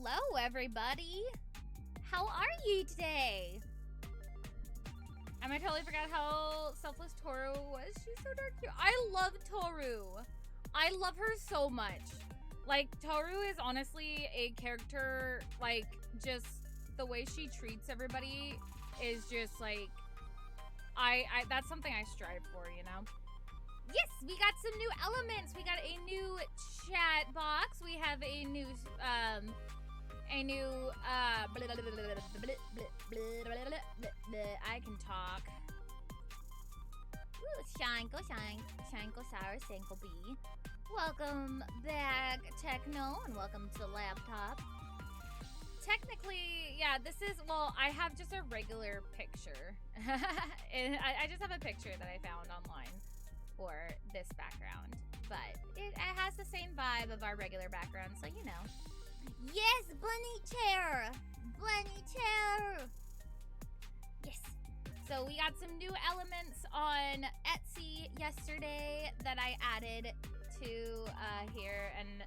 Hello, everybody. How are you today? I totally forgot how selfless Toru was. She's so darn cute. I love Toru. I love her so much. Like, Toru is honestly a character, like, just the way she treats everybody is just, like, that's something I strive for, you know? Yes, we got some new elements. We got a new chat box. We have a new, I can talk. Ooh, shine, go sour, go bee. Welcome back, Techno, and welcome to the laptop. Technically, yeah, this is, well, I have just a regular picture. And I just have a picture that I found online for this background. But it has the same vibe of our regular background, so you know. Yes, bunny chair! Bunny chair! Yes. So we got some new elements on Etsy yesterday that I added to here, and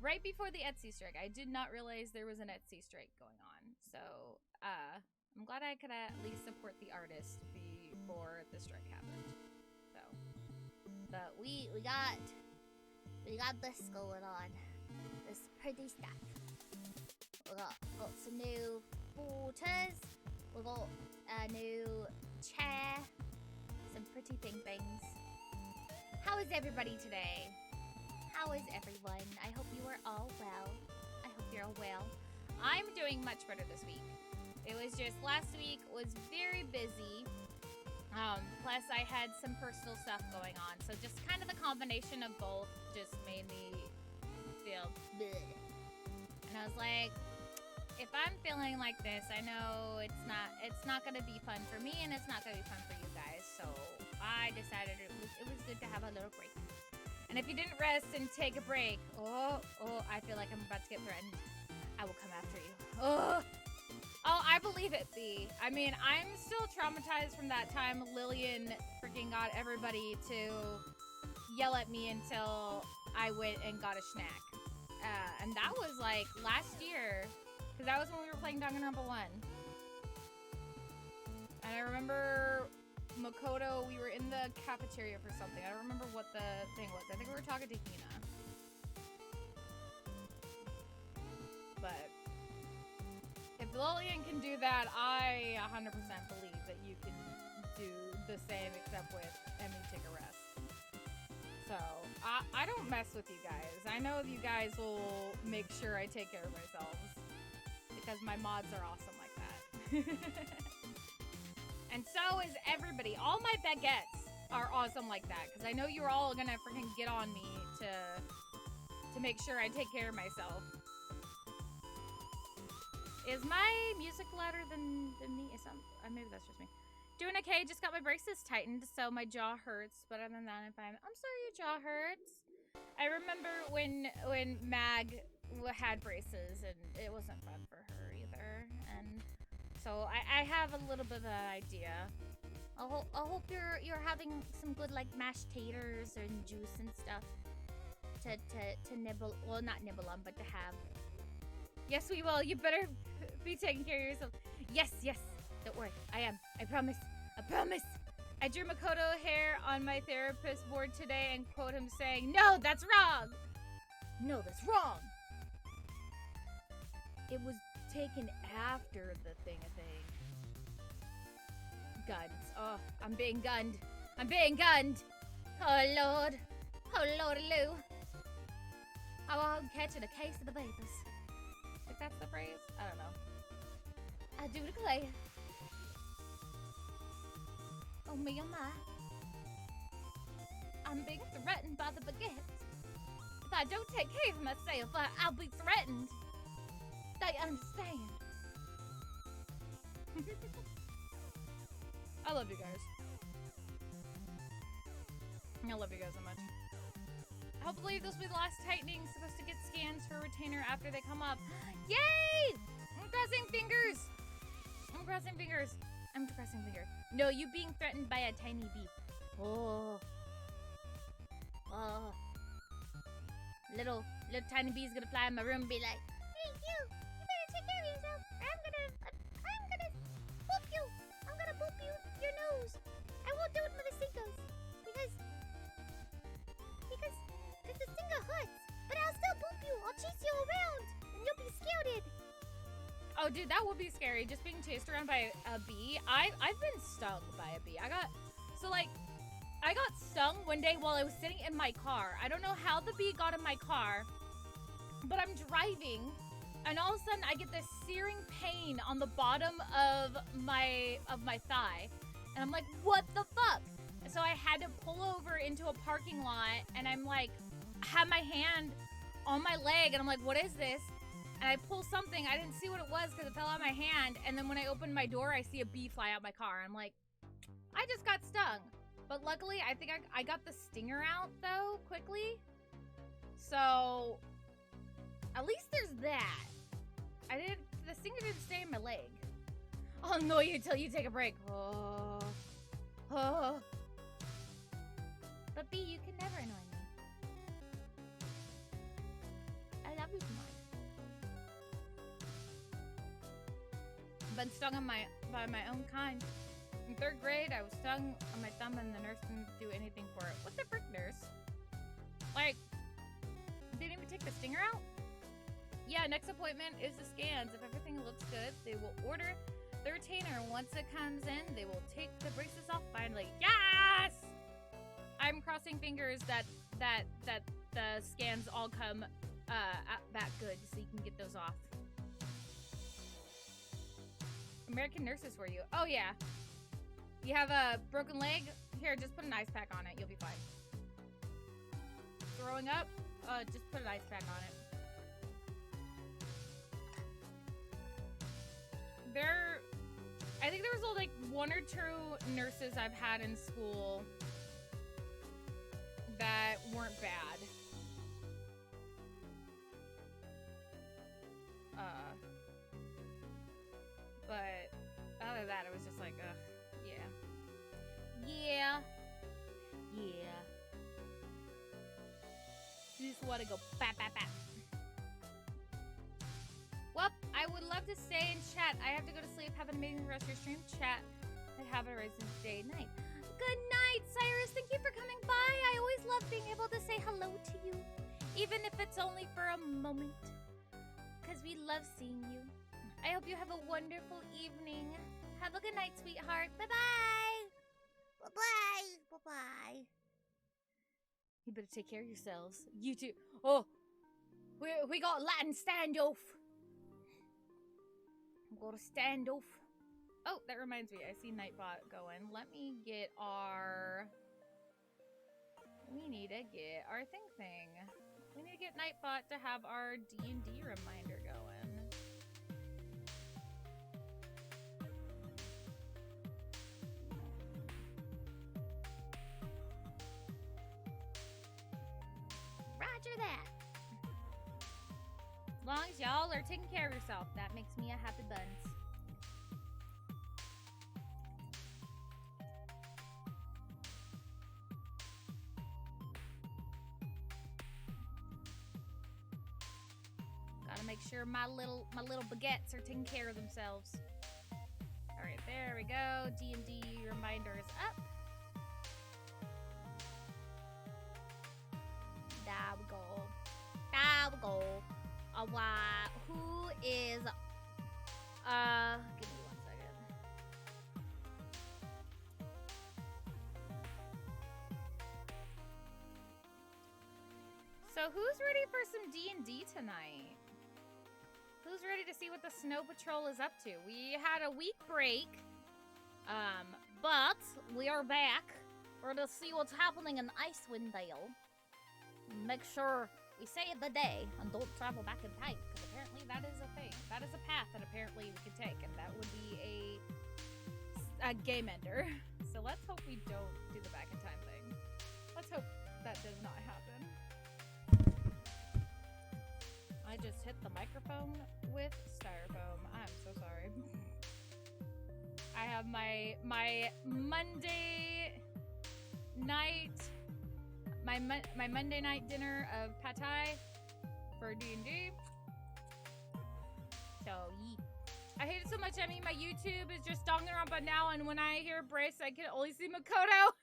right before the Etsy strike, I did not realize there was an Etsy strike going on. So I'm glad I could at least support the artist before the strike happened. So, but we got this going on. This pretty stuff. We got some new photos. We got a new chair. Some pretty things. How is everybody today? How is everyone? I hope you are all well. I hope you're all well. I'm doing much better this week. It was just last week was very busy. Plus I had some personal stuff going on. So just kind of the combination of both just made me feel bleh. And I was like, if I'm feeling like this, I know it's not gonna be fun for me and it's not gonna be fun for you guys. So I decided it was good to have a little break. And if you didn't rest and take a break, oh, I feel like I'm about to get threatened. I will come after you. Oh, I believe it, B. I mean, I'm still traumatized from that time Lillian freaking got everybody to yell at me until I went and got a snack. And that was like last year, because that was when we were playing Danganronpa 1. And I remember Makoto, we were in the cafeteria for something. I don't remember what the thing was. I think we were talking to Hina. But if Lillian can do that, I 100% believe that you can do the same, except with Emi take a rest. So, I don't mess with you guys. I know you guys will make sure I take care of myself. Because my mods are awesome like that. And so is everybody. All my baguettes are awesome like that. Because I know you're all gonna freaking get on me to make sure I take care of myself. Is my music louder than me? Maybe that's just me. Doing okay. Just got my braces tightened, so my jaw hurts. But other than that, I'm fine. I'm sorry your jaw hurts. I remember when Mag had braces, and it wasn't fun for her either. And so I have a little bit of an idea. I hope you're having some good like mashed taters and juice and stuff to nibble. Well, not nibble on, but to have. Yes, we will. You better be taking care of yourself. Yes. Don't worry. I am. I promise. I drew Makoto hair on my therapist board today and quote him saying, "No, that's wrong." No, that's wrong. It was taken after the thing. Guns. Oh, I'm being gunned. Oh, Lord. Oh, Lord-a-loo. Oh, I'm catching a case of the vapors. If that's the phrase? I don't know. I do declare. Oh, me, oh, my. I'm being threatened by the baguettes. If I don't take care of myself, I'll be threatened. They understand. I love you guys. I love you guys so much. Hopefully this will be the last tightening. Supposed to get scans for retainer after they come up. Yay! I'm crossing fingers. No, you being threatened by a tiny bee. Oh. Little tiny bee's gonna fly in my room and be like, "Hey, you! do it with the stingers. Because the stinger hurts. But I'll still boop you. I'll chase you around. And you'll be scared. Oh, dude, that would be scary. Just being chased around by a bee. I've been stung by a bee. I got stung one day while I was sitting in my car. I don't know how the bee got in my car, but I'm driving, and all of a sudden I get this searing pain on the bottom of my thigh, and I'm like, what the fuck? And so I had to pull over into a parking lot, and I'm like, have my hand on my leg, and I'm like, what is this? And I pull something. I didn't see what it was because it fell out of my hand, and then when I opened my door, I see a bee fly out my car. I'm like, I just got stung. But luckily, I think I got the stinger out, though, quickly. So, at least there's that. The stinger didn't stay in my leg. I'll annoy you until you take a break. Oh. But B, you can never annoy me. I love you so much. Been stung by my own kind. In 3rd grade, I was stung on my thumb and the nurse didn't do anything for it. What the frick, nurse? Like, didn't even take the stinger out? Yeah, next appointment is the scans. If everything looks good, they will order the retainer. Once it comes in, they will take the braces off finally. Yes! I'm crossing fingers that the scans all come back good so you can get those off. American nurses for you. Oh, yeah. You have a broken leg? Here, just put an ice pack on it. You'll be fine. Throwing up? Just put an ice pack on it. I think there was like 1 or 2 nurses I've had in school that weren't bad. But other than that, it was just like, ugh, yeah. You just want to go bap, bap, bap. Well, I would love to stay and chat. I have to go to sleep. Have an amazing rest of your stream. Chat and have a racing day night. Good night, Cyrus. Thank you for coming by. I always love being able to say hello to you, even if it's only for a moment, because we love seeing you. I hope you have a wonderful evening. Have a good night, sweetheart. Bye-bye. Bye-bye. Bye-bye. You better take care of yourselves. You too. Oh, we got Latin standoff. I'm gonna stand off. Oh, that reminds me. I see Nightbot going. Let me get our... We need to get our thing. We need to get Nightbot to have our D&D reminder going. Roger that. As long as y'all are taking care of yourself, that makes me a happy buns. Gotta make sure my little baguettes are taking care of themselves. All right, there we go. D&D reminder is up. There we go. There we go. Who is, give me 1 second. So who's ready for some D&D tonight? Who's ready to see what the Snow Patrol is up to? We had a week break, but we are back. We're to see what's happening in Icewind Dale. Make sure we save the day and don't travel back in time, because apparently that is a thing. That is a path that apparently we can take, and that would be a game ender. So let's hope we don't do the back in time thing. Let's hope that does not happen. I just hit the microphone with styrofoam. I'm so sorry. I have my Monday night... My Monday night dinner of pad thai for D&D. So, I hate it so much, Emi. My YouTube is just Danganronpa now, and when I hear Bryce, I can only see Makoto.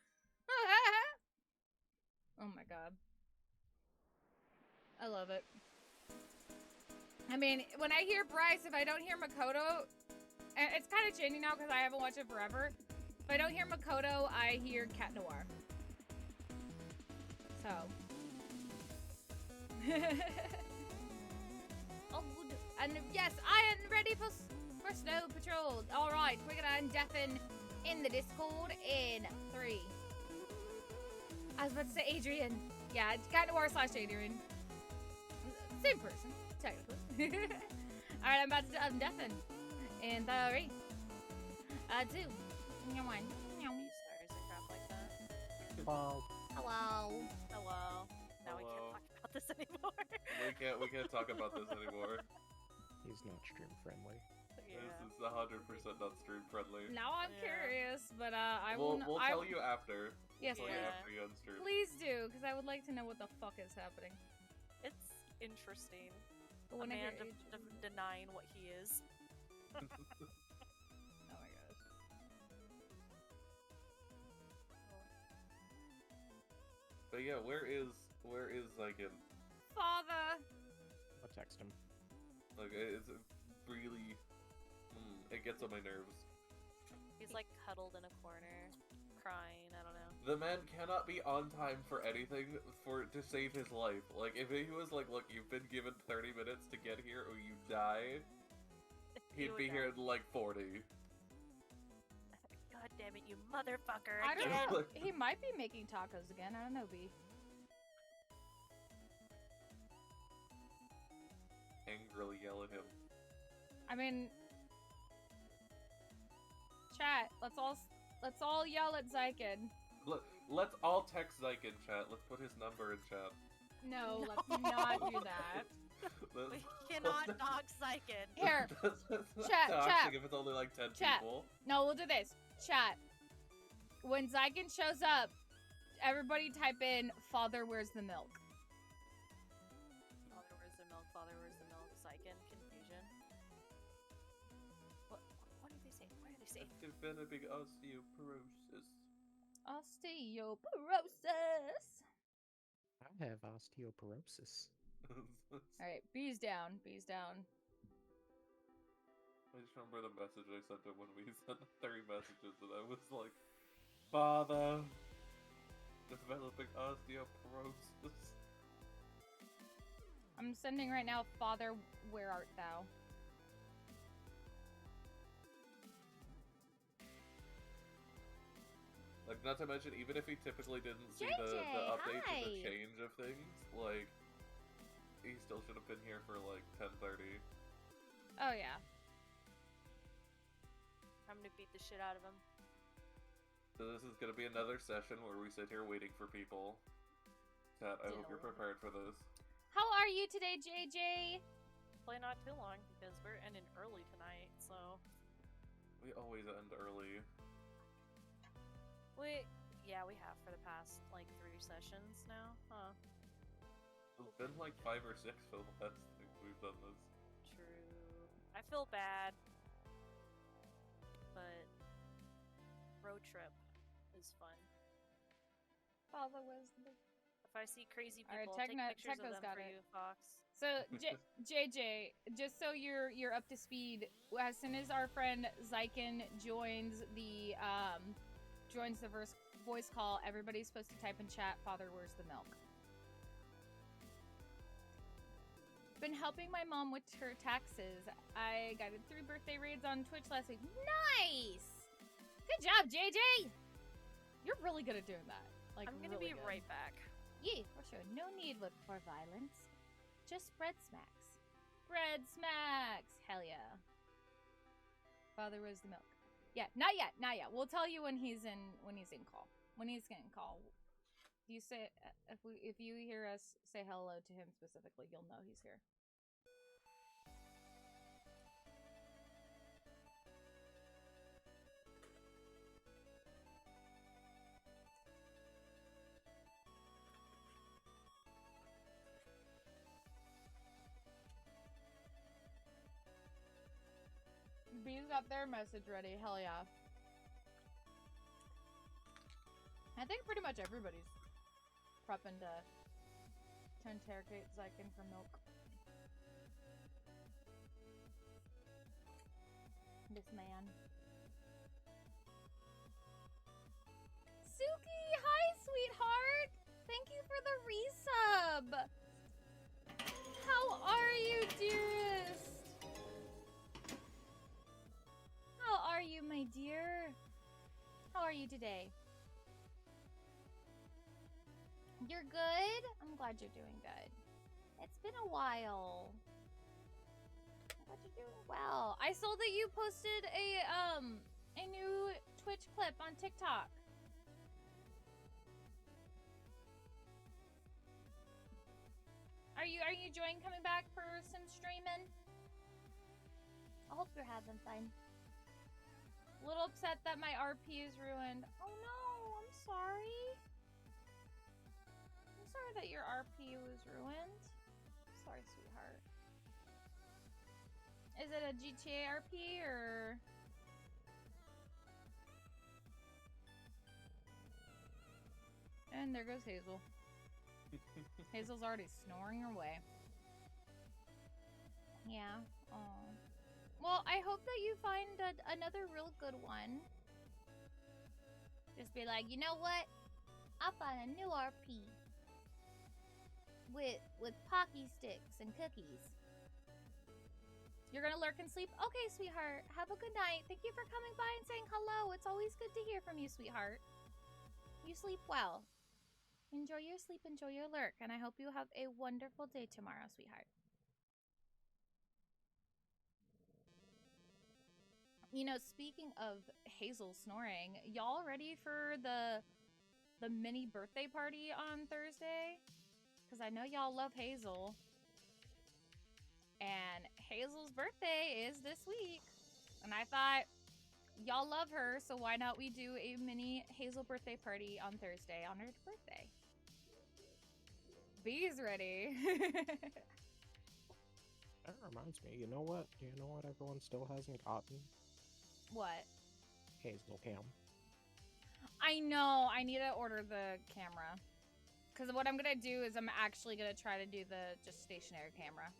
Oh my god. I love it. I mean, when I hear Bryce, if I don't hear Makoto, and it's kind of changing now because I haven't watched it forever. If I don't hear Makoto, I hear Cat Noir. So. Oh, and yes, I am ready for Snow Patrol. All right, we're gonna undeafen in the Discord in 3. I was about to say Adrian. Yeah, Cat Noir / Adrian. Same person, technically. All right, I'm about to undeafen in 3, 2, 1. Stars and crap like that. Wow. Hello. Hello. Now we can't talk about this anymore. We can't talk about this anymore. He's not stream friendly. Yeah. This is 100% not stream friendly. Now I'm Yeah. curious, but I We'll will. tell you after. Yes, We'll tell you Yeah. after you unstream. please do, because I would like to know what the fuck is happening. It's interesting. But A when I man hear denying what he is. oh my gosh. But yeah, where is Xyken? Father. I'll text him. Like it's really, it gets on my nerves. He's like huddled in a corner, crying. I don't know. The man cannot be on time for anything to save his life. Like if he was like, look, you've been given 30 minutes to get here or you die, he'd would be die. here in like 40. God damn it, you motherfucker! I don't again. know. He might be making tacos again. I don't know, B. Angrily yell at him. I mean, chat. Let's all yell at Xyken. Let's all text Xyken, chat. Let's put his number in chat. No, let's not do that. Let's- We cannot dog Xyken. Here, That's not Chat, toxic chat. if it's only like 10 Chat. people. no, we'll do this. Chat. When Xyken shows up, everybody type in "Father, where's the milk?" Father, where's the milk? Father, where's the milk? Xyken, confusion. What did they say? What did they say? Developing osteoporosis. Osteoporosis. I have osteoporosis. All right, B's down. B's down. I just remember the message I sent him when we sent 30 messages, and I was like, Father, developing osteoporosis. I'm sending right now. Father, where art thou? Like, not to mention, even if he typically didn't see the JJ, update to the hi. change of things, like, he still should have been here for like 10:30. Oh yeah. I'm gonna beat the shit out of him. So this is gonna be another session where we sit here waiting for people. Chat, I hope you're prepared for this. How are you today, JJ? Play not too long because we're ending early tonight. So We always end early. yeah, we have for the past like 3 sessions now. Huh? It's been like 5 or 6 for the last thing we've done this. True. I feel bad, but road trip is fun. Father, where's the... If I see crazy All right, people, I'll take pictures Techno's of them got for it. you, Fox. So, JJ, just so you're up to speed, as soon as our friend Xyken joins the voice call, everybody's supposed to type in chat, "Father, where's the milk?" Been helping my mom with her taxes. I guided 3 birthday raids on Twitch last week. Nice! Good job, JJ! You're really good at doing that. Like, I'm gonna really be good. right back. Yeah, for sure. No need for violence. Just bread smacks. Bread smacks! Hell yeah. Father, where's the milk? Yeah, not yet, not yet. We'll tell you when he's in call. When he's getting call. Do you say if you hear us say hello to him specifically, you'll know he's here. got their message ready. Hell yeah. I think pretty much everybody's prepping to interrogate Xyken for milk. This man. Suki! Hi, sweetheart! Thank you for the resub! How are you, dearest? How are you, my dear? How are you today? You're good? I'm glad you're doing good. It's been a while. I'm glad you're doing well. I saw that you posted a new Twitch clip on TikTok. Are you enjoying coming back for some streaming? I hope you're having fun. A little upset that my RP is ruined. Oh no, I'm sorry. I'm sorry that your RP was ruined. Sorry, sweetheart. Is it a GTA RP or? And there goes Hazel. Hazel's already snoring away. Yeah. Oh. Well, I hope that you find another real good one. Just be like, you know what? I found a new RP with Pocky sticks and cookies. You're gonna lurk and sleep? Okay, sweetheart. Have a good night. Thank you for coming by and saying hello. It's always good to hear from you, sweetheart. You sleep well. Enjoy your sleep, enjoy your lurk, and I hope you have a wonderful day tomorrow, sweetheart. You know, speaking of Hazel snoring, y'all ready for the mini birthday party on Thursday? Because I know y'all love Hazel. And Hazel's birthday is this week. And I thought, y'all love her, so why not we do a mini Hazel birthday party on Thursday on her birthday? Bee's ready. That reminds me, you know what? Do you know what everyone still hasn't gotten? What? Hazel cam. I know. I need to order the camera. Because what I'm going to do is I'm actually going to try to do the just stationary camera.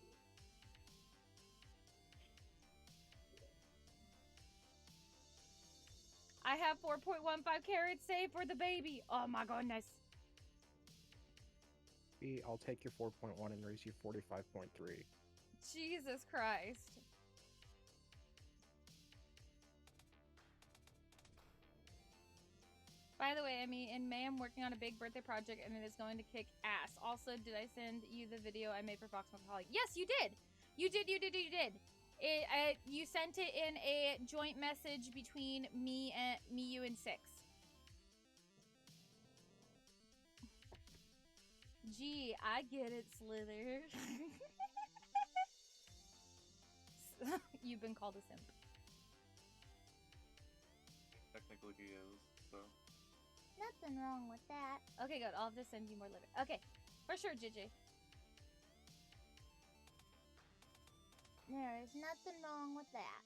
I have 4.15 carats saved for the baby. Oh my goodness. B, I'll take your 4.1 and raise you 45.3. Jesus Christ. By the way, Emi, in May I'm working on a big birthday project and it is going to kick ass. Also, did I send you the video I made for Fox Holly? Yes, you did. You did. You sent it in a joint message between me, you, and Six. Gee, I get it, Sliithrr. You've been called a simp. Technically he is, so. Nothing wrong with that. Okay, good. I'll have to send you more later. Okay, for sure, JJ. There is nothing wrong with that.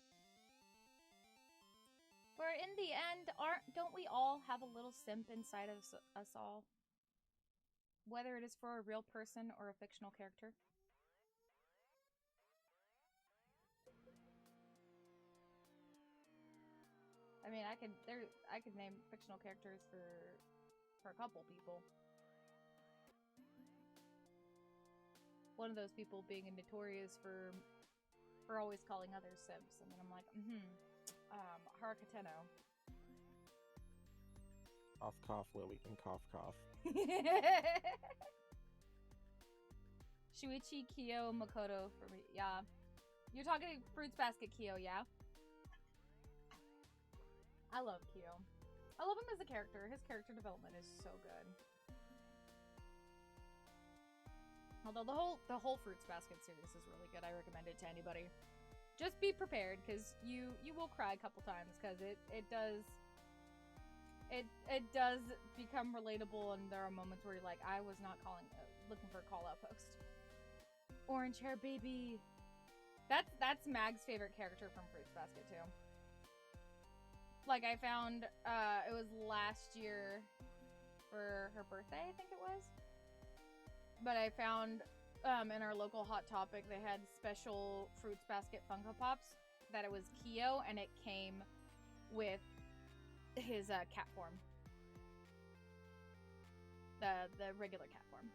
For in the end, don't we all have a little simp inside of us all? Whether it is for a real person or a fictional character. I mean, I could name fictional characters for a couple people. One of those people being notorious for always calling others simps, and then I'm like, Harakateno. Cough, cough, Lily, and cough, cough. Shuichi, Kyo, Makoto for me. Yeah. You're talking Fruits Basket Kyo, yeah? I love Kyo. I love him as a character. His character development is so good. Although the whole Fruits Basket series is really good. I recommend it to anybody. Just be prepared, because you will cry a couple times, because it does become relatable, and there are moments where you're like, I was not looking for a call-out post. Orange hair baby. That's Mag's favorite character from Fruits Basket too. Like I found, it was last year for her birthday, I think it was. But I found, in our local Hot Topic, they had special Fruits Basket Funko Pops that it was Kyo, and it came with his cat form. The regular cat form.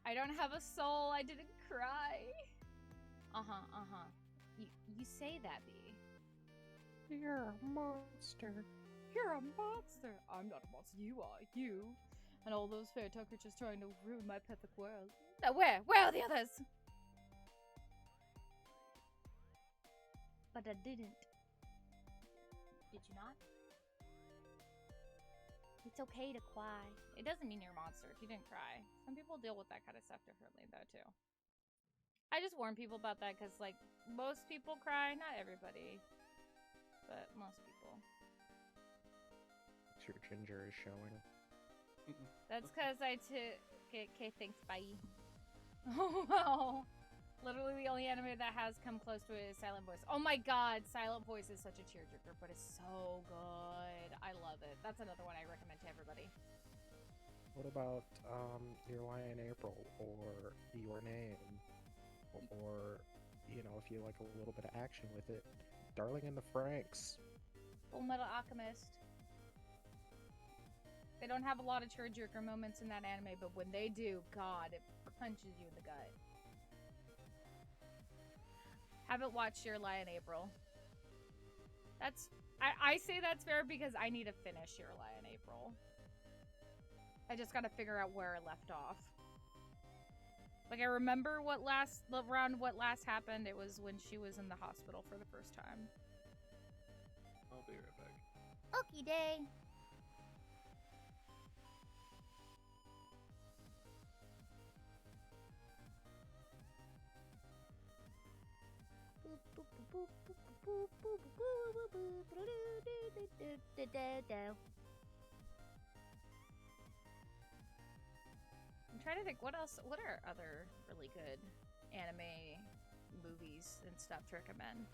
I don't have a soul. I didn't cry. You say that, Bee. You're a monster. You're a monster. I'm not a monster. You are. You. And all those fair talk are just trying to ruin my perfect world. Now where? Where are the others? But I didn't. Did you not? It's okay to cry. It doesn't mean you're a monster if you didn't cry. Some people deal with that kind of stuff differently, though, too. I just warn people about that because, like, most people cry. Not everybody. But most people. Your ginger is showing. That's because I took... Okay, thanks, bye. Oh, wow. Literally the only anime that has come close to it is Silent Voice. Oh my god, Silent Voice is such a tearjerker, but it's so good. I love it. That's another one I recommend to everybody. What about Your Lion April or Your Name? Or, you know, if you like a little bit of action with it, Darling in the Franxx. Full Metal Alchemist. They don't have a lot of tearjerker moments in that anime, but when they do, god, it punches you in the gut. Haven't watched Your Lion April. That's... I say that's fair because I need to finish Your Lion April. I just gotta figure out where I left off. Like, I remember what last happened. It was when she was in the hospital for the first time. I'll be right back. Okie day. I'm trying to think, what else? What are other really good anime movies and stuff to recommend?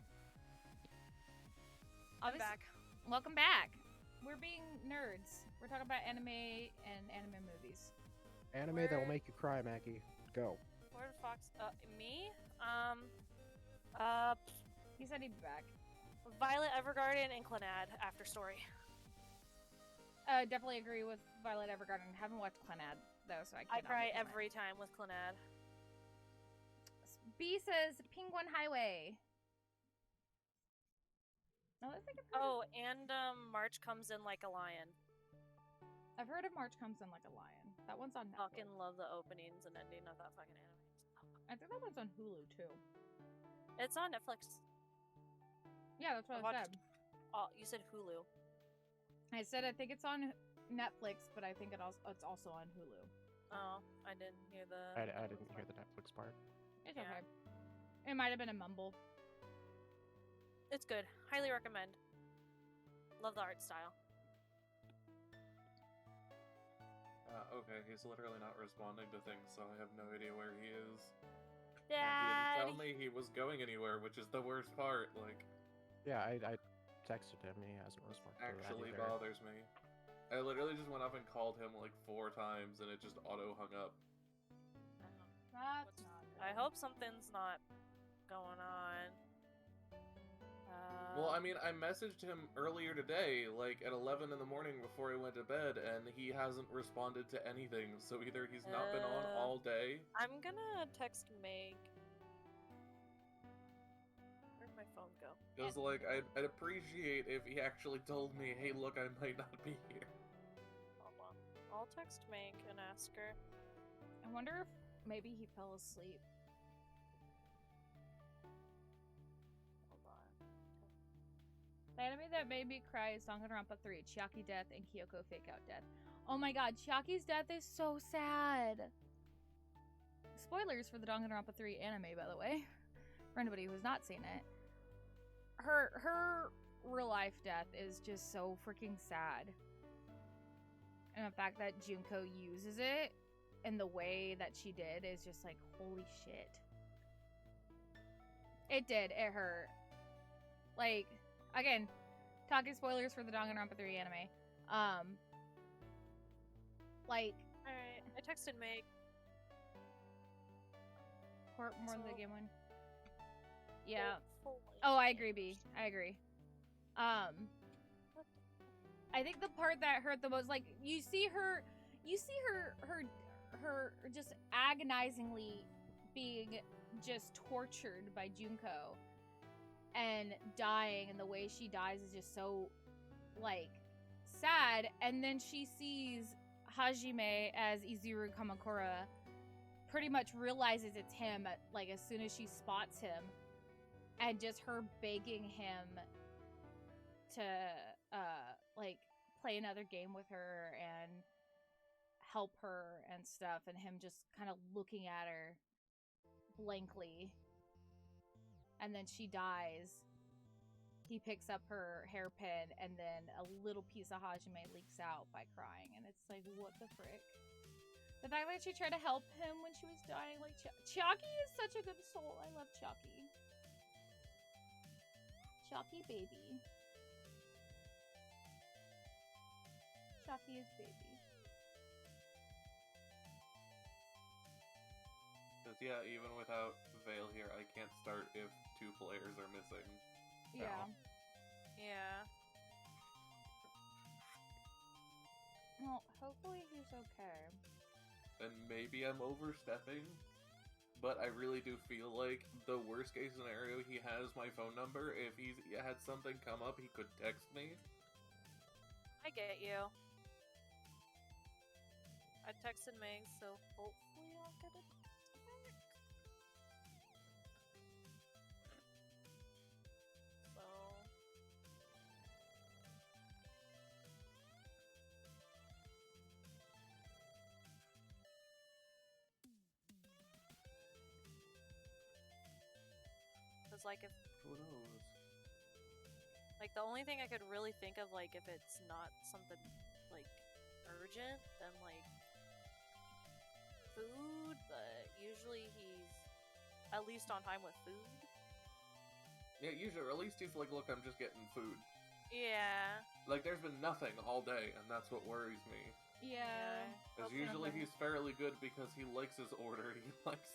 Back. Welcome back. We're being nerds. We're talking about anime and anime movies. Anime that'll make you cry, Maggie. Go. Where did Fox? Me? He said he'd be back. Violet Evergarden and Clannad After Story. Definitely agree with Violet Evergarden. Haven't watched Clannad though, so I I can't. cry every time with Clannad. B says Penguin Highway. No, I think I've heard Oh, and March Comes In Like a Lion. I've heard of March Comes In Like a Lion. That one's on Netflix. Fucking love the openings and ending of that fucking anime. I think that one's on Hulu too. It's on Netflix. Yeah, that's what I said. Oh, you said Hulu. I said I think it's on Netflix, but I think it's also on Hulu. Oh, I didn't hear the... I didn't hear the Netflix part. It's Yeah. okay. It might have been a mumble. It's good. Highly recommend. Love the art style. Okay, he's literally not responding to things, so I have no idea where he is. And he Dad! didn't tell me he was going anywhere, which is the worst part. Like, Yeah, I texted him. He hasn't responded. actually bothers me. I literally just went up and called him like 4 times, and it just auto hung up. That's not good. I hope something's not going on. Well, I mean, I messaged him earlier today, like at 11 in the morning before he went to bed, and he hasn't responded to anything. So either he's not been on all day. I'm gonna text Meg. Where'd my phone go? Because like I'd appreciate if he actually told me, hey, look, I might not be here. Hold on. I'll text Meg and ask her. I wonder if maybe he fell asleep. Hold on. The anime that made me cry is Danganronpa 3, Chiaki death and Kyoko fake out death. Oh my god, Chiaki's death is so sad. Spoilers for the Danganronpa 3 anime, by the way, for anybody who's not seen it. Her real life death is just so freaking sad. And the fact that Junko uses it in the way that she did is just like, holy shit. It did. It hurt. Like, again, talking spoilers for the Danganronpa 3 anime. Like, Alright, I texted Meg. more than the So- game one. Yeah. Hopefully. Oh, I agree, B. I agree. I think the part that hurt the most, like, you see her just agonizingly being just tortured by Junko and dying, and the way she dies is just so, like, sad. And then she sees Hajime as Izuru Kamakura, pretty much realizes it's him, like, as soon as she spots him, and just her begging him to, like, play another game with her and help her and stuff, and him just kind of looking at her blankly. And then she dies. He picks up her hairpin, and then a little piece of Hajime leaks out by crying, and it's like, what the frick? The fact that she tried to help him when she was dying, like, Chiaki is such a good soul. I love Chiaki. Chiaki baby. Chiaki is baby. Because, yeah, even without Vale here, I can't start if 2 players are missing. Yeah. Yeah. Well, hopefully he's okay. And maybe I'm overstepping, but I really do feel like the worst case scenario, he has my phone number. If he had something come up, he could text me. I get you. I texted Meg, so hopefully I'll get it back. So... Cause like if Who knows? like the only thing I could really think of, like if it's not something like urgent, then like food, but usually he's at least on time with food. Yeah, usually, or at least he's like, look, I'm just getting food. Yeah. Like, there's been nothing all day, and that's what worries me. Yeah. Because Okay. usually he's fairly good because he likes his order, he likes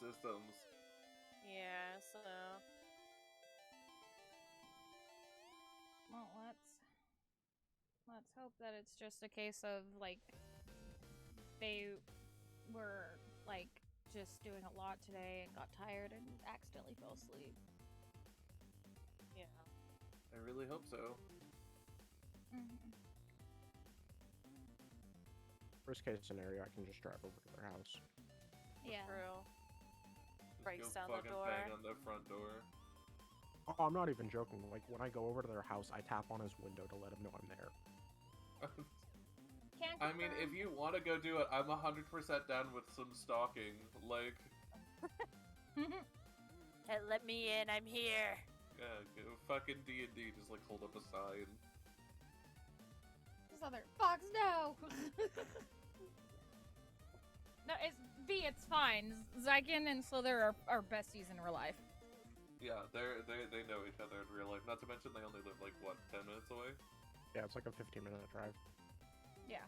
systems. Yeah, so Well, let's hope that it's just a case of, like, they were, like, just doing a lot today and got tired and accidentally fell asleep. yeah. I really hope so. Mm-hmm. Worst case scenario, I can just drive over to their house. Yeah. True. Just Breaks go down the fucking door. bang on the front door. Oh, I'm not even joking. Like, when I go over to their house, I tap on his window to let him know I'm there. Can't I mean, if you want to go do it, I'm 100% down with some stalking. Like, Hey, let me in, I'm here. yeah, go fucking D&D, just like hold up a sign. This other Fox, no. No, it's fine. Xyken and Sliithrr are besties in real life. Yeah, they know each other in real life. Not to mention they only live like, what, 10 minutes away? Yeah, it's like a 15-minute drive. Yeah.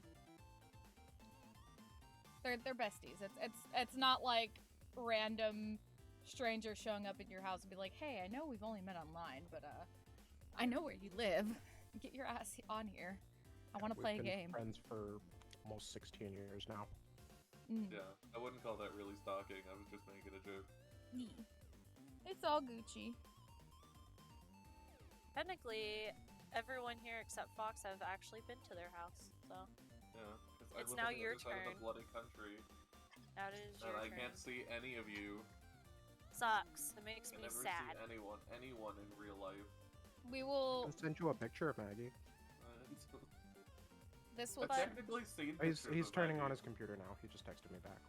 They're besties. It's not like random strangers showing up at your house and be like, "Hey, I know we've only met online, but I know where you live. Get your ass on here. I want to play a We've been game." friends for almost 16 years now. Mm. Yeah, I wouldn't call that really stalking. I was just making a joke. Yeah. It's all Gucci. Technically, everyone here except Fox have actually been to their house, so Yeah, because I It's live now on the your other side of turn. the bloody country, now it is and your I turn. can't see any of you. Sucks. It makes I me never sad. see anyone in real life. We will. I'll send you a picture of Maggie. This will. I've technically seen He's pictures of turning on Maggie. his computer now. He just texted me back.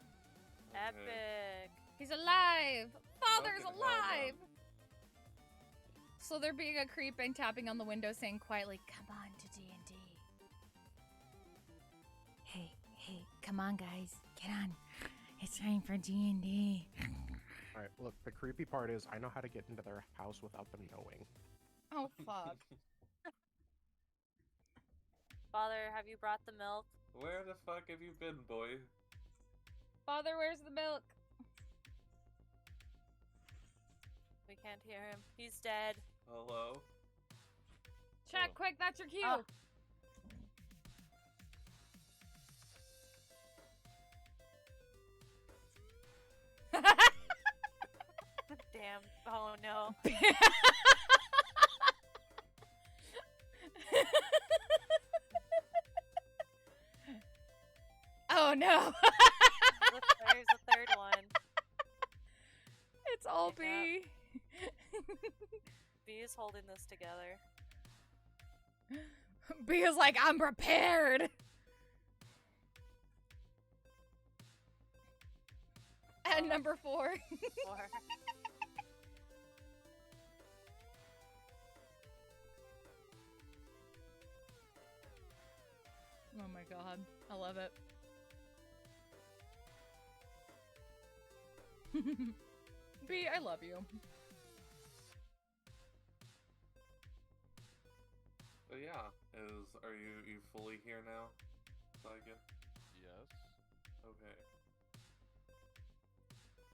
Epic. He's alive. Father's Fucking hell, alive. So they're being a creep and tapping on the window, saying quietly, "Come on to D&D." Hey, come on, guys, get on. It's time for D&D. Alright, look, the creepy part is I know how to get into their house without them knowing. Oh, fuck. Father, have you brought the milk? Where the fuck have you been, boy? Father, where's the milk? We can't hear him. He's dead. Hello? Check, Oh. quick, that's your cue. Ah. Damn. Oh no. Oh no. There's a third one. It's all Yeah. B. B is holding this together. B is like, I'm prepared. And number 4. Or Oh my god. I love it. B, I love you. But yeah, are you fully here now? Xyken? Yes. Okay.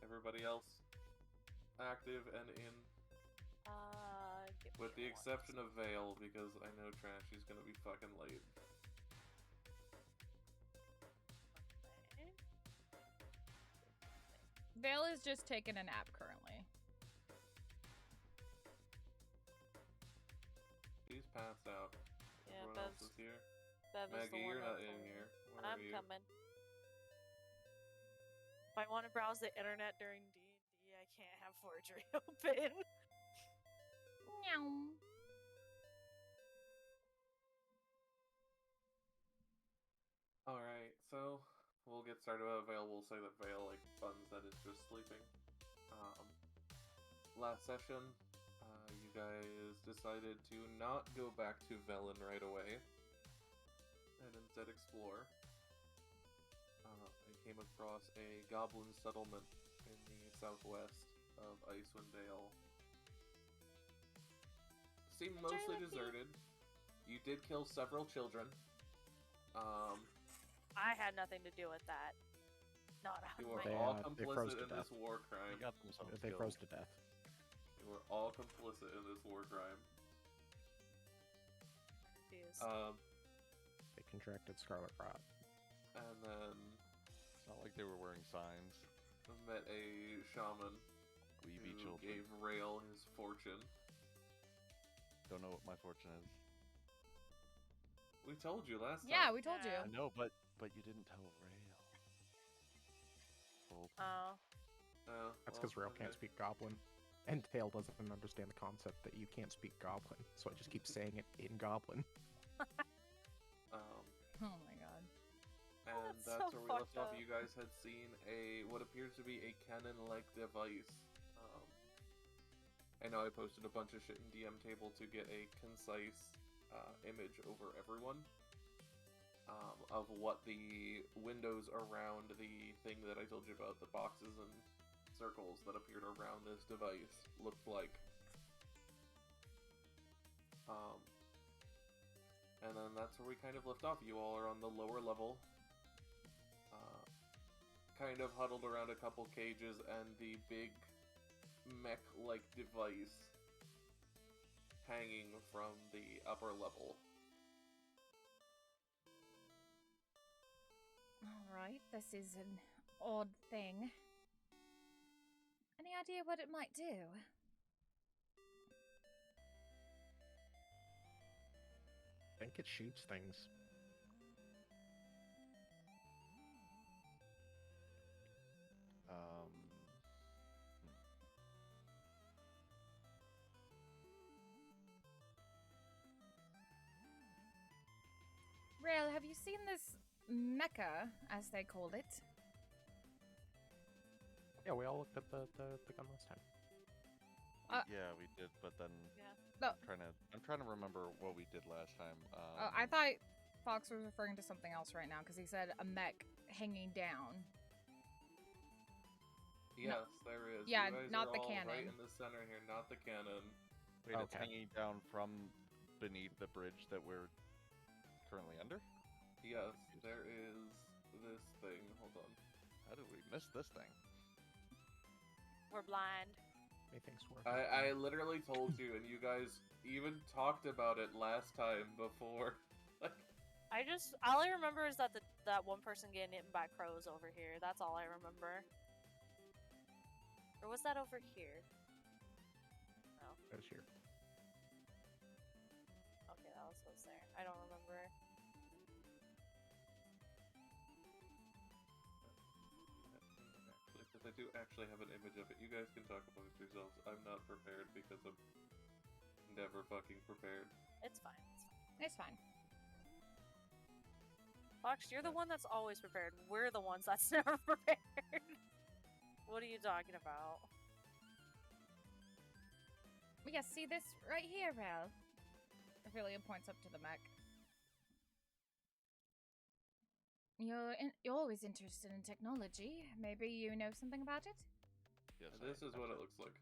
Everybody else active and in, give with me the one exception of Vale, because I know Trashee's gonna be fucking late. second. Vale is just taking a nap currently. She's passed out. Yeah, Everyone else Bev's, is here. Bev is the Maggie, one you're not that's in on. here. Where I'm are you? coming. If I want to browse the internet during D&D, I can't have forgery open. Meow. Alright, so we'll get started about Vale. We'll say that Vale, like Buns, that is just sleeping. Last session, you guys decided to not go back to Velen right away, and instead explore. I came across a goblin settlement in the southwest of Icewind Dale. Seemed mostly deserted. You did kill several children. I had nothing to do with that. Not You on were my all They froze complicit to in this death. war crime. They got themselves They killed. froze to death. You were all complicit in this war crime. confused. They contracted scarlet rot. And then It's not like they were wearing signs. met a shaman Weeby who children. gave Rail his fortune. Don't know what my fortune is. We told you last time. Yeah, we told Yeah. I you. know, but you didn't tell Rail. Well, Oh. That's because Rail can't speak Goblin. And Tail doesn't understand the concept that you can't speak Goblin, so I just keep saying it in Goblin. Oh my god. And that's that's so where we fucked left off. up. You guys had seen what appears to be a cannon-like device. I know I posted a bunch of shit in DM table to get a concise image over everyone of what the windows around the thing that I told you about, the boxes and circles that appeared around this device, looked like. And then that's where we kind of left off. You all are on the lower level, kind of huddled around a couple cages and the big mech-like device hanging from the upper level. Alright, this is an odd thing. Any idea what it might do? I think it shoots things. Rail, have you seen this Mecha, as they called it? Yeah, we all looked at the gun last time. yeah, we did, but then Yeah. No. I'm trying to remember what we did last time. I thought Fox was referring to something else right now, because he said a mech hanging down. Yes, there is. Yeah, you guys not are the all cannon. right in the center here, not the cannon. Wait, it's Okay. hanging down from beneath the bridge that we're currently under? Yes, there is this thing. Hold on. How did we miss this thing? We're blind. Methinks we're I literally told you, and you guys even talked about it last time before. All I remember is that that one person getting eaten by crows over here. That's all I remember. Or was that over here? No. Goes here. Okay, that was what's there. I don't remember. Because I do actually have an image of it. You guys can talk amongst yourselves. I'm not prepared because I'm never fucking prepared. It's fine. It's fine. It's fine. Fox, you're the one that's always prepared. We're the ones that's never prepared. What are you talking about? Yeah, see this right here, Val. Ophelia points up to the mech. You're always interested in technology. Maybe you know something about it? Yes, And this is what it looks like.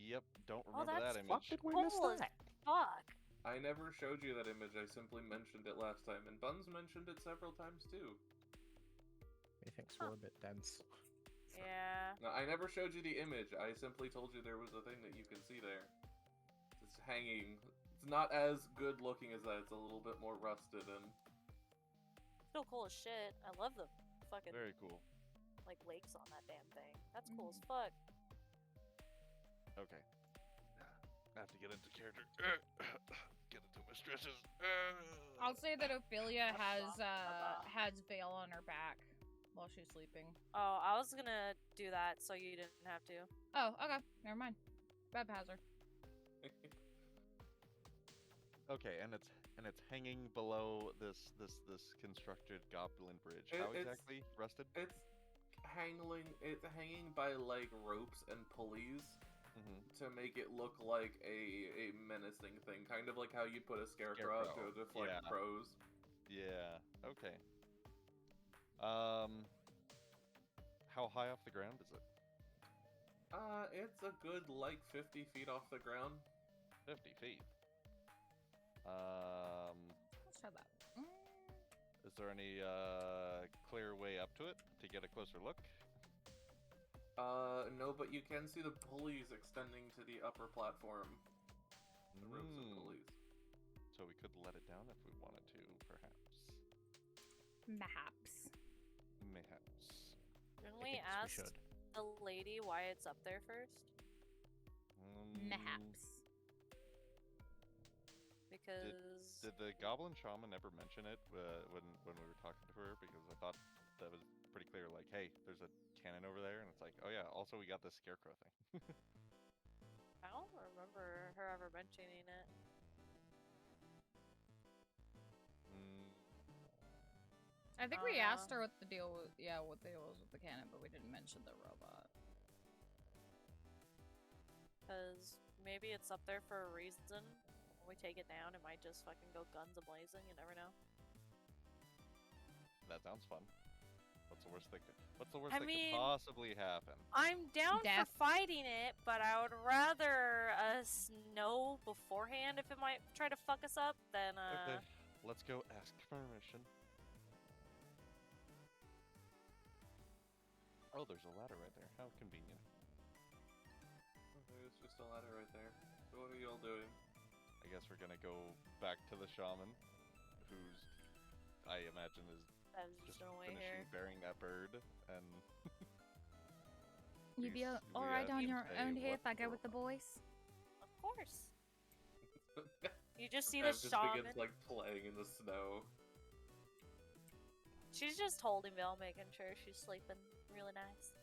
Yep, don't Oh, remember that's that image. Did we miss cool as that? fuck. I never showed you that image. I simply mentioned it last time, and Buns mentioned it several times too. Methinks we're a bit dense. Yeah. No, I never showed you the image. I simply told you there was a thing that you can see there. It's hanging. It's not as good looking as that. It's a little bit more rusted and. Still cool as shit. I love the fucking Very cool. like lakes on that damn thing. That's cool as fuck. Okay. I have to get into character. Get into my stretches. I'll say that Ophelia has Baba. has veil on her back while she's sleeping. Oh, I was gonna do that so you didn't have to. Oh, okay. Never mind. Web has her. Okay, and it's hanging below this constructed goblin bridge. How It's- exactly rusted? It's hanging by like ropes and pulleys Mm-hmm. to make it look like a menacing thing, kind of like how you put a scarecrow out to deflect yeah. crows. Yeah. Okay. How high off the ground is it? It's a good like 50 feet off the ground. 50 feet. Let's try that. Is there any clear way up to it to get a closer look? No, but you can see the pulleys extending to the upper platform. The ropes and pulleys. So we could let it down if we wanted to, perhaps. Perhaps. Mayhaps. Didn't I we think ask should. the lady why it's up there first? Perhaps. Because Did the goblin shaman ever mention it when we were talking to her? Because I thought that was pretty clear. Like, hey, there's a cannon over there, and it's like, oh yeah. Also, we got this scarecrow thing. I don't remember her ever mentioning it. I think we asked her what the deal was. Yeah, what the deal was with the cannon, but we didn't mention the robot. Because maybe it's up there for a reason. When we take it down, it might just fucking go guns a-blazing. You never know. That sounds fun. What's the worst that I could mean, possibly happen? I'm down Death. for fighting it, but I would rather us know beforehand if it might try to fuck us up than Okay, let's go ask permission. Oh, there's a ladder right there. How convenient. There's just a ladder right there. So what are y'all doing? I guess we're gonna go back to the shaman, who's, I imagine, is I was just just gonna wait finishing here. burying that bird, and You be we, alright on need your to say own here what if I go we're with the about. boys? Of course. You just see the Bev just shaman. begins like playing in the snow. She's just holding Val, making sure she's sleeping really nice.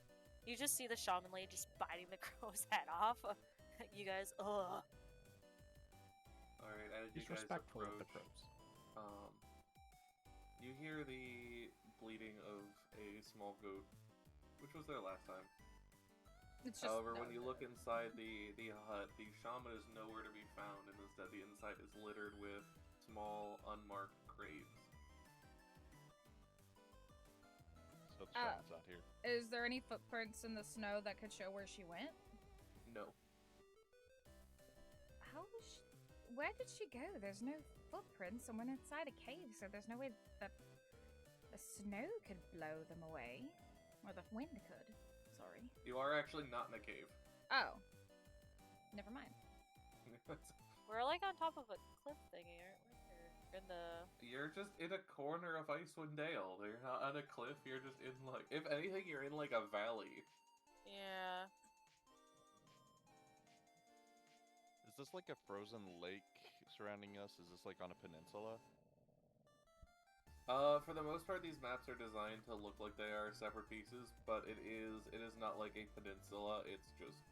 You just see the shaman lady just biting the crow's head off. You guys, ugh. Alright, as you He's guys respectful of the approach, crows. you hear the bleeding of a small goat, which was there last time. It's just However, when you look inside the hut, the shaman is nowhere to be found, and instead the inside is littered with small, unmarked graves. So the shaman's not here. Is there any footprints in the snow that could show where she went? No. where did she go? There's no footprints, and we're inside a cave, so there's no way that the snow could blow them away. Or the wind could. Sorry. You are actually not in a cave. Oh. Never mind. We're like on top of a cliff thingy, aren't we? Or in the... You're just in a corner of Icewind Dale. You're not on a cliff, you're just in like... If anything, you're in like a valley. Yeah. Is this like a frozen lake surrounding us? Is this like on a peninsula? For the most part, these maps are designed to look like they are separate pieces, but it is not like a peninsula, it's just...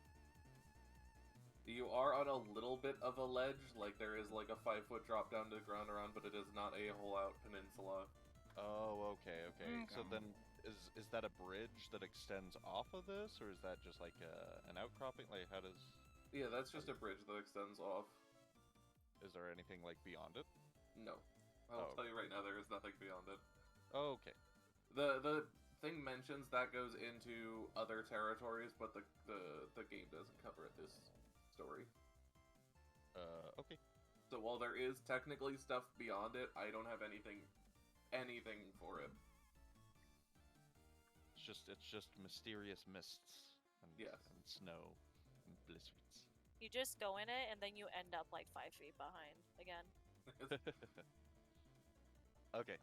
You are on a little bit of a ledge, like there is like a 5-foot drop down to the ground around, but it is not a whole out peninsula. Oh, okay. So Okay. then, is that a bridge that extends off of this, or is that just like an outcropping? Like, how does... Yeah, that's just a bridge that extends off. Is there anything like beyond it? No. I'll tell you right now, there is nothing beyond it. Oh, okay. The thing mentions that goes into other territories, but the game doesn't cover it this story. Okay. So while there is technically stuff beyond it, I don't have anything for it. It's just mysterious mists and, Yes. and snow and blizzards. You just go in it, and then you end up like 5 feet behind again. Okay.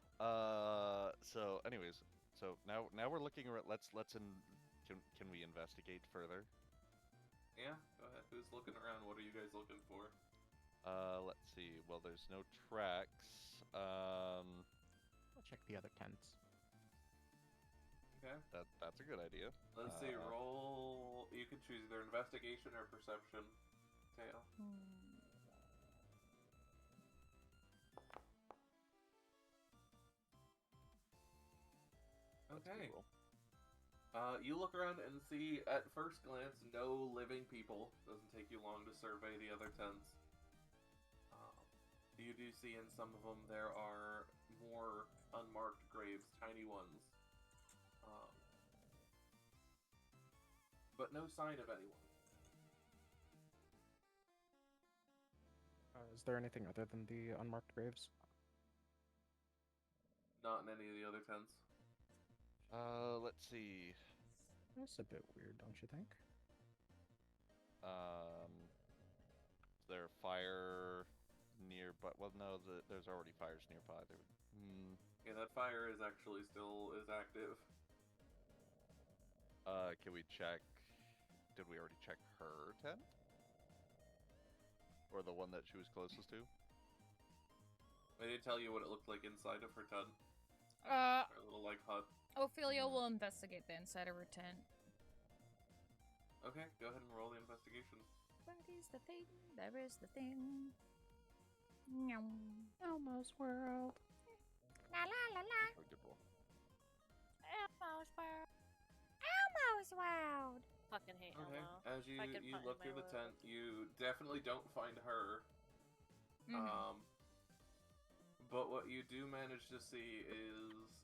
So, anyways, now we're looking around. Can we investigate further? Yeah, go ahead. Who's looking around? What are you guys looking for? Let's see. Well, there's no tracks. I'll check the other tents. Okay. That's a good idea. Let's see. Roll. You can choose either investigation or perception. Tail. That's a Okay. good roll. You look around and see, at first glance, no living people. Doesn't take you long to survey the other tents. You do see in some of them there are more unmarked graves, tiny ones. But no sign of anyone. Is there anything other than the unmarked graves? Not in any of the other tents. Let's see. That's a bit weird, don't you think? Is there fire nearby? Well, no, there's already fires nearby. Yeah, that fire is actually still active. Can we check? Did we already check her tent? Or the one that she was closest to? I did tell you what it looked like inside of her tent. Uh, Her little, like, hut. Ophelia will investigate the inside of her tent. Okay, go ahead and roll the investigation. What is the thing? There is the thing. Nyum. Elmo's World. La la la la. Oh, good roll. Elmo's World. Elmo's World. Fucking hate Okay, Elmo. as you I can find look my through the world. tent, you definitely don't find her. But what you do manage to see is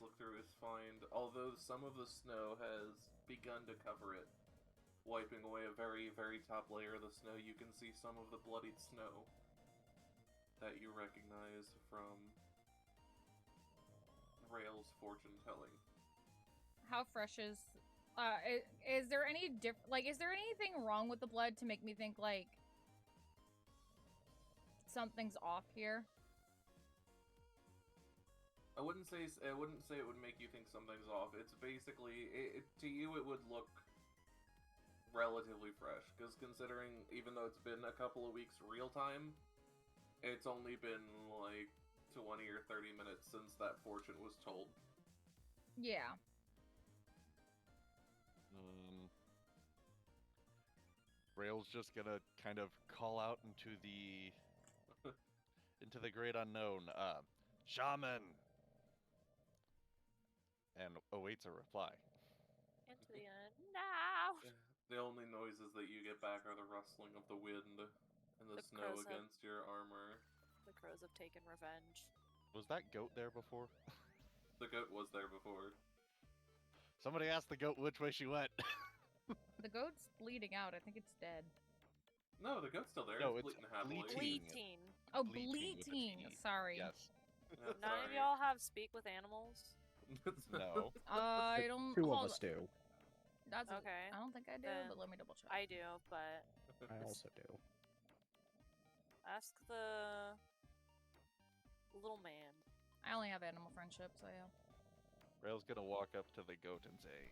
look through is find, although some of the snow has begun to cover it, wiping away a very, very top layer of the snow, you can see some of the bloodied snow that you recognize from Rail's fortune telling. How fresh is there any is there anything wrong with the blood to make me think like something's off here? I wouldn't say it would make you think something's off. It's basically to you it would look relatively fresh, because considering even though it's been a couple of weeks real time, it's only been like 20 or 30 minutes since that fortune was told. Yeah. Rail's just gonna kind of call out into the great unknown. Shaman, and awaits a reply. Into the end. No. The only noises that you get back are the rustling of the wind and the The snow crows have- against your armor. The crows have taken revenge. Was that goat there before? The goat was there before. Somebody asked the goat which way she went. The goat's bleeding out. I think it's dead. No, the goat's still there. No, it's it's bleating happily. bleating. Bleating. Oh, Bleating with a bleating. T. Sorry. Yes. Yeah, None of sorry. y'all have speak with animals? No. I don't. Two of hold us do. That's Okay. I don't think I do, Then but let me double check. I do, but I also do. ask the little man. I only have animal friendship, so yeah. Rail's gonna walk up to the goat and say,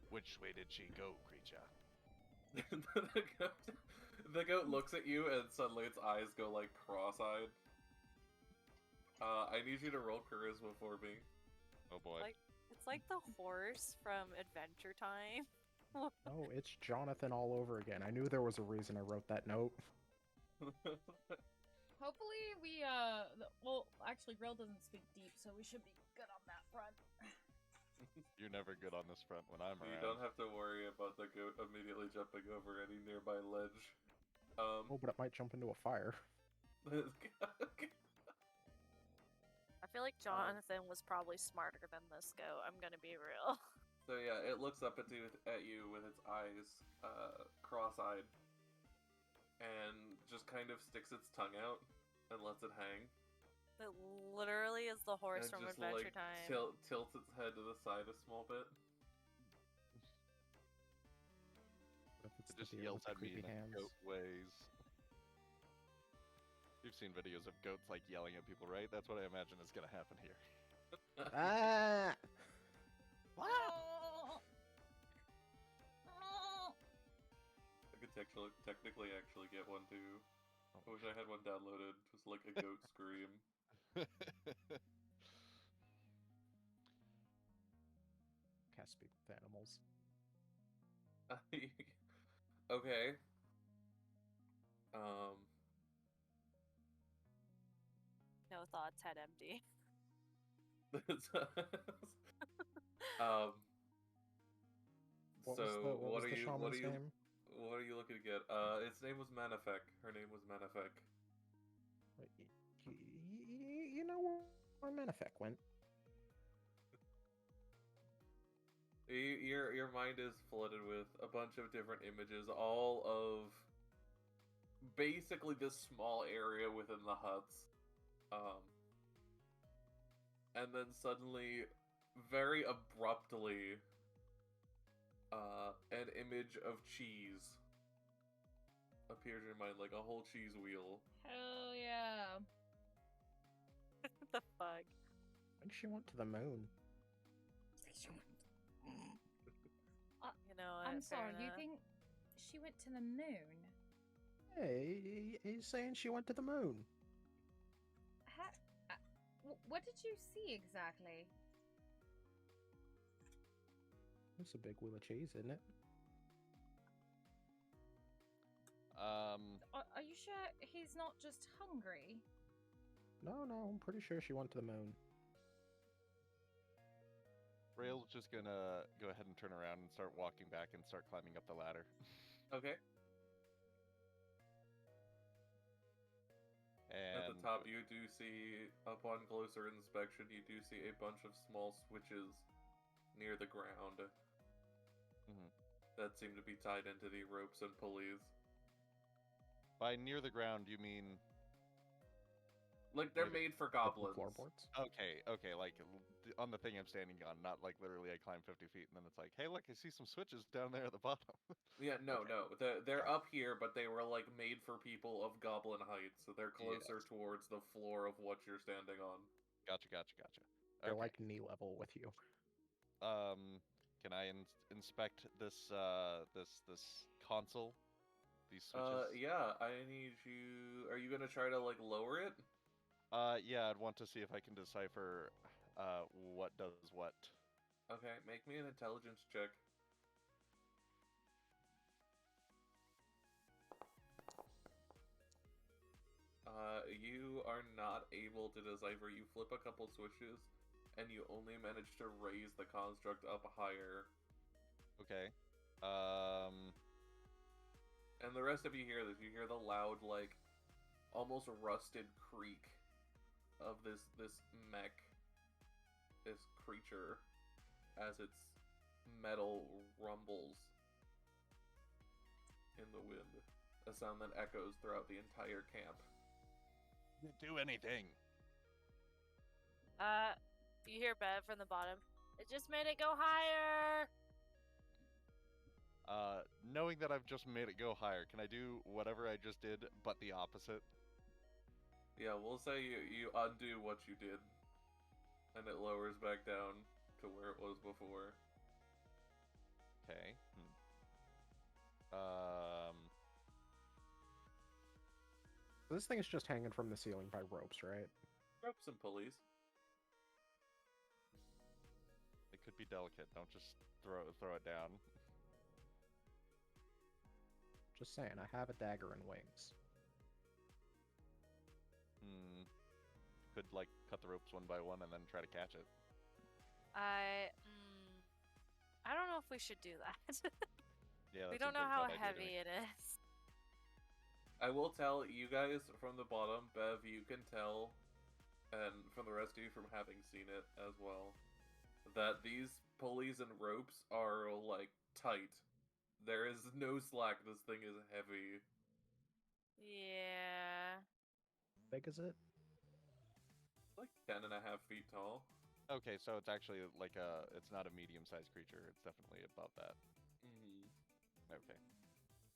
"Which way did she go, creature?" the goat looks at you and suddenly its eyes go like cross-eyed. I need you to roll charisma for me. Oh boy. It's like the horse from Adventure Time. Oh, it's Jonathan all over again. I knew there was a reason I wrote that note. Hopefully we well, actually, Grill doesn't speak deep, so we should be good on that front. You're never good on this front when I'm You around. don't have to worry about the goat immediately jumping over any nearby ledge. Oh, but it might jump into a fire. I feel like Jonathan was probably smarter than this goat. I'm gonna be real. So yeah, it looks up at you with its eyes cross-eyed, and just kind of sticks its tongue out and lets it hang. It literally is the horse And from just Adventure like Time. tilts its head to the side a small bit. What if it's It the just deer yells with the at me creepy in hands? goat ways. You've seen videos of goats like yelling at people, right? That's what I imagine is gonna happen here. Ah! I could technically actually get one too. I wish I had one downloaded, just like a goat scream. Can't speak with animals. Okay. No thoughts, head empty. What So was the what shaman's are you name? what are you looking to get? Its name was Manafek. Her name was Manafek. Wait, you know where Menefek went? Your mind is flooded with a bunch of different images, all of basically this small area within the huts. And then suddenly, very abruptly, an image of cheese appears in your mind, like a whole cheese wheel. Hell yeah. What the fuck? I think she went to the moon. You know what? I'm fair sorry, you enough. think she went to the moon? Hey, he's saying she went to the moon. What did you see exactly? It's a big wheel of cheese, isn't it? Are you sure he's not just hungry? No, I'm pretty sure she went to the moon. Rail's just gonna go ahead and turn around and start walking back and start climbing up the ladder. Okay. And At the top, you do see, upon closer inspection, you do see a bunch of small switches near the ground Mhm. that seem to be tied into the ropes and pulleys. By near the ground, you mean Like, they're Like made for Like the goblins. floorboards. okay, like on the thing I'm standing on, not like literally I climb 50 feet and then it's like, hey, look, I see some switches down there at the bottom. Yeah, no, Okay. no. They're up here, but they were, like, made for people of goblin height, so they're closer Yes. towards the floor of what you're standing on. Gotcha. They're Okay. like knee level with you. Can I inspect this this console? These switches? Yeah, I need you... Are you gonna try to, like, lower it? Yeah, I'd want to see if I can decipher what does what. Okay, make me an intelligence check. You are not able to decipher. You flip a couple switches, and you only manage to raise the construct up higher. Okay. And the rest of you hear this. You hear the loud, like, almost rusted creak of this mech, this creature, as its metal rumbles in the wind. a sound that echoes throughout the entire camp. Didn't do anything. You hear Bev from the bottom. It just made it go higher. Knowing that I've just made it go higher, can I do whatever I just did, but the opposite? Yeah, we'll say you undo what you did, and it lowers back down to where it was before. Okay. This thing is just hanging from the ceiling by ropes, right? Ropes and pulleys. It could be delicate. Don't just throw it down. Just saying, I have a dagger and wings. Could, like, cut the ropes one by one and then try to catch it. I don't know if we should do that. Yeah, We that's a don't know pretty how bad idea to heavy me. it is. I will tell you guys from the bottom, Bev, you can tell, and from the rest of you from having seen it as well, that these pulleys and ropes are, like, tight. There is no slack. This thing is heavy. Yeah. Big is it? Like 10.5 feet tall. Okay, so it's actually like it's not a medium-sized creature. It's definitely above that. Okay.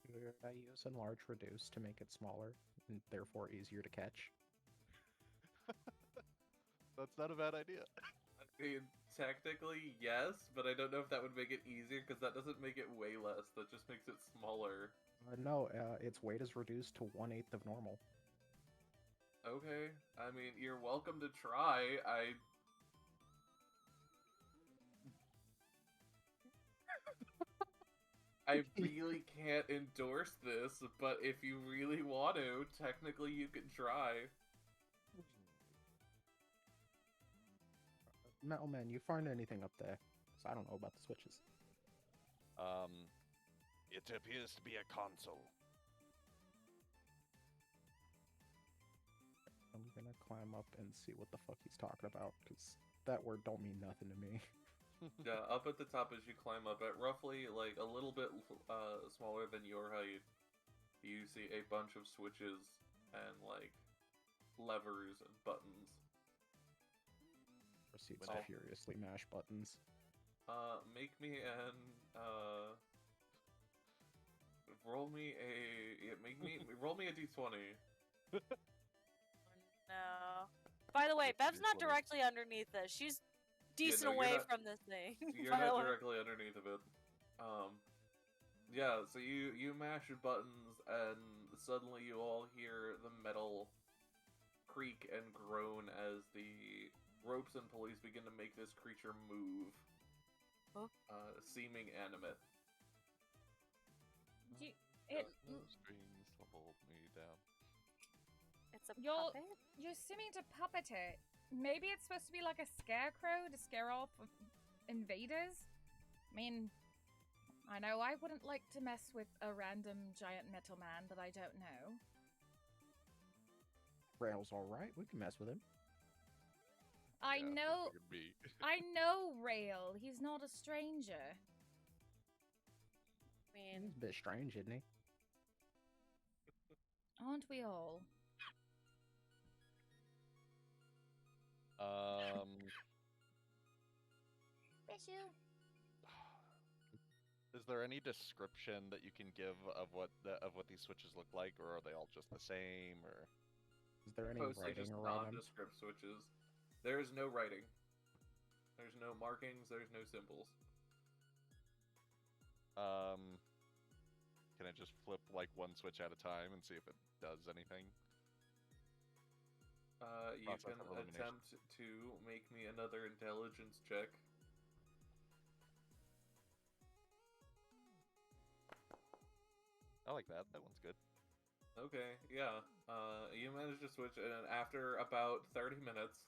Could I use enlarge reduce to make it smaller and therefore easier to catch? That's not a bad idea. I mean, technically, yes, but I don't know if that would make it easier, because that doesn't make it way less. That just makes it smaller. No, its weight is reduced to 1/8 of normal. Okay, I mean, you're welcome to try. I really can't endorse this, but if you really want to, technically you can try. Metal Man, you find anything up there? 'Cause I don't know about the switches. It appears to be a console. I'm gonna climb up and see what the fuck he's talking about, because that word don't mean nothing to me. Yeah, up at the top as you climb up, at roughly, like, a little bit smaller than your height, you see a bunch of switches and, like, levers and buttons. Proceeds When to I- furiously mash buttons. Make me an, roll me a, roll me a d20. No. By the way, Which Bev's is not what is- directly underneath this. She's decent no, you're away not- from this thing. You're by the not way. directly underneath of it. Yeah, so you mash buttons, and suddenly you all hear the metal creak and groan as the ropes and pulleys begin to make this creature move. Oh. Seeming animate. It, No strings to hold me down. It's a You'll- puppet? you're seeming to puppet it. Maybe it's supposed to be like a scarecrow to scare off invaders? I mean, I know I wouldn't like to mess with a random giant metal man that I don't know. Rail's alright, we can mess with him. I Yeah, know it could be. I know Rail. He's not a stranger. I mean, He's a bit strange, isn't he? Aren't we all? Bishu. Is there any description that you can give of what these switches look like, or are they all just the same? Or Is there any Mostly writing just around him? nondescript switches. There is no writing. There's no markings, there's no symbols. can I just flip like one switch at a time and see if it does anything? You Process can of elimination. attempt to make me another intelligence check. I like that. That one's good. Okay, yeah. You managed to switch, and after about 30 minutes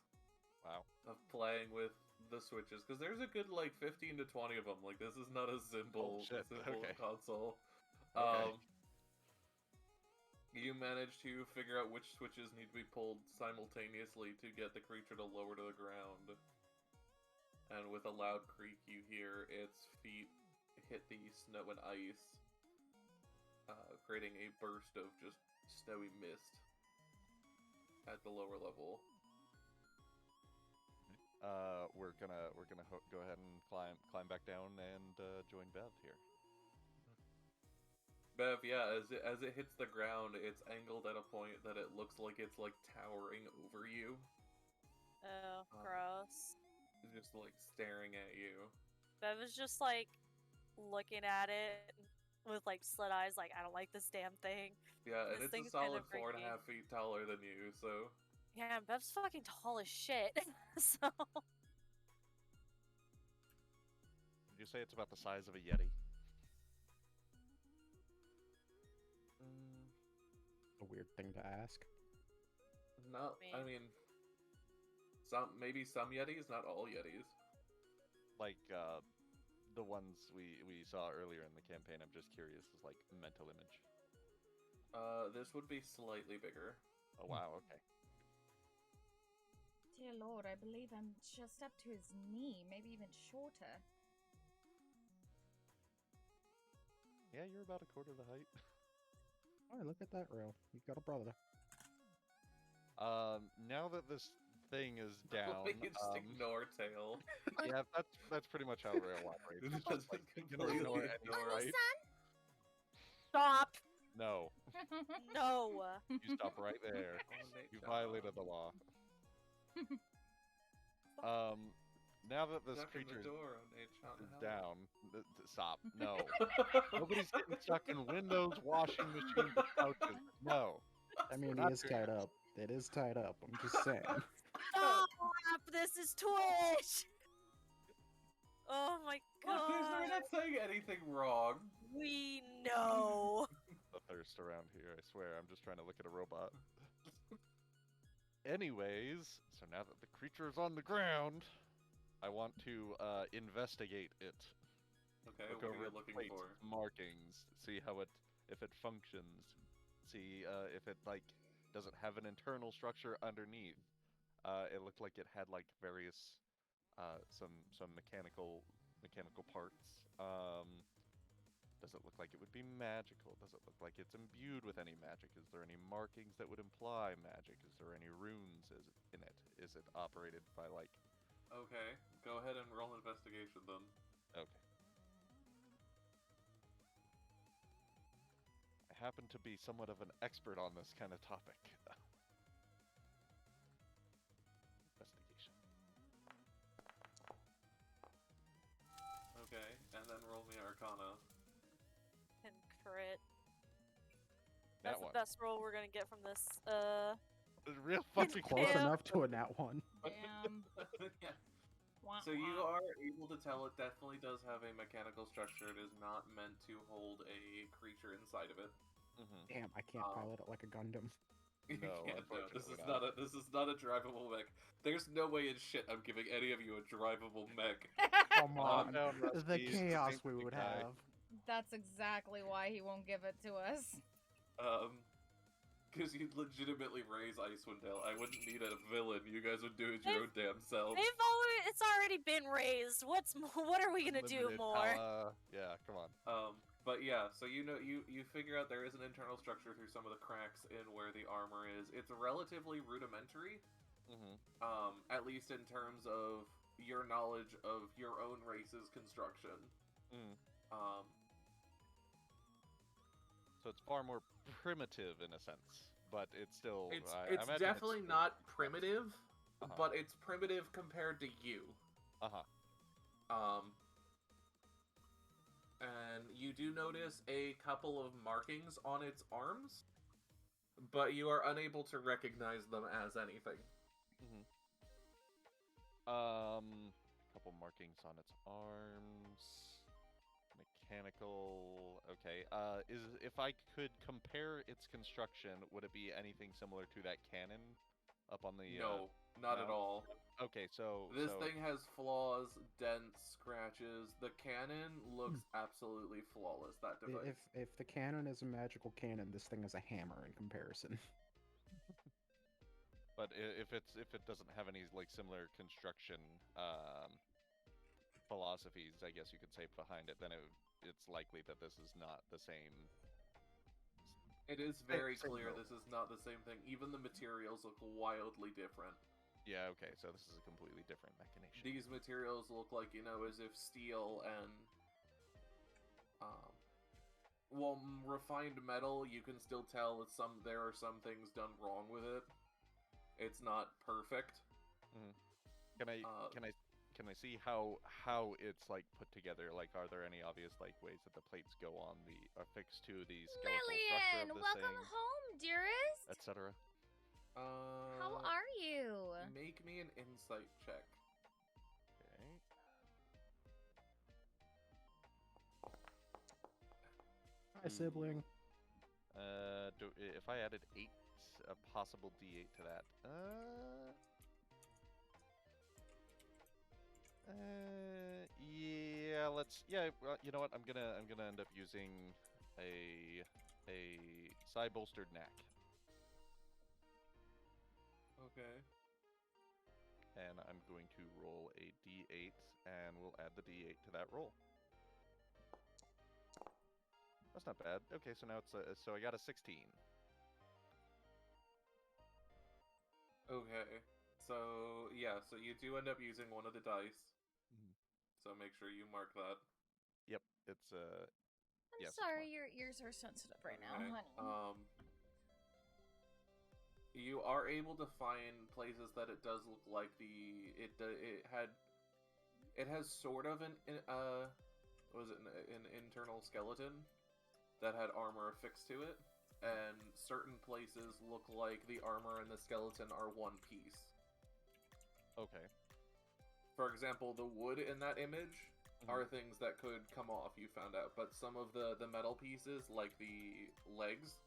Wow. of playing with the switches, because there's a good like 15 to 20 of them. Like this is not a simple, shit, simple okay. console. Okay. You manage to figure out which switches need to be pulled simultaneously to get the creature to lower to the ground. And with a loud creak, you hear its feet hit the snow and ice. creating a burst of just snowy mist at the lower level. We're gonna go ahead and climb back down and join Bev here. Bev, yeah, as it hits the ground, it's angled at a point that it looks like it's like towering over you, Oh, gross. just like staring at you. Bev is just like looking at it with like slit eyes, like I don't like this damn thing. Yeah, and This it's a thing's kinda solid 4.5 freaky. feet taller than you, so Yeah, and Bev's fucking tall as shit. So Would you say it's about the size of a Yeti? A weird thing to ask. not. I mean, maybe some Yetis, not all Yetis. Like the ones we saw earlier in the campaign. I'm just curious, as like mental image. This would be slightly bigger. Oh wow, okay. Dear Lord, I believe I'm just up to his knee, maybe even shorter. Yeah, you're about a quarter the height. Oh, look at that, Rail. You got a brother. Now that this thing is down, You just ignore tail. yeah, that's pretty much how Rail operates. It's just like, you know, ignore any right? stop. No, No. you stop right there. You violated the law. Now that this creature is down, stop. No, nobody's getting stuck in windows, washing machines, and couches. No. I mean, Not he is doing tied up. It is tied up. I'm just saying. Stop! This is Twitch! Oh my Look, god. we're not saying anything wrong. We know. The thirst around here, I swear. I'm just trying to look at a robot. Anyways, so now that the creature is on the ground, I want to investigate it. Okay, Look what are over you its looking plates, for? markings, see how if it functions, see if it like doesn't have an internal structure underneath. It looked like it had like various some mechanical parts. Does it look like it would be magical? Does it look like it's imbued with any magic? Is there any markings that would imply magic? Is there any runes in it? Is it operated by like... Okay, go ahead and roll investigation then. Okay. I happen to be somewhat of an expert on this kind of topic. Investigation. Okay, and then roll me Arcana. And crit. That That's one. the best roll we're gonna get from this. Real fucking Close Yeah. enough to a nat one. Damn. Yeah. Wah, So you wah. are able to tell it definitely does have a mechanical structure. It is not meant to hold a creature inside of it. Mm-hmm. Damn, I can't pilot it like a Gundam. You No, can't, no. This is unfortunately not a drivable mech. There's no way in shit I'm giving any of you a drivable mech. Come on. down, The Rusty. chaos we Big would guy. have. That's exactly why he won't give it to us. Because you'd legitimately raise Icewind Dale. I wouldn't need a villain. You guys would do it your own damn selves. It's already been raised. What are we gonna do Limited more? Yeah, come on. But yeah, so you figure out there is an internal structure through some of the cracks in where the armor is. It's relatively rudimentary, Mm-hmm. at least in terms of your knowledge of your own race's construction. Mm. So it's far more primitive in a sense, but it's still. it's I imagine definitely not primitive, Uh-huh. but it's primitive compared to you. Uh-huh. And you do notice a couple of markings on its arms, but you are unable to recognize them as anything. Mm-hmm. Couple markings on its arms. Mechanical. Okay. If I could compare its construction, would it be anything similar to that cannon up on the? No, not at no? all. Okay, so This thing has flaws, dents, scratches. The cannon looks absolutely flawless. That device. If the cannon is a magical cannon, this thing is a hammer in comparison. But if it doesn't have any like similar construction philosophies, I guess you could say, behind it, then it's likely that this is not the same It is very Same clear build. this is not the same thing. Even the materials look wildly different. Yeah, okay, so this is a completely different machination. These materials look like, as if steel and, refined metal, you can still tell that there are some things done wrong with it. It's not perfect. Can I see how it's like put together? Like, are there any obvious like ways that the plates go on the affixed to the skeletal structure Lillian, of this welcome thing, home, dearest. etc.? How are you? Make me an insight check. Okay. Hi, sibling. If I added 8, a possible D8 to that. Yeah, you know what? I'm gonna end up using a side bolstered knack, Okay. and I'm going to roll a D8, and we'll add the D8 to that roll. That's not bad. Okay, so now so I got a 16. Okay. So, yeah, so you do end up using one of the dice. So make sure you mark that. Yep, it's I'm yes, it's sorry, marked. your ears are sensitive right now, Okay. honey. You are able to find places that it does look like it has sort of an internal skeleton that had armor affixed to it, and certain places look like the armor and the skeleton are one piece. Okay. For example, the wood in that image are things that could come off, you found out, but some of the metal pieces, like the legs,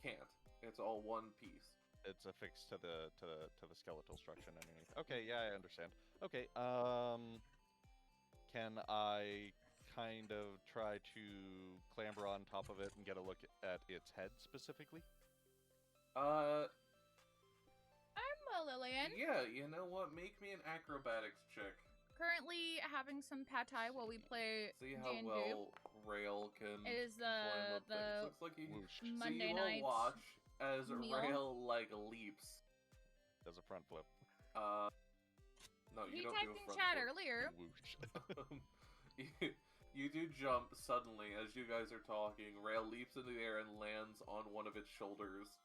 can't. It's all one piece. It's affixed to the skeletal structure underneath. Okay, yeah, I understand. Okay, can I kind of try to clamber on top of it and get a look at its head specifically? I'm Lillian. Yeah, you know what? Make me an acrobatics check. Currently having some pad thai while we play See how D&D. well Rail can It is climb up the things. Looks like he Whoosh. Monday so you will night watch as meal. Rail leaps. Does a front flip. No, you He don't typed do a in front chat flip. earlier. Whoosh. You do jump suddenly as you guys are talking. Rail leaps into the air and lands on one of its shoulders.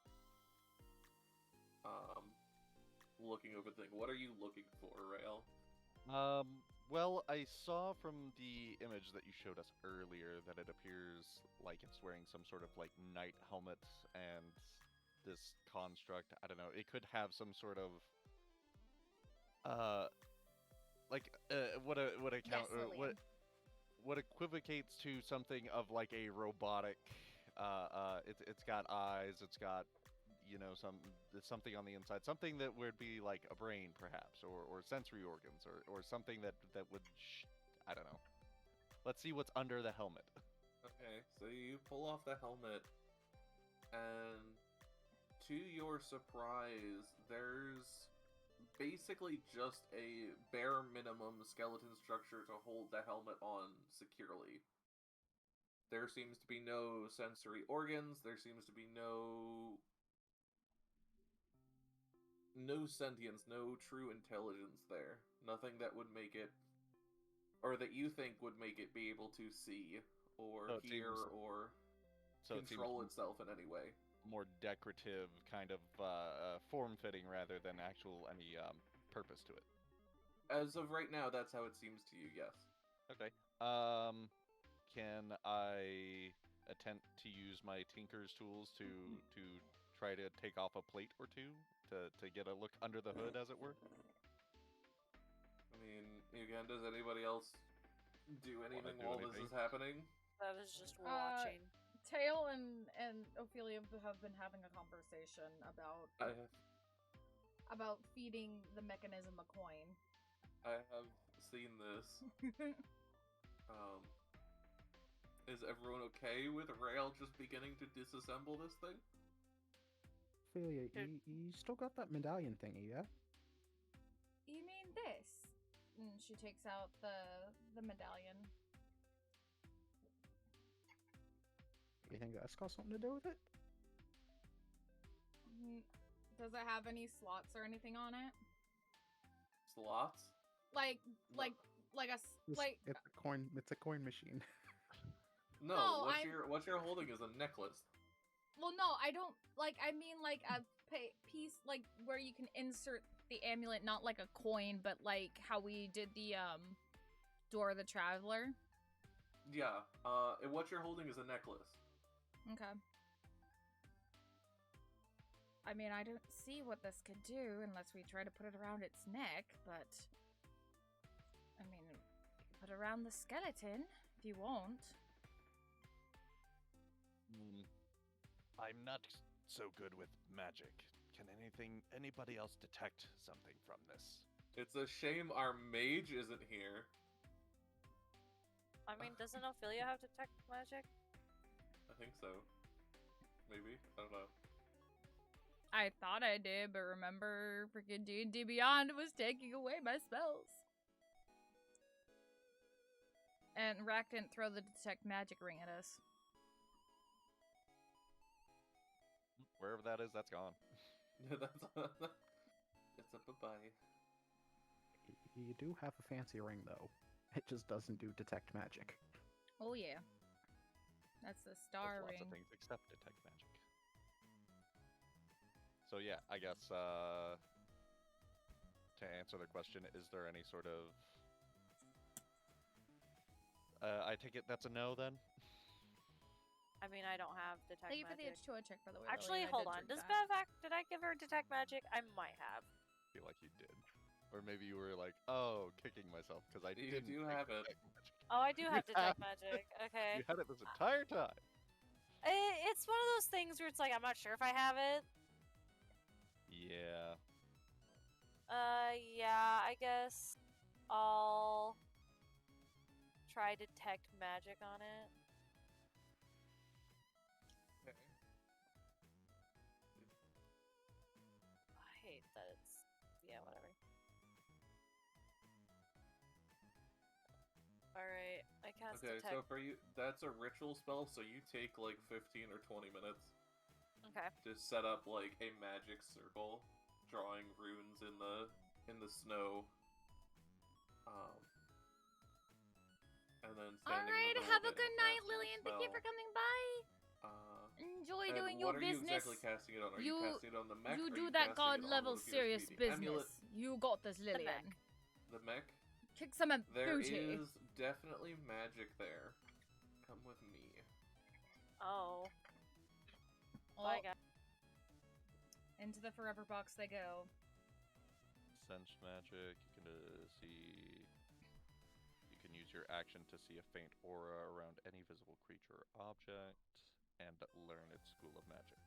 Looking over the thing. What are you looking for, Rail? Well, I saw from the image that you showed us earlier that it appears like it's wearing some sort of like knight helmet, and this construct, I don't know, it could have some sort of what equivocates to something of like a robotic it's got eyes, it's got something on the inside, something that would be like a brain perhaps, or sensory organs, or something that would I don't know. Let's see what's under the helmet. Okay, so you pull off the helmet, and to your surprise, there's basically just a bare minimum skeleton structure to hold the helmet on securely. There seems to be no sensory organs, there seems to be no sentience, no true intelligence there. Nothing that would make it, or that you think would make it be able to see, or hear, or control itself in any way. More decorative, kind of form-fitting rather than actual any purpose to it. As of right now, that's how it seems to you, yes. Okay. Can I attempt to use my tinker's tools to try to take off a plate or two to get a look under the hood, as it were? I mean, again, does anybody else do anything while this is happening? I was just watching. Tail and Ophelia have been having a conversation about feeding the mechanism a coin. I have seen this. Is everyone okay with Rail just beginning to disassemble this thing? Ophelia, you still got that medallion thingy, yeah? You mean this? And she takes out the medallion. You think that's got something to do with it? Does it have any slots or anything on it? Slots? Like No. like a like It's a coin. It's a coin machine. No, No, what you're holding is a necklace. well, no, I don't like. I mean, like a piece, like where you can insert the amulet, not like a coin, but like how we did the Door of the Traveler. Yeah. And what you're holding is a necklace. Okay. I mean, I don't see what this could do unless we try to put it around its neck, but I mean, put it around the skeleton if you want. I'm not so good with magic. Can anybody else detect something from this? It's a shame our mage isn't here. I mean, doesn't Ophelia have detect magic? I think so. Maybe. I don't know. I thought I did, but remember, freaking D&D Beyond was taking away my spells. And Rack didn't throw the detect magic ring at us. Wherever that is, that's gone. That's a bye-bye. You do have a fancy ring, though. It just doesn't do detect magic. Oh yeah, that's the star There's ring. lots of things except detect magic. So yeah, I guess to answer the question, is there any sort of I take it that's a no then? I mean, I don't have detect Thank you for the magic. H2O check, by the way. Actually, Lillian. I hold did on. drink Does that. Bev did I give her detect magic? I might have. I feel like you did. Or maybe you were like, oh, kicking myself because I You didn't do take have it. detect magic. Oh, I do You have detect have- magic. Okay. You had it this entire time. It's one of those things where it's like, I'm not sure if I have it. Yeah. Yeah, I guess I'll try detect magic on it. Okay. I hate that it's, yeah, whatever. Alright, I cast Okay, detect. so for you, that's a ritual spell, so you take like 15 or 20 minutes Okay. to set up like a magic circle, drawing runes in the snow. And then All standing in right, the middle have of a it good and night, casting the Lillian. Thank you for spell. coming by. Enjoy And doing what your are you business. exactly casting it on? Are You- you casting it on the mech? You Are do you that casting god it on level what appears serious to be the business. amulet? You got this, Lillian. The mech? Kick some There booty. is definitely magic there. Come with me. Oh. Oh, I got. into the forever box they go. Sense magic. You can see. You can use your action to see a faint aura around any visible creature or object, and learn its school of magic.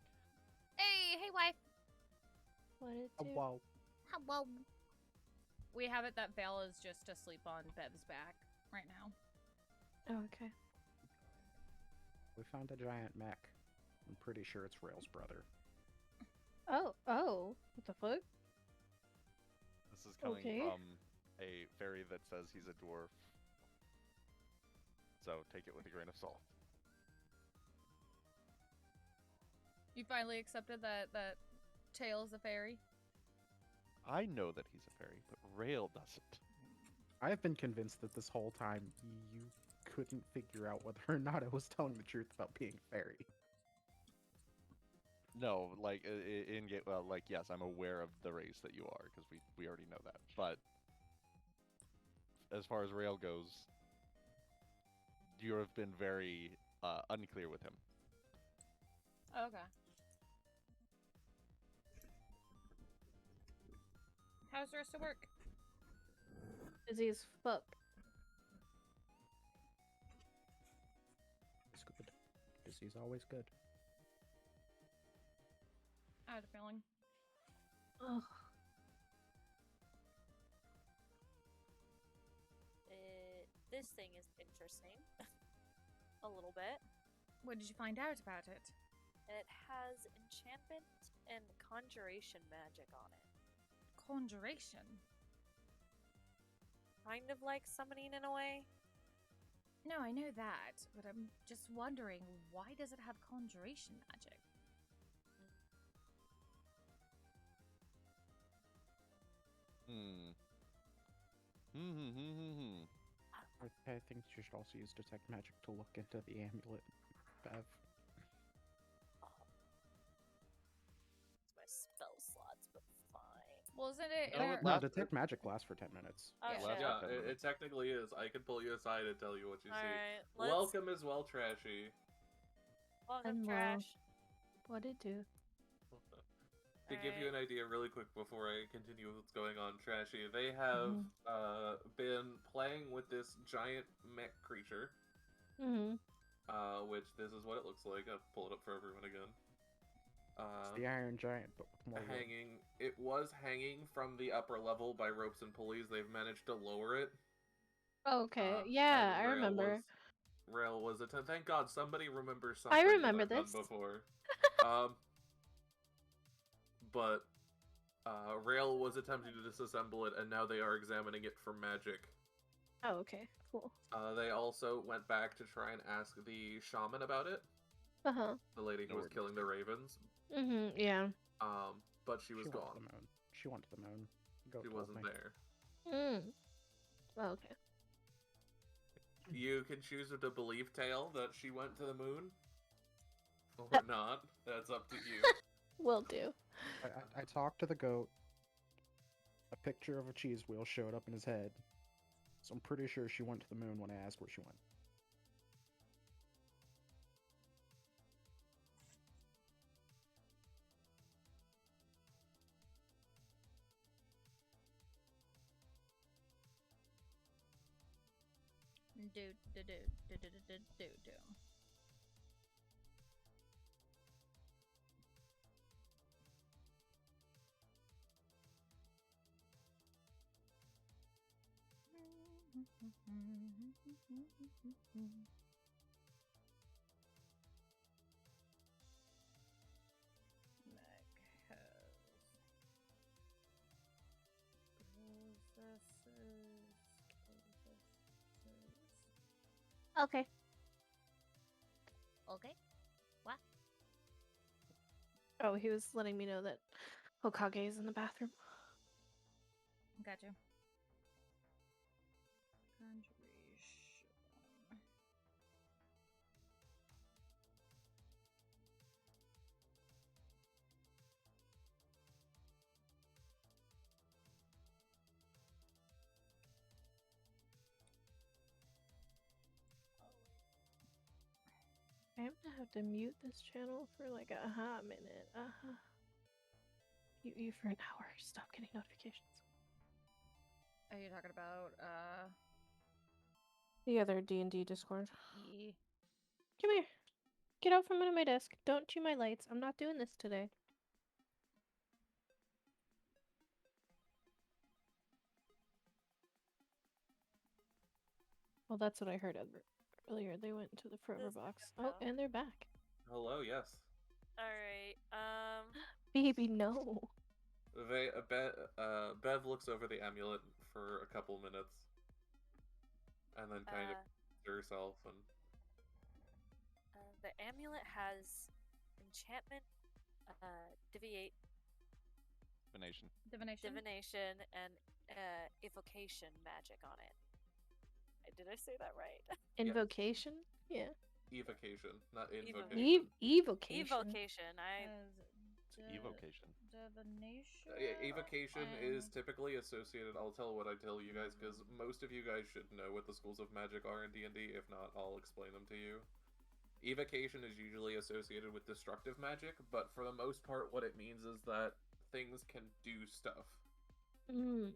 Hey, wife. What did Oh, wow. Hello. We have it that Val is just asleep on Bev's back right now. Oh, okay. We found a giant mech. I'm pretty sure it's Rail's brother. Oh. What the fuck? This is coming Okay. from a fairy that says he's a dwarf. So take it with a grain of salt. You finally accepted that Tails a fairy? I know that he's a fairy, but Rail doesn't. I've been convinced that this whole time you couldn't figure out whether or not I was telling the truth about being a fairy. No, like in game, well, like yes, I'm aware of the race that you are because we already know that. But as far as Rail goes, you have been very unclear with him. Okay. How's the rest of work? Busy as fuck. It's good. Busy's always good. I had a feeling. Ugh. This thing is interesting. A little bit. What did you find out about it? It has enchantment and conjuration magic on it. Conjuration. Kind of like summoning in a way. No, I know that, but I'm just wondering, why does it have conjuration magic? I think you should also use detect magic to look into the amulet, Bev. My spell slots, but fine. Wasn't it? No, or- it No, lasts detect for- magic lasts for 10 minutes. Oh Yeah. shit. Yeah, 10 it minutes. technically is. I can pull you aside and tell you what you see. Alright, let's... Welcome as well, Trashy. Welcome, And well- Trash. What'd it do? To give you an idea really quick before I continue with what's going on, Trashy, they have been playing with this giant mech creature, Mm-hmm. which this is what it looks like. I'll pull it up for everyone again. It's the Iron Giant, but with more wood. Hanging. It was hanging from the upper level by ropes and pulleys. They've managed to lower it. Okay, yeah, and I remember. Rail was a 10. Thank God somebody remembers something I remember that I've this. done before. But Rail was attempting to disassemble it, and now they are examining it for magic. Oh, okay, cool. They also went back to try and ask the shaman about it, Uh-huh. the lady who No was word killing the ravens. Mm-hmm, yeah. But she was Went to gone. the moon. She went to the moon. Goat She told wasn't me. there. Mm. Oh, okay. You can choose to believe Tail that she went to the moon, or not. That's up to you. Will do. I talked to the goat. A picture of a cheese wheel showed up in his head. So I'm pretty sure she went to the moon when I asked where she went. Do. Okay. Okay. What? Oh, he was letting me know that Hokage is in the bathroom. Gotcha. Conjuration. I'm gonna have to mute this channel for like a hot minute. Mute you for an hour. Stop getting notifications. Are you talking about The other D&D Discord. E? Come here. Get out from under my desk. Don't chew my lights. I'm not doing this today. Well, that's what I heard earlier. They went to the forever This box. echo. Oh, and they're back. Hello, yes. Alright, Baby, no. Bev looks over the amulet for a couple minutes, and then kind of to herself and the amulet has enchantment, divination, Divination. and evocation magic on it. Did I say that right? Invocation? Yeah. evocation, not invocation. Evocation. Evocation. Evocation. Divination. Evocation is and- typically associated. I'll tell what I tell you guys because most of you guys should know what the schools of magic are in D&D. If not, I'll explain them to you. Evocation is usually associated with destructive magic, but for the most part, what it means is that things can do stuff. Mm.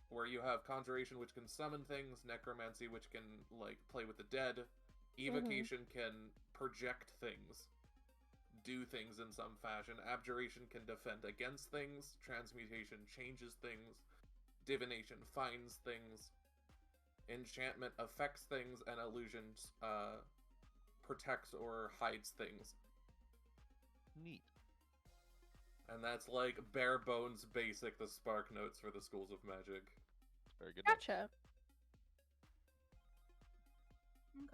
Where you have conjuration, which can summon things, necromancy, which can like play with the dead. Evocation can project things, do things in some fashion. Abjuration can defend against things. Transmutation changes things. Divination finds things. Enchantment affects things, and illusions protects or hides things. Neat. And that's like bare bones basic the spark notes for the schools of magic. Very good. Gotcha.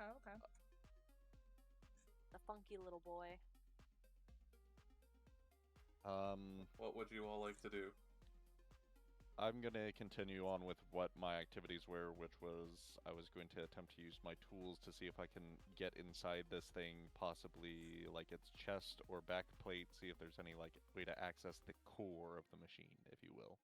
Okay. The funky little boy. What would you all like to do? I'm gonna continue on with what my activities were, which was I was going to attempt to use my tools to see if I can get inside this thing, possibly like its chest or back plate, see if there's any like way to access the core of the machine, if you will.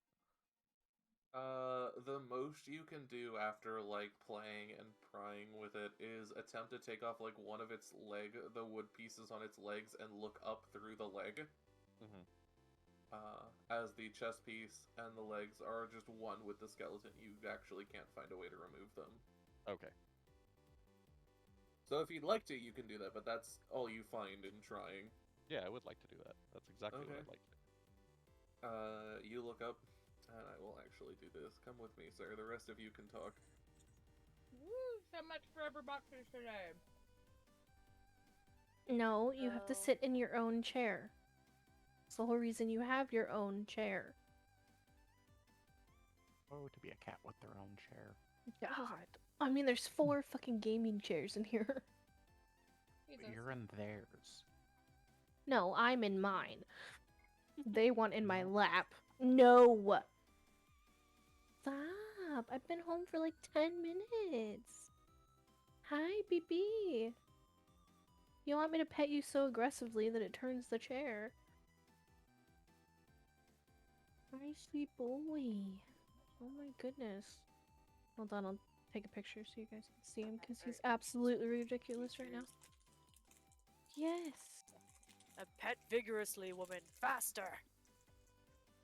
The most you can do after, like, playing and prying with it is attempt to take off, like, one of its the wood pieces on its legs and look up through the leg. Mm-hmm. As the chest piece and the legs are just one with the skeleton, you actually can't find a way to remove them. Okay. So if you'd like to, you can do that, but that's all you find in trying. Yeah, I would like to do that. That's exactly what Okay. I'd like to do. You look up, and I will actually do this. Come with me, sir. The rest of you can talk. Woo, so much forever boxers today. No, you have to Oh. sit in your own chair. It's the whole reason you have your own chair. Oh, to be a cat with their own chair. God. I mean, there's 4 fucking gaming chairs in here. But Jesus. you're in theirs. No, I'm in mine. They want in my lap. No! Stop! I've been home for like 10 minutes. Hi, BB. You want me to pet you so aggressively that it turns the chair. Hi, sweet boy. Oh my goodness. Hold on, I'll take a picture so you guys can see him because he's absolutely ridiculous right now. Yes. A pet vigorously, woman. Faster.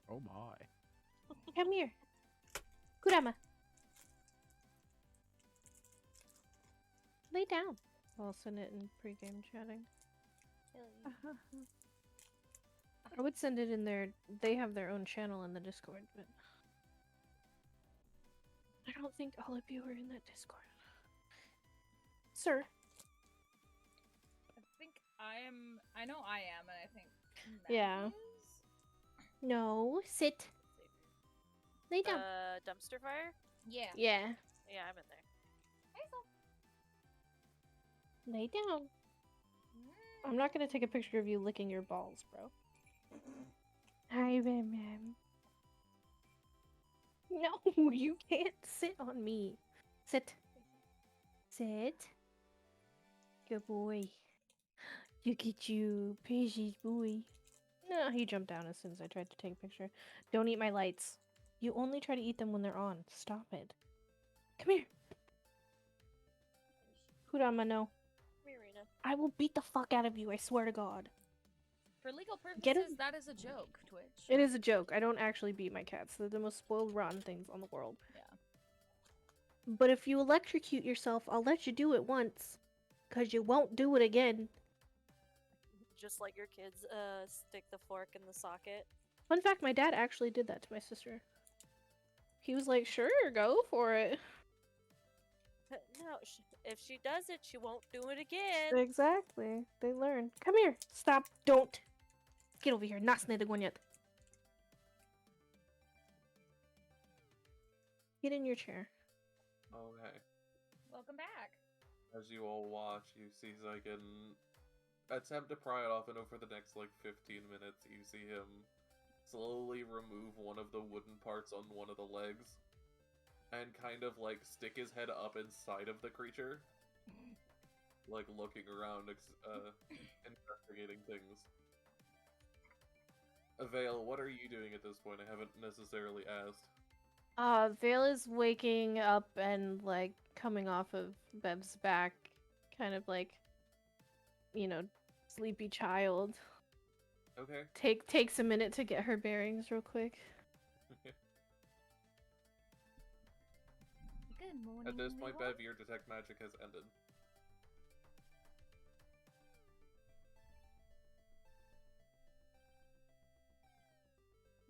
Oh my. Come here. Kurama. Lay down. I'll send it in pregame chatting. I would send it in their... They have their own channel in the Discord, but... I don't think all of you are in that Discord. Sir. I think I am. I know I am, and I think Matt Yeah. is? No. Sit. Lay down. Dumpster fire? Yeah. Yeah. Yeah, I'm in there. Lay down. I'm not gonna take a picture of you licking your balls, bro. Hi, Bam. No, you can't sit on me. Sit. Sit. Good boy. Look at you, precious boy. No, he jumped down as soon as I tried to take a picture. Don't eat my lights. You only try to eat them when they're on. Stop it. Come here. Kurama, no. Mirina. I will beat the fuck out of you, I swear to God. For legal purposes, Get him. that is a joke, Twitch. It is a joke. I don't actually beat my cats. They're the most spoiled, rotten things on the world. Yeah. But if you electrocute yourself, I'll let you do it once. Because you won't do it again. Just let your kids stick the fork in the socket. Fun fact, my dad actually did that to my sister. He was like, sure, go for it. No, if she does it, she won't do it again. Exactly. They learn. Come here. Stop. Don't. Get over here. Nasne de guanyat. Get in your chair. Okay. Welcome back. As you all watch, you see Xyken attempt to pry it off, and over the next, like, 15 minutes, you see him slowly remove one of the wooden parts on one of the legs, and kind of, like, stick his head up inside of the creature. Like, looking around, investigating things. Vale, what are you doing at this point? I haven't necessarily asked. Vale is waking up and, like, coming off of Bev's back. Kind of like, you know, sleepy child. Okay. Takes a minute to get her bearings real quick. Good morning. At this point, everyone. Bev, your detect magic has ended.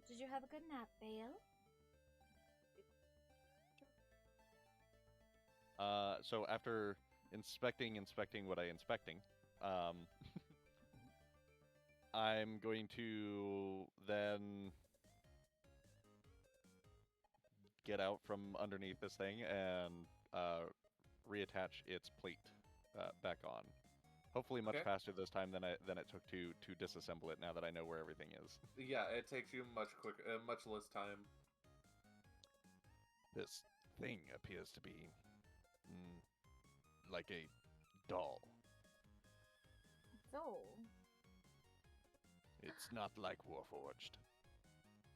Did you have a good nap, Vale? So after inspecting what I inspecting, I'm going to then get out from underneath this thing and reattach its plate back on. Hopefully, much Okay. faster this time than it took to disassemble it. Now that I know where everything is. Yeah, it takes you much less time. This thing appears to be like a doll. So, It's not like Warforged.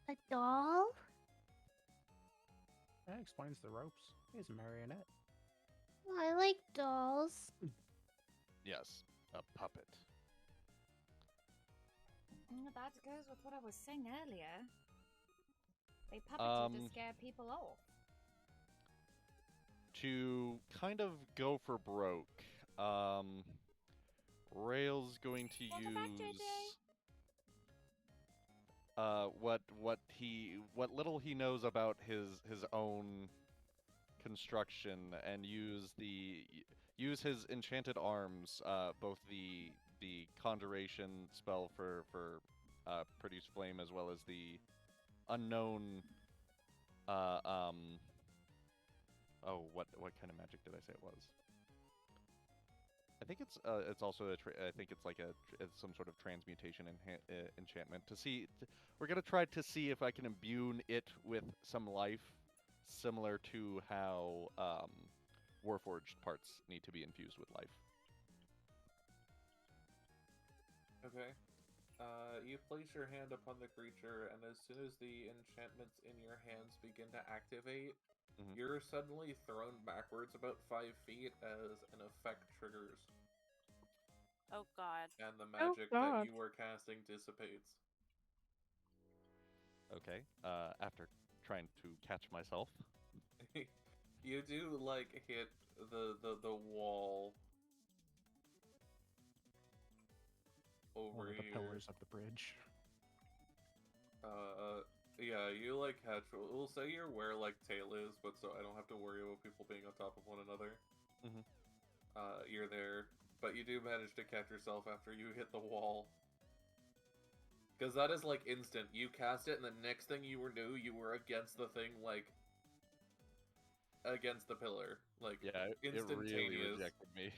A doll? That explains the ropes. He's a marionette. Well, I like dolls. Yes, a puppet. that goes with what I was saying earlier. They puppet you to scare people off. To kind of go for broke, Rail's going to Welcome back, JJ. use what little he knows about his own construction and use his enchanted arms, both the conjuration spell for produce flame as well as the unknown oh, what kind of magic did I say it was? I think it's also I think it's like it's some sort of transmutation enchantment. We're gonna try to see if I can imbue it with some life, similar to how Warforged parts need to be infused with life. Okay. You place your hand upon the creature, and as soon as the enchantments in your hands begin to activate, you're suddenly thrown backwards about 5 feet as an effect triggers. Oh god. And the magic that you were casting dissipates. Okay. After trying to catch myself. You do, like, hit the wall over One of the here. pillars of the bridge. Yeah, you, like, catch... We'll say you're where, like, Tail is, but so I don't have to worry about people being on top of one another. You're there, but you do manage to catch yourself after you hit the wall. Because that is, like, instant. You cast it, and the next thing you knew, you were against the thing, like... Against the pillar. Like, yeah, instantaneous. It really rejected me.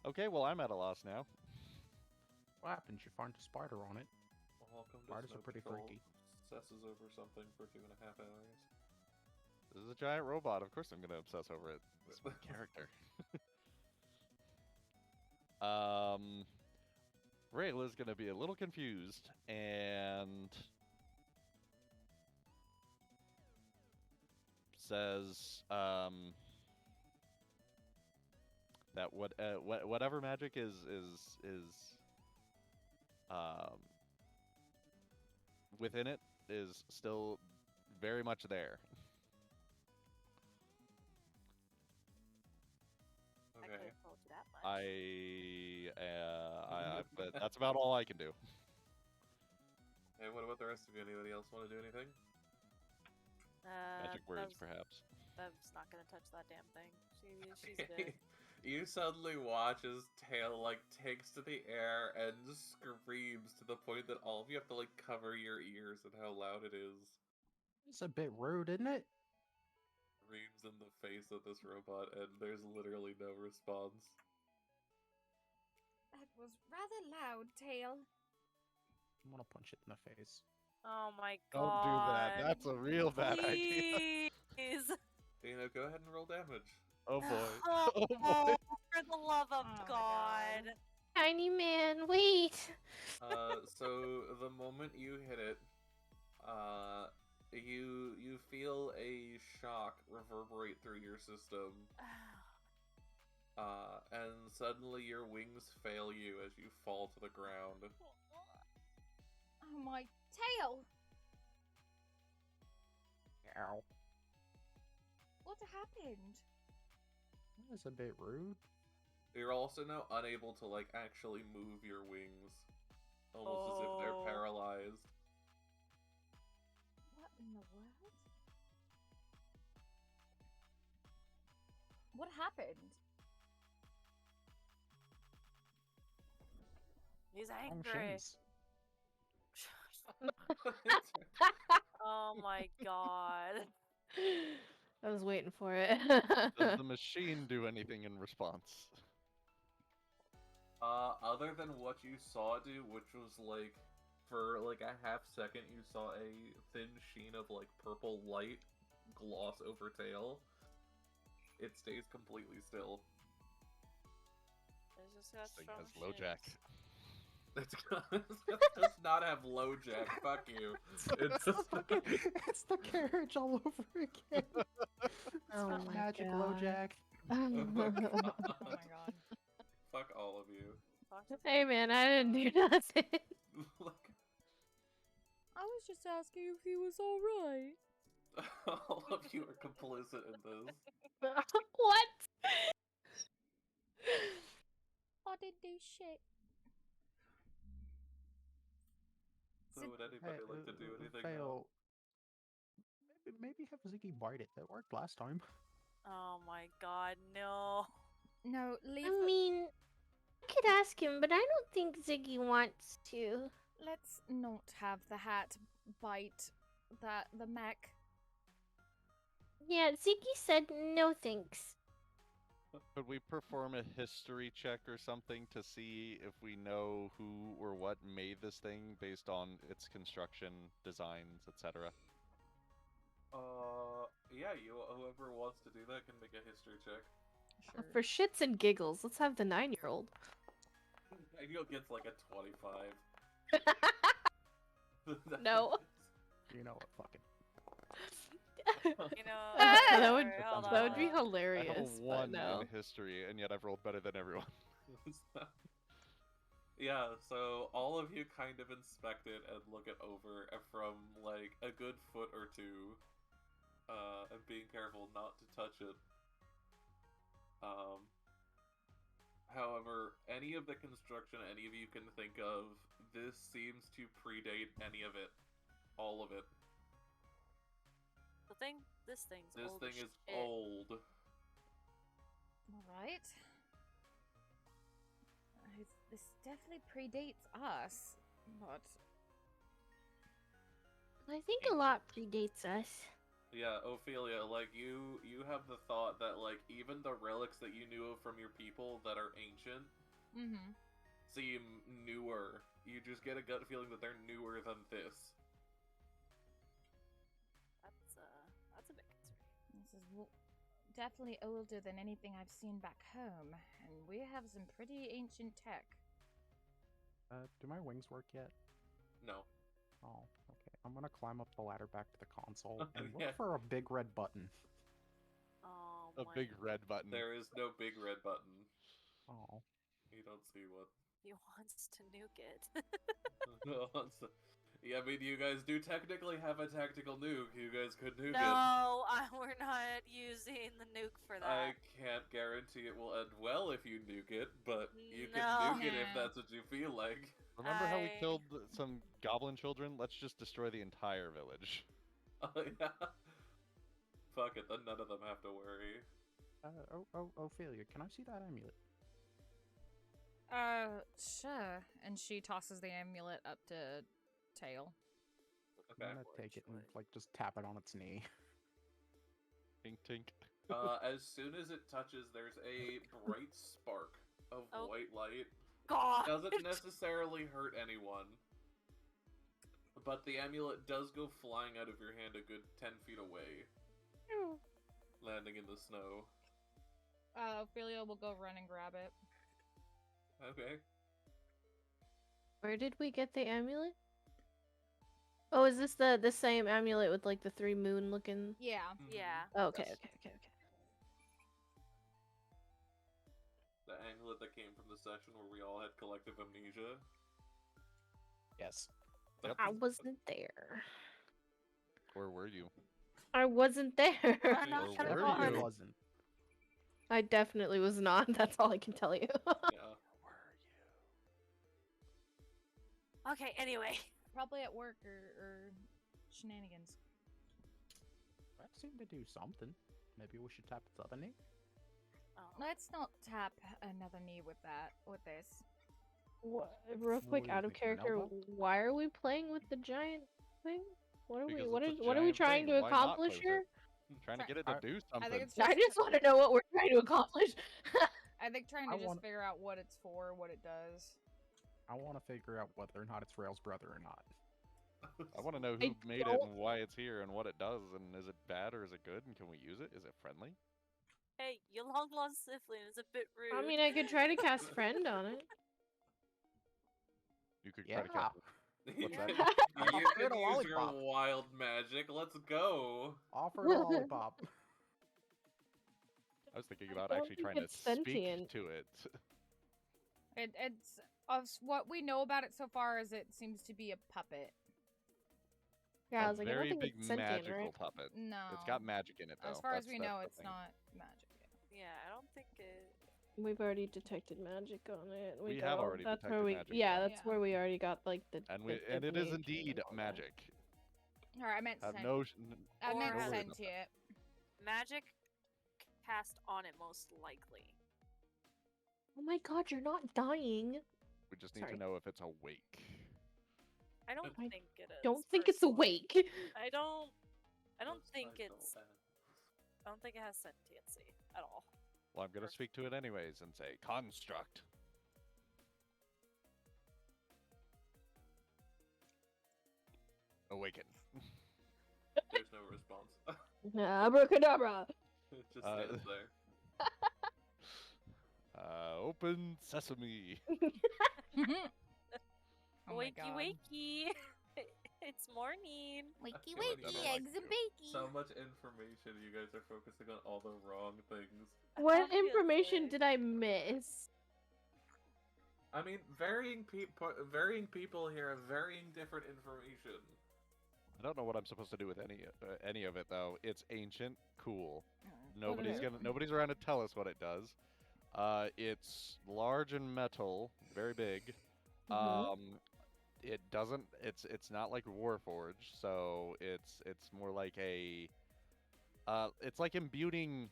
Okay, well, I'm at a loss now. What happens? You find a spider on it. Welcome to Spiders Snow are pretty Patrol. freaky. Obsesses over something for 2.5 hours. This is a giant robot. Of course I'm going to obsess over it. It's my character. Rail is going to be a little confused and says that whatever magic is within it is still very much there. Okay. I could have told you that much. But that's about all I can do. Hey, what about the rest of you? Anybody else want to do anything? Magic words, perhaps. Bev's not gonna touch that damn thing. She's good. You suddenly watch as Tail, like, takes to the air and screams to the point that all of you have to, like, cover your ears at how loud it is. It's a bit rude, isn't it? Screams in the face of this robot, and there's literally no response. That was rather loud, Tail. I'm gonna punch it in the face. Oh my god. Don't do that. That's a real bad idea. Please. Dana, go ahead and roll damage. Oh boy. Oh, Oh boy. for the love of Oh my God. Tiny man, wait. So the moment you hit it, you feel a shock reverberate through your system. And suddenly your wings fail you as you fall to the ground. Oh my tail! Ow. What happened? That's a bit rude. You're also now unable to, like, actually move your wings. Almost as if they're paralyzed. What in the world? What happened? He's Wrong angry. shins. Oh my god. I was waiting for it. Does the machine do anything in response? Other than what you saw it do, which was like, for like a half second, you saw a thin sheen of like purple light gloss over tail. It stays completely still. It's just got This thing strong has low jack. It does not have low jack. Fuck you. It's just It's the carriage all over again. Oh It's my magic God. LoJack. oh my god. Oh my god. Fuck all of you. Hey man, I didn't do nothing. Like, I was just asking if he was alright. all of you are complicit in this. What? I didn't do shit. So would anybody like to do anything now? Fail. Maybe have Ziggy bite it. That worked last time. Oh my god, no. No, leave. I mean, I could ask him, but I don't think Ziggy wants to. Let's not have the hat bite the mech. Yeah, Ziggy said no thanks. Could we perform a history check or something to see if we know who or what made this thing based on its construction, designs, etc.? Yeah, whoever wants to do that can make a history check. Sure. For shits and giggles, let's have the 9-year-old. And you'll get like a 25. No. You know what? Fuck it. You know, that would alright, hold that would be on. I have hilarious. a But 1 no. in history, and yet I've rolled better than everyone. Yeah, so all of you kind of inspect it and look it over from like a good foot or two, and being careful not to touch it. However, any of the construction any of you can think of, this seems to predate any of it. All of it. This thing's This old thing as is shit. old. Alright. This definitely predates us, but I think a lot predates us. Yeah, Ophelia, like you have the thought that like even the relics that you knew of from your people that are ancient seem newer. You just get a gut feeling that they're newer than this. That's a bit concerning. this is definitely older than anything I've seen back home, and we have some pretty ancient tech. Do my wings work yet? No. Oh, okay. I'm gonna climb up the ladder back to the console and Yeah. look for a big red button. Oh A my big red button. There is no big red button. Oh. You don't see one. He wants to nuke it. Yeah, I mean, you guys do technically have a tactical nuke. You guys could nuke it. No, we're not using the nuke for that. I can't guarantee it will end well if you nuke it, but you can No. nuke it if Nah. that's what you feel like. Remember how we I- killed some goblin children? Let's just destroy the entire village. Yeah. Fuck it, then none of them have to worry. Ophelia, can I see that amulet? Sure. And she tosses the amulet up to Tail. Okay. I'm gonna take it and like just tap it on its knee. Tink tink. As soon as it touches, there's a bright spark of Oh. white light. God. Doesn't necessarily hurt anyone. But the amulet does go flying out of your hand a good 10 feet away, landing in the snow. Ophelia will go run and grab it. Okay. Where did we get the amulet? Oh, is this the same amulet with like the 3 moon looking? Yeah. Yeah. Oh, okay, Yes. okay. The amulet that came from the session where we all had collective amnesia. Yes. I wasn't there. Where were you? I wasn't there. I'm not Or gonna were go you? on. It wasn't. I definitely was not. That's all I can tell you. Yeah. Okay, anyway. Probably at work or shenanigans. That seemed to do something. Maybe we should tap its other knee? Oh. Let's not tap another knee with this. Real quick, What out is of it, an character, elbow? why are we playing with the giant thing? What are we? Because What it's a are we giant trying thing, to why not accomplish close it? here? Trying to Try- get it to I- do I something. think it's I just. just want to know what we're trying to accomplish. I think trying I to just want- figure out what it's for, what it does. I want to figure out whether or not it's Rail's brother or not. I want to know I who made it don't- and why it's here and what it does and is it bad or is it good and can we use it? Is it friendly? Hey, your long lost sibling is a bit rude. I mean, I could try to cast friend on it. You could Yeah. try to cast You What's can, that? you Offer can it a use your lollipop. wild magic. Let's go. Offer it a lollipop. I was thinking I about don't actually think trying to it's speak sentient. to it. It's what we know about it so far is it seems to be a puppet. Yeah, I A was like, I very don't think big it's sentient, magical right? puppet. No. It's got magic in it though. As far as That's- we that's know, the it's thing. not magic. Yeah, I don't think it. We've already detected magic on it. We have already That's where detected we. magic. Yeah, that's Yeah. where we already got like the. And the it is divination indeed and all that. magic. Or I meant Have sent. no I meant Or has- sentient. Magic cast on it most likely. Oh my god, you're not dying. we just need Sorry. to know if it's awake. I don't I think it is. Don't think it's personally. awake. I don't Those think eyes it's. don't bad. I don't think it has sentiency at all. Well, I'm gonna speak to it anyways and say construct. Awaken. There's no response. Abracadabra. It just Uh, stands there. Open sesame. Oh my wakey God. wakey! It's morning. Wakey feel like I wakey, don't like eggs and you. bakey. So much information. You guys are focusing on all the wrong things. What information Obviously. did I miss? I mean, varying people here have varying different information. I don't know what I'm supposed to do with any of it though. It's ancient, cool. Mm. Okay. Nobody's around to tell us what it does. It's large and metal, very big. Mhm. It doesn't. It's not like Warforged, so it's more like a. It's like imbuing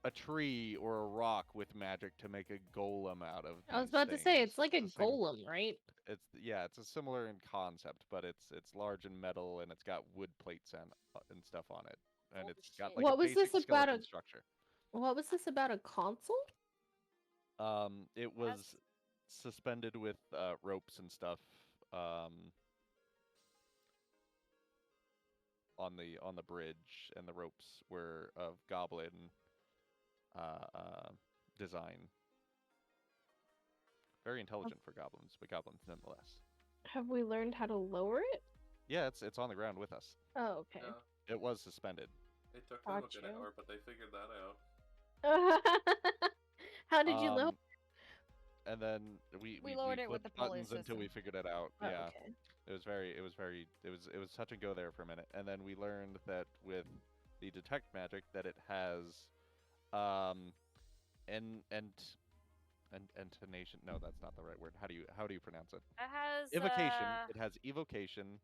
a tree or a rock with magic to make a golem out of. I was these about to say it's things. like a the same- golem, right? It's it's a similar in concept, but it's large and metal, and it's got wood plates and stuff on it, and Holy it's got shit. like What a was basic this about skeleton a- structure. What was this about, a console? It was suspended with ropes and stuff. On the bridge, and the ropes were of goblin design. Very intelligent for goblins, but goblins nonetheless. Have we learned how to lower it? Yeah, it's on the ground with us. Oh, okay. Yeah, It was suspended. it took them a good Gotcha. hour, but they figured that out. How did you lower? And then we lowered it with flipped the pulley buttons until we system. figured it out. Oh, Yeah. okay. It was touch and go there for a minute, and then we learned that with the detect magic that it has, intonation. No, that's not the right word. How do you pronounce it? It has Evocation. It has evocation.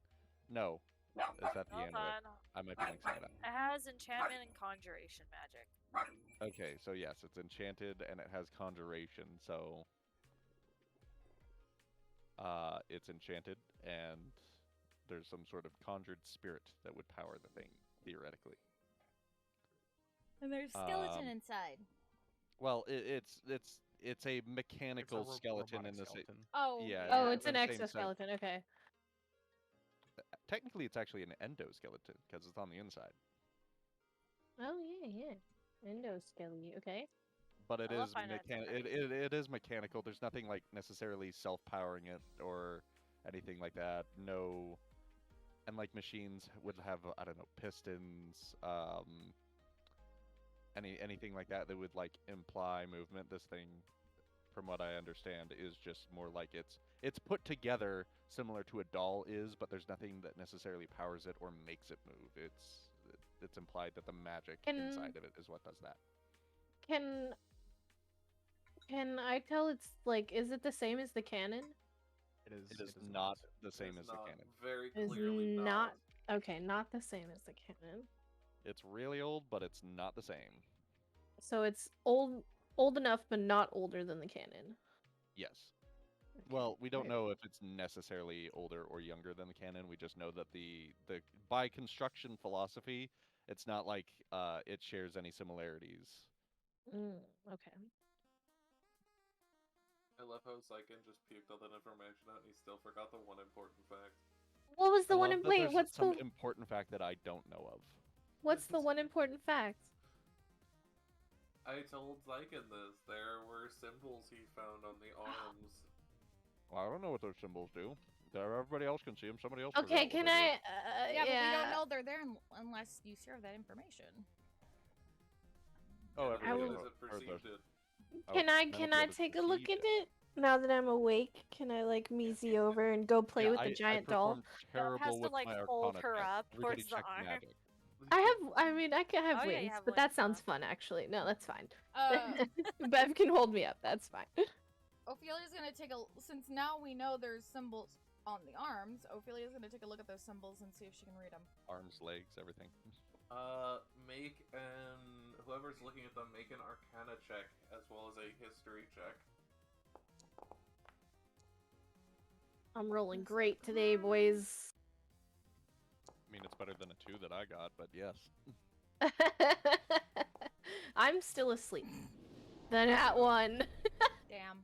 No, is that the Hold end of it? on. I might be mixing it up. It has enchantment and conjuration magic. Okay, so yes, it's enchanted and it has conjuration. So, it's enchanted and there's some sort of conjured spirit that would power the thing theoretically. And there's skeleton Um, inside. Well, it's a mechanical It's a skeleton robotic in the same. skeleton. Oh. yeah, Oh, yeah, it's in an the same sense. exoskeleton. Okay. Technically, it's actually an endoskeleton because it's on the inside. Oh yeah. Endoskelly. Okay. But it I love is Final Fantasy it is mechanical. There's nothing like necessarily self-powering it or anything like that. No, and like machines would have, I don't know, pistons, anything like that that would like imply movement. This thing, from what I understand, is just more like it's put together similar to a doll is, but there's nothing that necessarily powers it or makes it move. It's implied that the magic inside of it is what does that. Can I tell it's like, is it the same as the cannon? It is. It is not the It same is as the not, cannon. Very Is clearly not okay, not the same as the cannon. It's really old, but it's not the same. So it's old enough but not older than the cannon. Yes. Well, we don't Right. know if it's necessarily older or younger than the canon. We just know that the by construction philosophy, it's not like it shares any similarities. Okay. I love how Xyken just puked all that information out and he still forgot the one important fact. What was I the one? love that Wait, there's what's some the important fact that I don't know of. what's the one important fact? I told Xyken this. There were symbols he found on the arms. Well, I don't know what those symbols do. Everybody else can see them. Somebody else. Okay, forgot what can they do. I? Yeah, but we don't know they're there unless you share that information. Oh, And I the will- others have perceived it. Can I take a look at it now that I'm awake? Can I like measy over and go play with the giant doll? Terrible has to, with like, my hold Arcana her check. up Everybody towards the check arm. magic. I mean, I can have Oh, yeah, you wings, have but that wings, sounds huh? fun, actually. No, that's fine. Uh, Bev can hold me up. That's fine. Ophelia's gonna take a since now we know there's symbols on the arms. Ophelia's gonna take a look at those symbols and see if she can read them. Arms, legs, everything. Make an whoever's looking at them make an Arcana check as well as a History check. I'm rolling great today, boys. I mean, it's better than a 2 that I got, but yes. I'm still asleep. The nat one. Damn.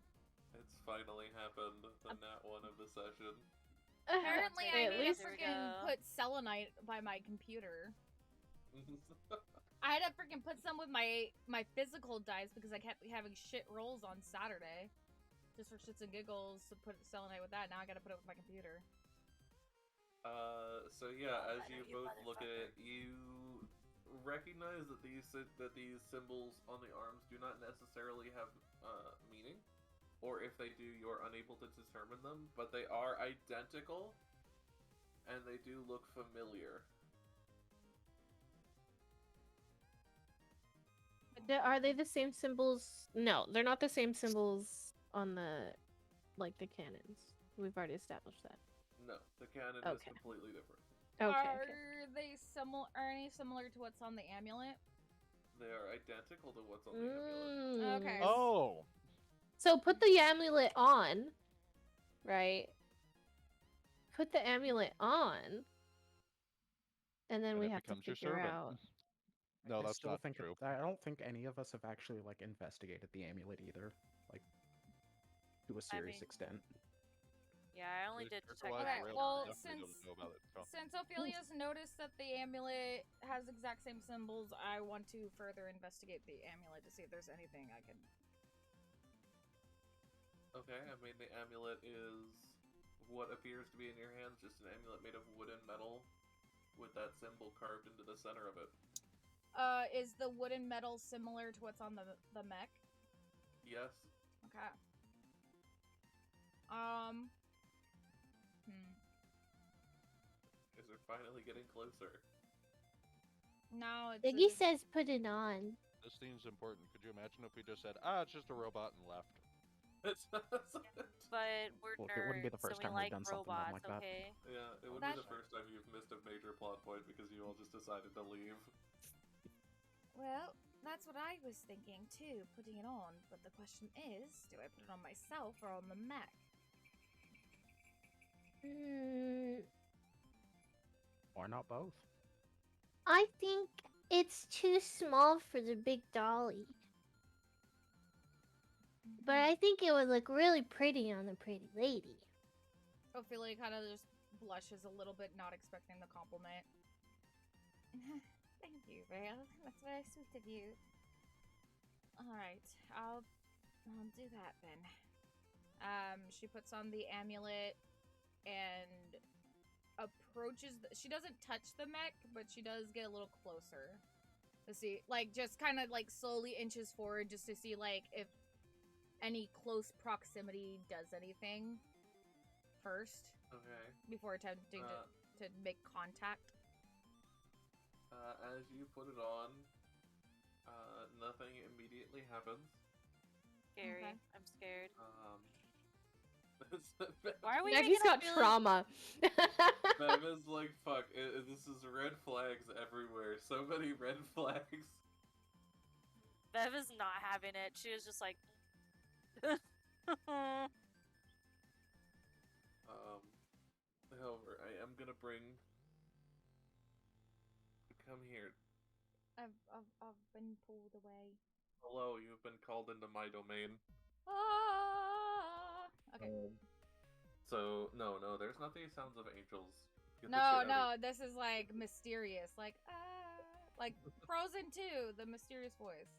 It's finally happened. The nat one of the session. Apparently, Okay, I at need to least there we freaking go. put selenite by my computer. I had to freaking put some with my physical dice because I kept having shit rolls on Saturday. Just for shits and giggles to put selenite with that. Now I gotta put it with my computer. So yeah, Oh, as I know you you both look at it, motherfucker. you recognize that these symbols on the arms do not necessarily have meaning, or if they do, you're unable to determine them. But they are identical, and they do look familiar. Are they the same symbols? No, they're not the same symbols on the cannons. We've already established that. No, the canon is Okay. completely different. Okay. Are Okay. they are any similar to what's on the amulet? They are identical to what's on the amulet. Okay. Oh! So put the amulet on, right? Put the amulet on, and then And we it have to becomes your figure servant. out. No, I that's still not think true. I don't think any of us have actually like investigated the amulet either, like to a serious mean- extent. Yeah, I only There's did character-wise, detect Okay, Rail well, definitely doesn't know about it, so. Since Ophelia's noticed that the amulet has exact same symbols, I want to further investigate the amulet to see if there's anything I can. Okay, I mean the amulet is what appears to be in your hands, just an amulet made of wood and metal, with that symbol carved into the center of it. Is the wooden metal similar to what's on the mech? Yes. Okay. Is it finally getting closer? No, it's. Diggy says put it on. This seems important. Could you imagine if we just said, it's just a robot and left? But we're Well, nerds, it wouldn't be the so first we time we've like done something dumb robots, like that. okay? Yeah, it would be the first time you've missed a major plot point because you all just decided to leave. Well, that's what I was thinking too, putting it on. But the question is, do I put it on myself or on the mech? Or not both. I think it's too small for the big dolly. But I think it would look really pretty on the pretty lady. Ophelia kind of just blushes a little bit, not expecting the compliment. Thank you, Rail. That's very sweet of you. Alright, I'll do that then. She puts on the amulet and approaches she doesn't touch the mech, but she does get a little closer to see, like, just kind of like slowly inches forward just to see like if any close proximity does anything first. Okay. Before attempting to make contact. As you put it on, nothing immediately happens. Scary. Okay. I'm scared. Bev Why are we Maggie's making got it feel trauma. is like, fuck, this is red flags everywhere. So many red flags. Bev is not having it. She was just like, However, I am gonna bring. Come here. I've been pulled away. Hello, you've been called into my domain. Ah! Okay. So no, there's not the sounds of angels. Get the No, shit out of this is like mysterious, like like Frozen 2, the mysterious voice.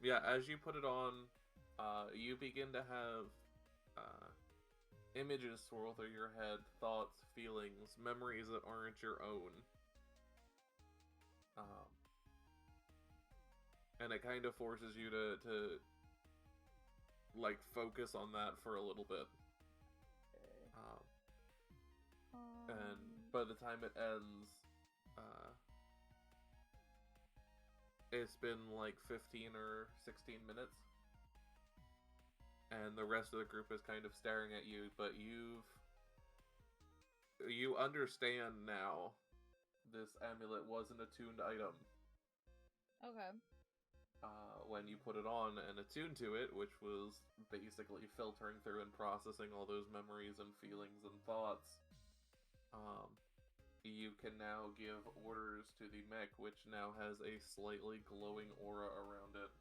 Yeah, as you put it on, you begin to have images swirl through your head, thoughts, feelings, memories that aren't your own. And it kind of forces you to like focus on that for a little bit. And by the time it ends, it's been like 15 or 16 minutes. And the rest of the group is kind of staring at you, but you understand now this amulet was an attuned item. Okay. When you put it on and attune to it, which was basically filtering through and processing all those memories and feelings and thoughts, you can now give orders to the mech, which now has a slightly glowing aura around it.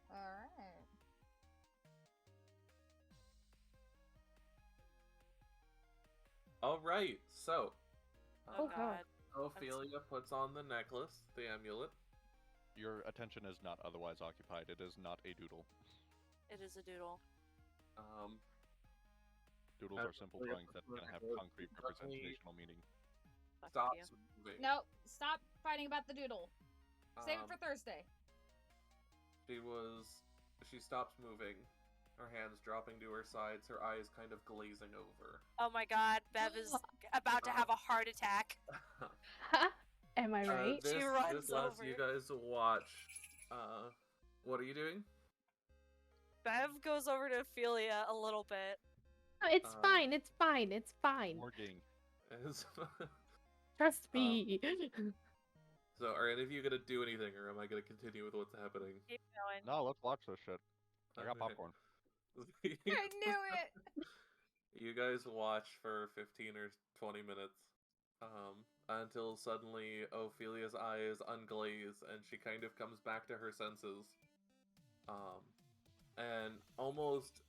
Alright. Alright, so Oh god. Ophelia puts on the necklace, the amulet. Your attention is not otherwise occupied. It is not a doodle. It is a doodle. Doodles are simple drawings that can have concrete representational meaning. Fuck Stops you. moving. No, stop fighting about the doodle. Save it for Thursday. She stops moving, her hands dropping to her sides, her eyes kind of glazing over. Oh my god, Bev is about to have a heart attack. Am I right? This runs lets over. you guys watch. What are you doing? Bev goes over to Ophelia a little bit. No, it's fine. It's fine. It's fine. Morging. Trust me. So, are any of you gonna do anything, or am I gonna continue with what's happening? Keep going. No, let's watch this shit. I got Okay. popcorn. I knew it. You guys watch for 15 or 20 minutes, until suddenly Ophelia's eyes unglaze and she kind of comes back to her senses. And almost,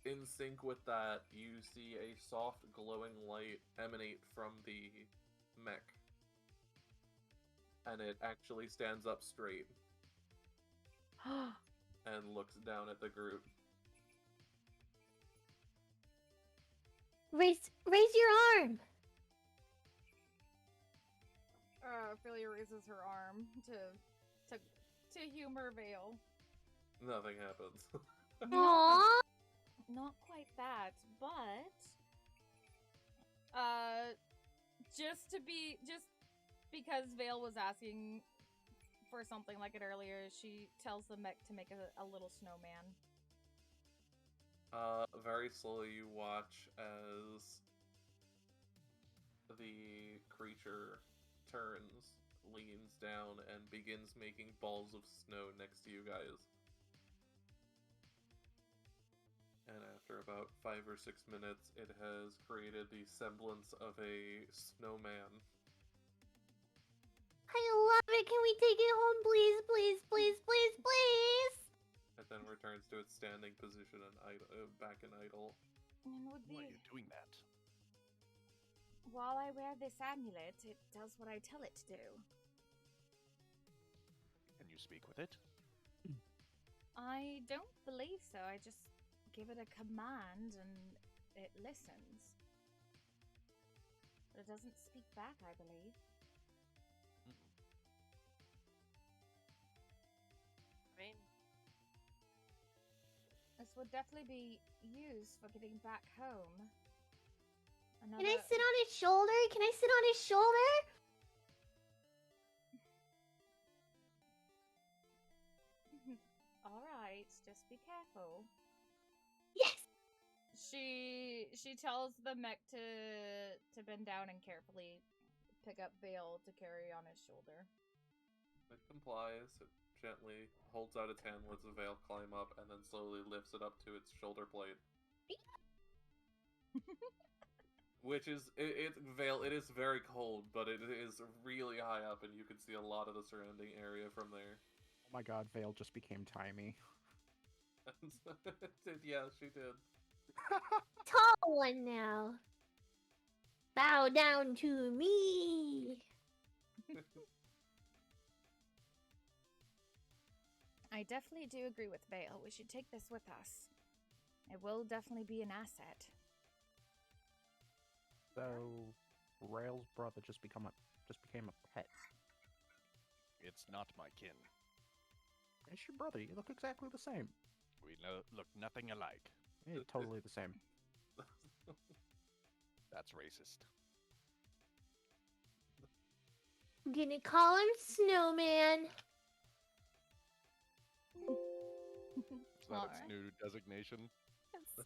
in sync with that, you see a soft glowing light emanate from the mech. And it actually stands up straight and looks down at the group. Raise your arm. Ophelia raises her arm to humor Vale. Nothing happens. Aww. Not quite that, but just because Vale was asking for something like it earlier, she tells the mech to make a little snowman. Very slowly you watch as the creature turns, leans down, and begins making balls of snow next to you guys. And after about 5 or 6 minutes, it has created the semblance of a snowman. I love it. Can we take it home, please, please, please, please, please? It then returns to its standing position and back in idle. And Why are you doing that? while I wear this amulet, it does what I tell it to do. Can you speak with it? I don't believe so. I just give it a command and it listens. But it doesn't speak back, I believe. I mean, This would definitely be used for getting back home. Can I sit on his shoulder? Can I sit on his shoulder? All right, just be careful. Yes. She tells the mech to bend down and carefully pick up Vale to carry on his shoulder. It complies. It gently holds out its hand, lets the veil climb up, and then slowly lifts it up to its shoulder blade. Which is, veil, it is very cold, but it is really high up, and you can see a lot of the surrounding area from there. Oh my god, Vale just became tiny. Yeah, she did. Tall one now. Bow down to me. I definitely do agree with Vale. We should take this with us. It will definitely be an asset. So, Rail's brother just became a pet. It's not my kin. It's your brother. You look exactly the same. We look nothing alike. Yeah, totally the same. That's racist. I'm gonna call him Snowman. Is that its Alright. new designation? It's the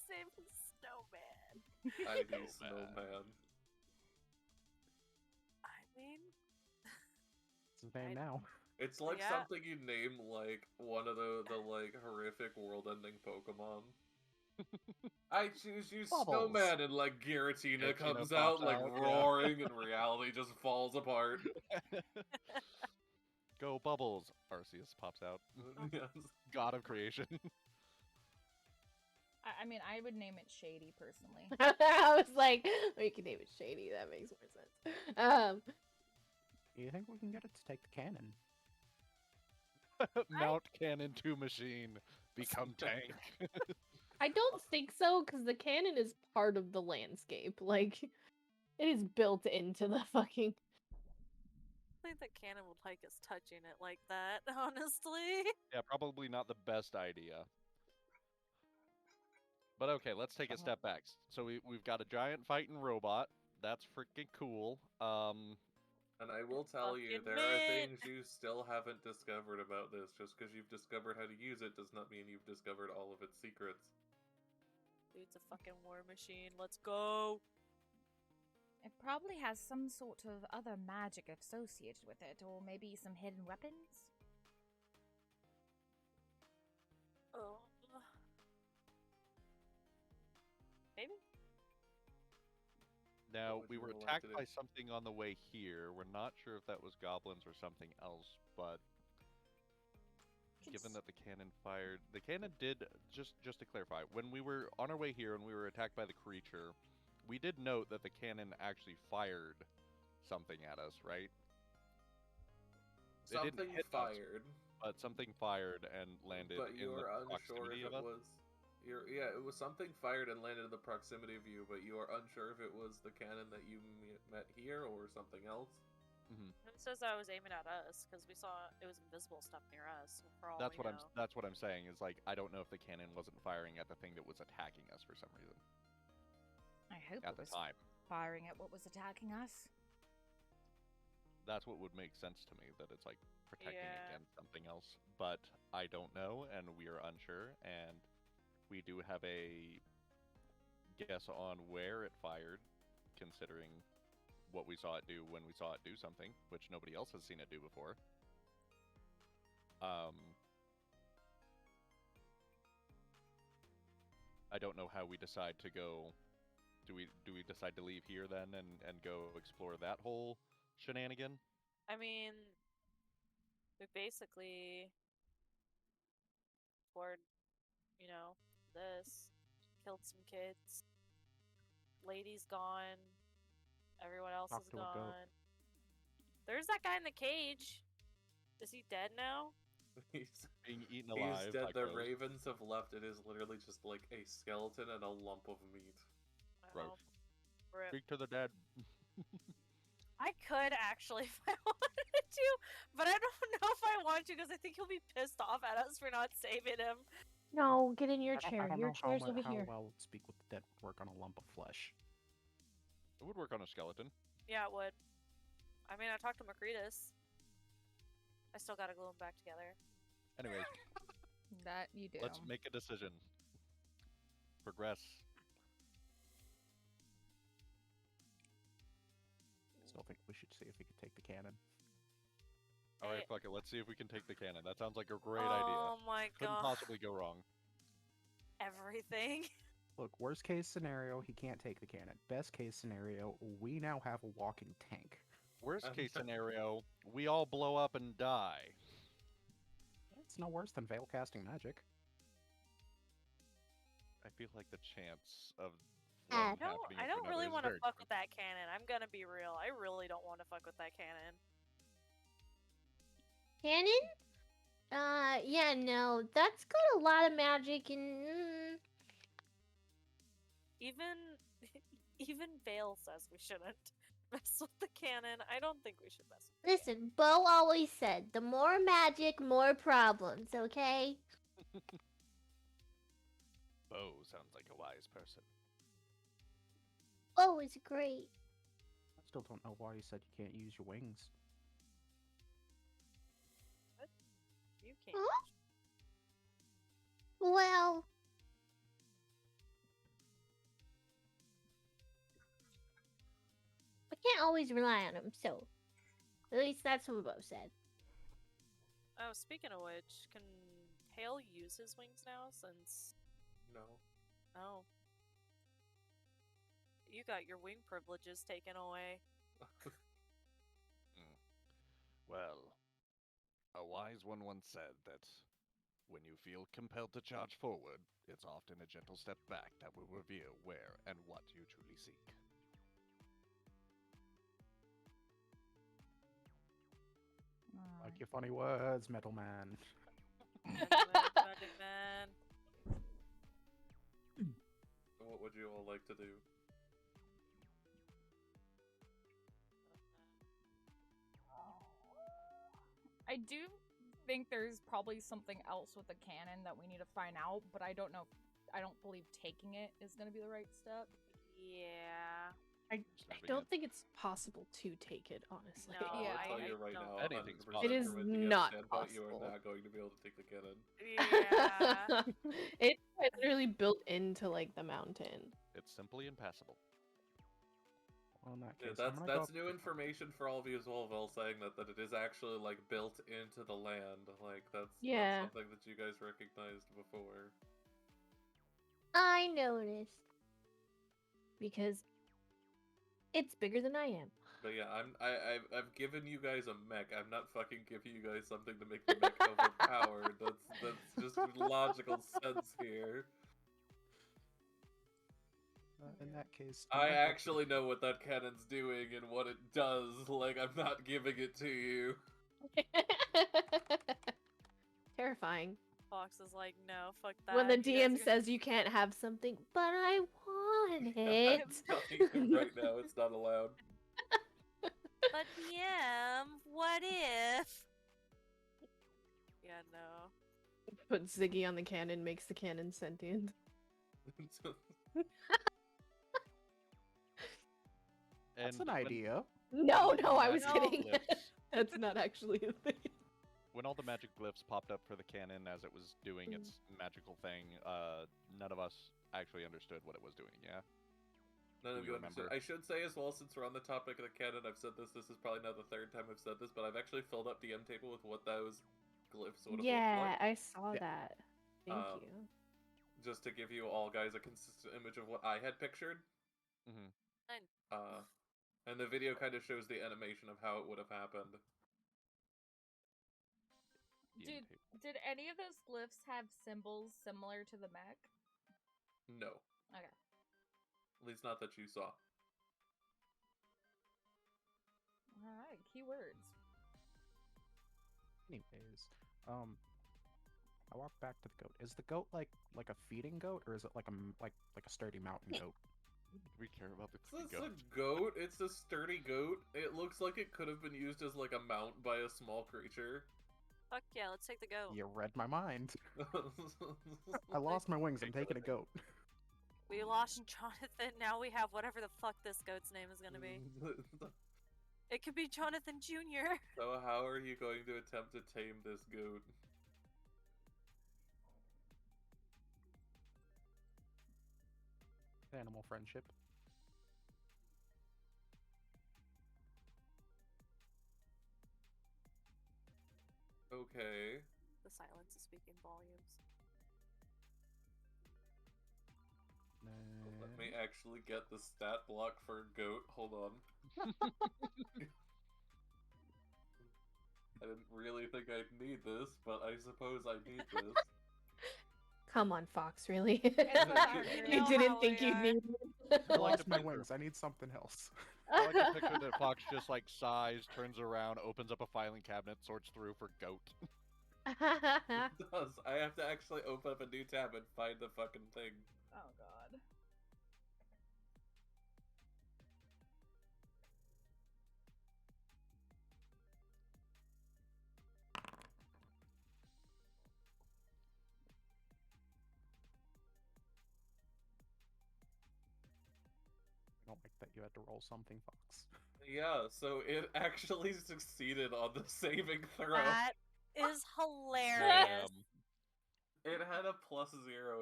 same as Snowman. Tiny Snowman. snowman. I mean, It's his name now. It's like Yeah. something you name like one of the like horrific world-ending Pokemon. I choose you, Bubbles. Snowman, and like Giratina Giratina comes pops out like out, yeah. roaring, and reality just falls apart. Go Bubbles! Arceus pops out. Yes. God of creation. I mean, I would name it Shady, personally. I was like, we can name it Shady. That makes more sense. You think we can get it to take the cannon? Mount Cannon 2 machine. Become tank. I don't think so, because the cannon is part of the landscape. Like, it is built into the fucking. I think that Cannon would like us touching it like that, honestly. Yeah, probably not the best idea. But okay, let's take a step back. So we've got a giant fighting robot. That's freaking cool. And I will tell you, Fucking there are mint. things you still haven't discovered about this. Just because you've discovered how to use it does not mean you've discovered all of its secrets. Dude's a fucking war machine. Let's go. It probably has some sort of other magic associated with it, or maybe some hidden weapons. Oh. Maybe? Now, would we you were like to attacked do? by something on the way here. We're not sure if that was goblins or something else, but given that the cannon fired... The cannon did, just to clarify, when we were on our way here and we were attacked by the creature, we did note that the cannon actually fired something at us, right? It didn't Something hit us, fired, but something fired and landed but in you the are unsure proximity if of it us. was. Yeah, it was something fired and landed in the proximity of you, but you are unsure if it was the cannon that you met here or something else. It says I was aiming at us because we saw it was invisible stuff near us. For all That's we what know. that's what I'm saying. Is like I don't know if the cannon wasn't firing at the thing that was attacking us for some reason I hope at it the was time. firing at what was attacking us. That's what would make sense to me, that it's like protecting Yeah. against something else. But I don't know, and we are unsure, and we do have a guess on where it fired, considering what we saw it do when we saw it do something, which nobody else has seen it do before. I don't know how we decide to go. Do we decide to leave here then and go explore that whole shenanigan? I mean, we basically explored, this, killed some kids, lady's gone, everyone else Talk is to a goat. gone. There's that guy in the cage. Is he dead now? He's Being eaten alive. dead. Like The those. ravens have left. It is literally just like a skeleton and a lump of meat. Gross. Well, rip. Speak to the dead. I could actually if I wanted to, but I don't know if I want to because I think he'll be pissed off at us for not saving him. No, get in your chair. I don't Your know chair's over how here. well speak with the dead would work on a lump of flesh. It would work on a skeleton. Yeah, it would. I mean, I talked to Macretus. I still gotta glue them back together. Anyways, That you do. let's make a decision. Progress. Still think we should see if we could take the cannon. All right, Hey. fuck it. Let's see if we can take the cannon. That sounds like a great Oh idea. my Couldn't god. possibly go wrong. Everything. Look, worst case scenario, he can't take the cannon. Best case scenario, we now have a walking tank. Worst case scenario, we all blow up and die. It's no worse than veil casting magic. I feel like the chance of I one happening I after don't another really is want to very fuck good. with that cannon. I'm gonna be real. I really don't want to fuck with that cannon. Cannon? Yeah, no. That's got a lot of magic and. Even even Vale says we shouldn't mess with the cannon. I don't think we should mess with the Listen, Bo always said, the more magic, more problems, okay? Bo sounds like a wise person. Bo is great. I still don't know why you said you can't use your wings. cannon. You can't. Huh? Well, I can't always rely on him, so at least that's what Bo said. Oh, speaking of which, can Hale use his wings now since... No. Oh. You got your wing privileges taken away. Well, a wise one once said that when you feel compelled to charge forward, it's often a gentle step back that will reveal where and what you truly seek. Like your funny words, Metal Man. Magic man. What would you all like to do? I do think there's probably something else with the cannon that we need to find out, but I don't know. I don't believe taking it is going to be the right step. Yeah. I Maybe don't it- think it's possible to take it, honestly. No, Yeah, I'll tell I you right don't. now, Anything's 100% possible. It is convinced you not understand, but you are possible. not going to be able to take the cannon. Yeah. It's literally built into like the mountain. It's simply impassable. Well, in that Yeah, case, I'm gonna that's go new information for all of you as well, Vel, saying that it is actually like built into the land. Like that's Yeah. something that you guys recognized before. I noticed. Because it's bigger than I am. But yeah, I've given you guys a mech. I'm not fucking giving you guys something to make the mech overpowered. That's just logical sense here. in that case, I might go for actually know what that cannon's doing and what it does. Like I'm not giving it to you. Terrifying. Fox is like, no, fuck that. When the You guys DM are- says you can't have something, but I want I'm it. telling you right now, it's not allowed. But DM, what if? Yeah, no. Put Ziggy on the cannon, makes the cannon sentient. That's And an idea. No, when no, all I the was magic kidding. glyphs- That's not actually a thing. When all the magic glyphs popped up for the cannon as it was doing its magical thing, none of us actually understood what it was doing, yeah? None Do of you you understood. remember? I should say as well, since we're on the topic of the cannon, I've said this. This is probably now the third time I've said this, but I've actually filled up DM table with what those glyphs would have Yeah, looked like, I saw Yeah. that. Thank Um, you. just to give you all guys a consistent image of what I had pictured. Mm-hmm. And the video kind of shows the animation of how it would have happened. Did any of those glyphs have symbols similar to the mech? No, Okay. at least not that you saw. Alright, keywords. Anyways, I walk back to the goat. Is the goat like a feeding goat, or is it like a sturdy mountain goat? We care about the It's goat. a goat. It's a sturdy goat. It looks like it could have been used as like a mount by a small creature. Fuck yeah, let's take the goat. You read my mind. I lost my wings. I'm taking a goat. We lost Jonathan, now we have whatever the fuck this goat's name is gonna be. It could be Jonathan Jr. So how are you going to attempt to tame this goat? Animal friendship. Okay. The silence is speaking volumes. Let me actually get the stat block for goat. Hold on. I didn't really think I'd need this, but I suppose I need this. Come on, Fox, really? not You know didn't how think we you'd are. need I I like lost to my picture- wings. I need something else. I like to picture that Fox just like sighs, turns around, opens up a filing cabinet, sorts through for goat. It does. I have to actually open up a new tab and find the fucking thing. Oh god. I don't like that you had to roll something, Fox. Yeah, so it actually succeeded on the saving throw. That is hilarious. It had a +0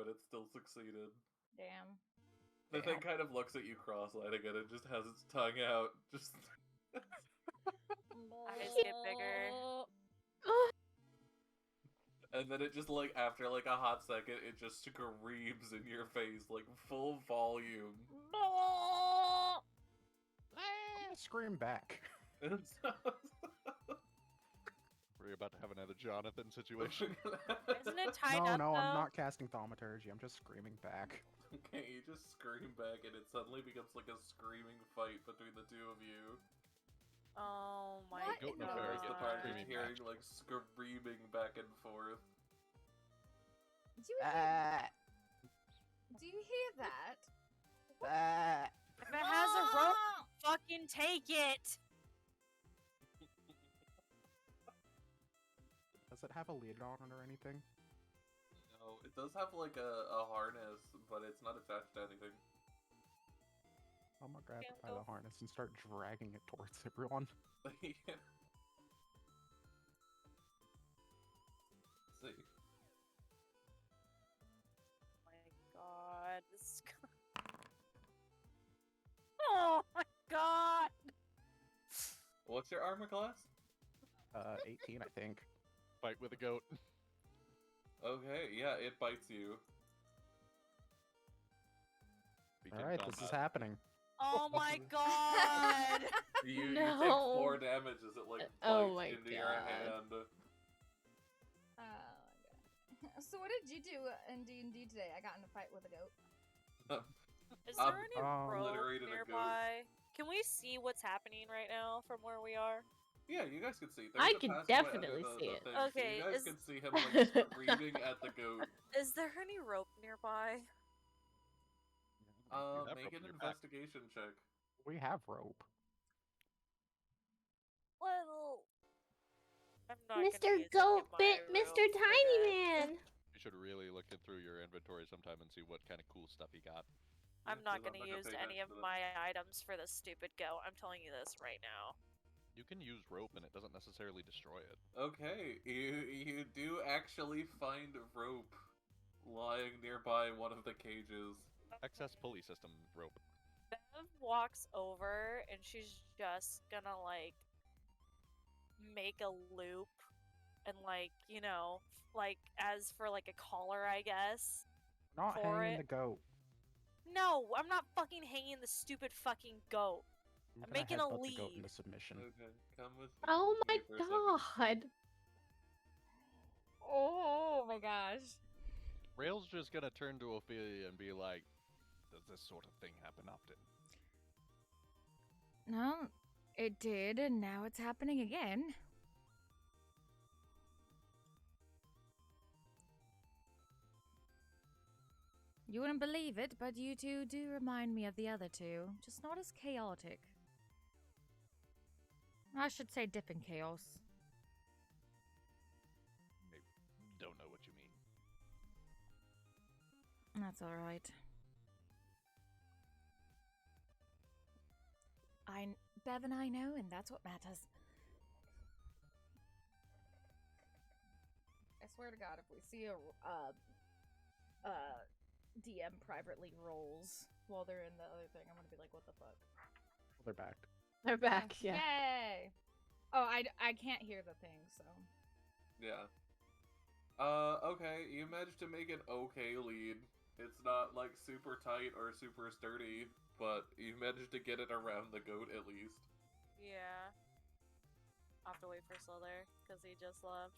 and it still succeeded. Damn. The thing kind of looks at you cross-eyed again and just has its tongue out. Just Eyes get bigger. and then it just like after like a hot second, it just screams in your face like full volume. Scream back. It's We're about to have another Jonathan situation. Isn't it tied No, up no, though? I'm not casting thaumaturgy. I'm just screaming back. Okay, you just scream back and it suddenly becomes like a screaming fight between the two of you. Oh my What Goat in and a fairy There's get the part screaming just hearing match. like screaming back and forth. Do you hear, do you hear that? If it has a rope, fucking take it. Does it have a lid on it or anything? No, it does have like a harness, but it's not attached to anything. I'm gonna grab Okay, it by go. the harness and start dragging it towards everyone. Yeah. See. Oh my god, this is. Oh my god. What's your armor class? 18, I think. Fight with a goat. Okay, yeah, it bites you. Begin Alright, this is combat. happening. Oh my god. You take No. 4 damage as it like bites Oh my into your God. hand. Oh my god. So what did you do in D&D today? I got in a fight with a goat. Is there I've any rope obliterated a goat. nearby? Can we see what's happening right now from where we are? Yeah, you guys can see. I There's a can passageway under definitely the see it. thing, so Okay, you guys is- can see him like screaming at the goat. Is there any rope nearby? You have Make rope an in your back. investigation check. We have rope. Well, I'm not gonna Mr. use any of Goat my bit rope Mr. for Tiny that. Man. You should really look it through your inventory sometime and see what kind of cool stuff you got. I'm Yeah, not 'cause gonna gonna use pay any attention of to that. my items for this stupid goat. I'm telling you this right now. You can use rope and it doesn't necessarily destroy it. Okay, you do actually find rope lying nearby one of the cages. Excess pulley system rope. Bev walks over and she's just gonna like make a loop and like, you know, like as for like a collar, I guess. Not For hanging it. the goat. No, I'm not fucking hanging the stupid fucking goat. I'm gonna making a headbutt the goat lead. into submission. Okay, come with Oh my me for a second. god. Oh my gosh. Rail's just gonna turn to Ophelia and be like, does this sort of thing happen often? No, it did, and now it's happening again. You wouldn't believe it, but you two do remind me of the other two, just not as chaotic. I should say dip in chaos. Maybe don't know what you mean. That's alright. Bev and I know, and that's what matters. I swear to God, if we see a DM privately rolls while they're in the other thing, I'm gonna be like, what the fuck? They're back. They're back, yeah. Yay! Oh, I can't hear the thing, so. Yeah. Okay, you managed to make an okay lead. It's not, like, super tight or super sturdy, but you managed to get it around the goat at least. Yeah. I'll have to wait for Slither, because he just left.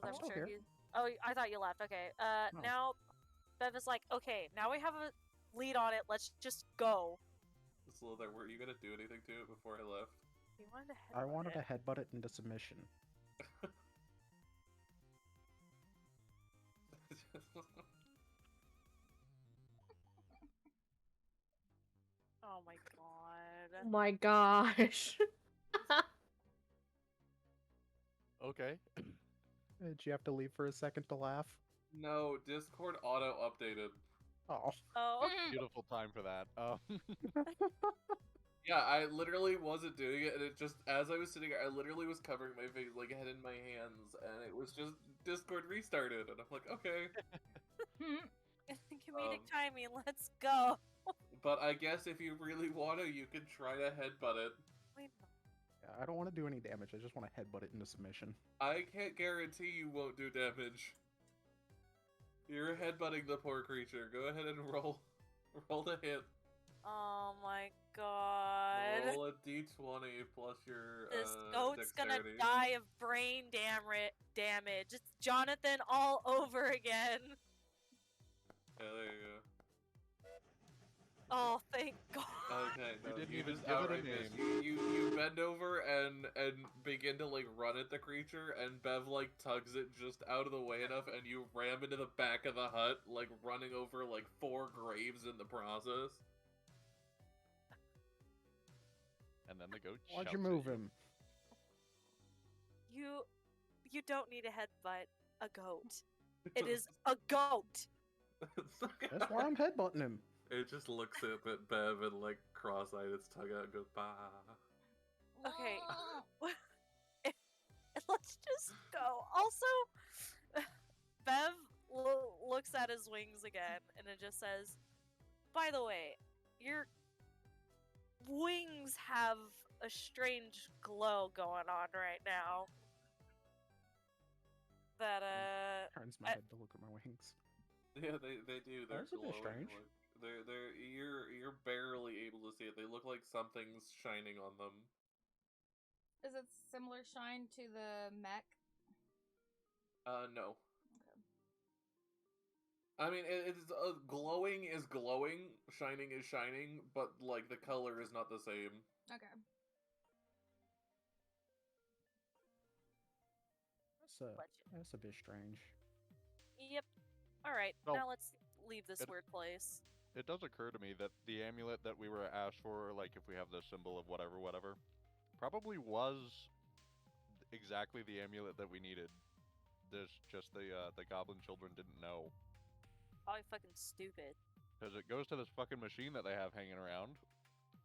'Cause I'm I'm still sure here. he's... Oh, I thought you left. Okay. No. Now, Bev is like, okay, now we have a lead on it, let's just go. Slither, were you gonna do anything to it before I left? He wanted to I headbutt wanted to it. headbutt it into submission. Oh my Oh god. my gosh. Okay. Did you have to leave for a second to laugh? No, Discord auto-updated. Oh. Oh. Beautiful time for that. Yeah, I literally wasn't doing it, and it just, as I was sitting here, I literally was covering my face, like, head in my hands, and it was just, Discord restarted, and I'm like, okay. Comedic timing, let's go. But I guess if you really want to, you can try to headbutt it. Wait, Yeah, I don't want to do any damage. I just want to headbutt it into submission. I can't guarantee you won't do damage. You're headbutting the poor creature. Go ahead and roll the hit. oh my god. Roll a d20 plus your This goat's dexterity. gonna die of brain damage. It's Jonathan all over again. Yeah, there you go. Oh, thank God. Okay, no, didn't you even just give it a outright miss. You bend over and begin to like run at the creature, and Bev like tugs it just out of the way enough, and you ram into the back of the hut, like running over like 4 graves in the process. And then the goat Why'd shouts you at move him? You don't need to headbutt a goat. It is a goat. That's why I'm headbutting him. It just looks up at Bev and like cross-eyed its tongue out and goes, bah. Okay. Let's just go. Also, Bev looks at his wings again, and it just says, by the way, your wings have a strange glow going on right now. That, Turns my head to look at my wings. Yeah, they do. They're That's a bit glowing. strange. Like, you're barely able to see it. They look like something's shining on them. Is it similar shine to the mech? No. Okay. I mean, it's glowing is glowing, shining is shining, but like the color is not the same. Okay. That's a bit strange. yep. Alright, Well, now let's leave this it- weird place. It does occur to me that the amulet that we were asked for, like if we have the symbol of whatever, probably was exactly the amulet that we needed. There's just the goblin children didn't know. Probably fucking stupid. Because it goes to this fucking machine that they have hanging around.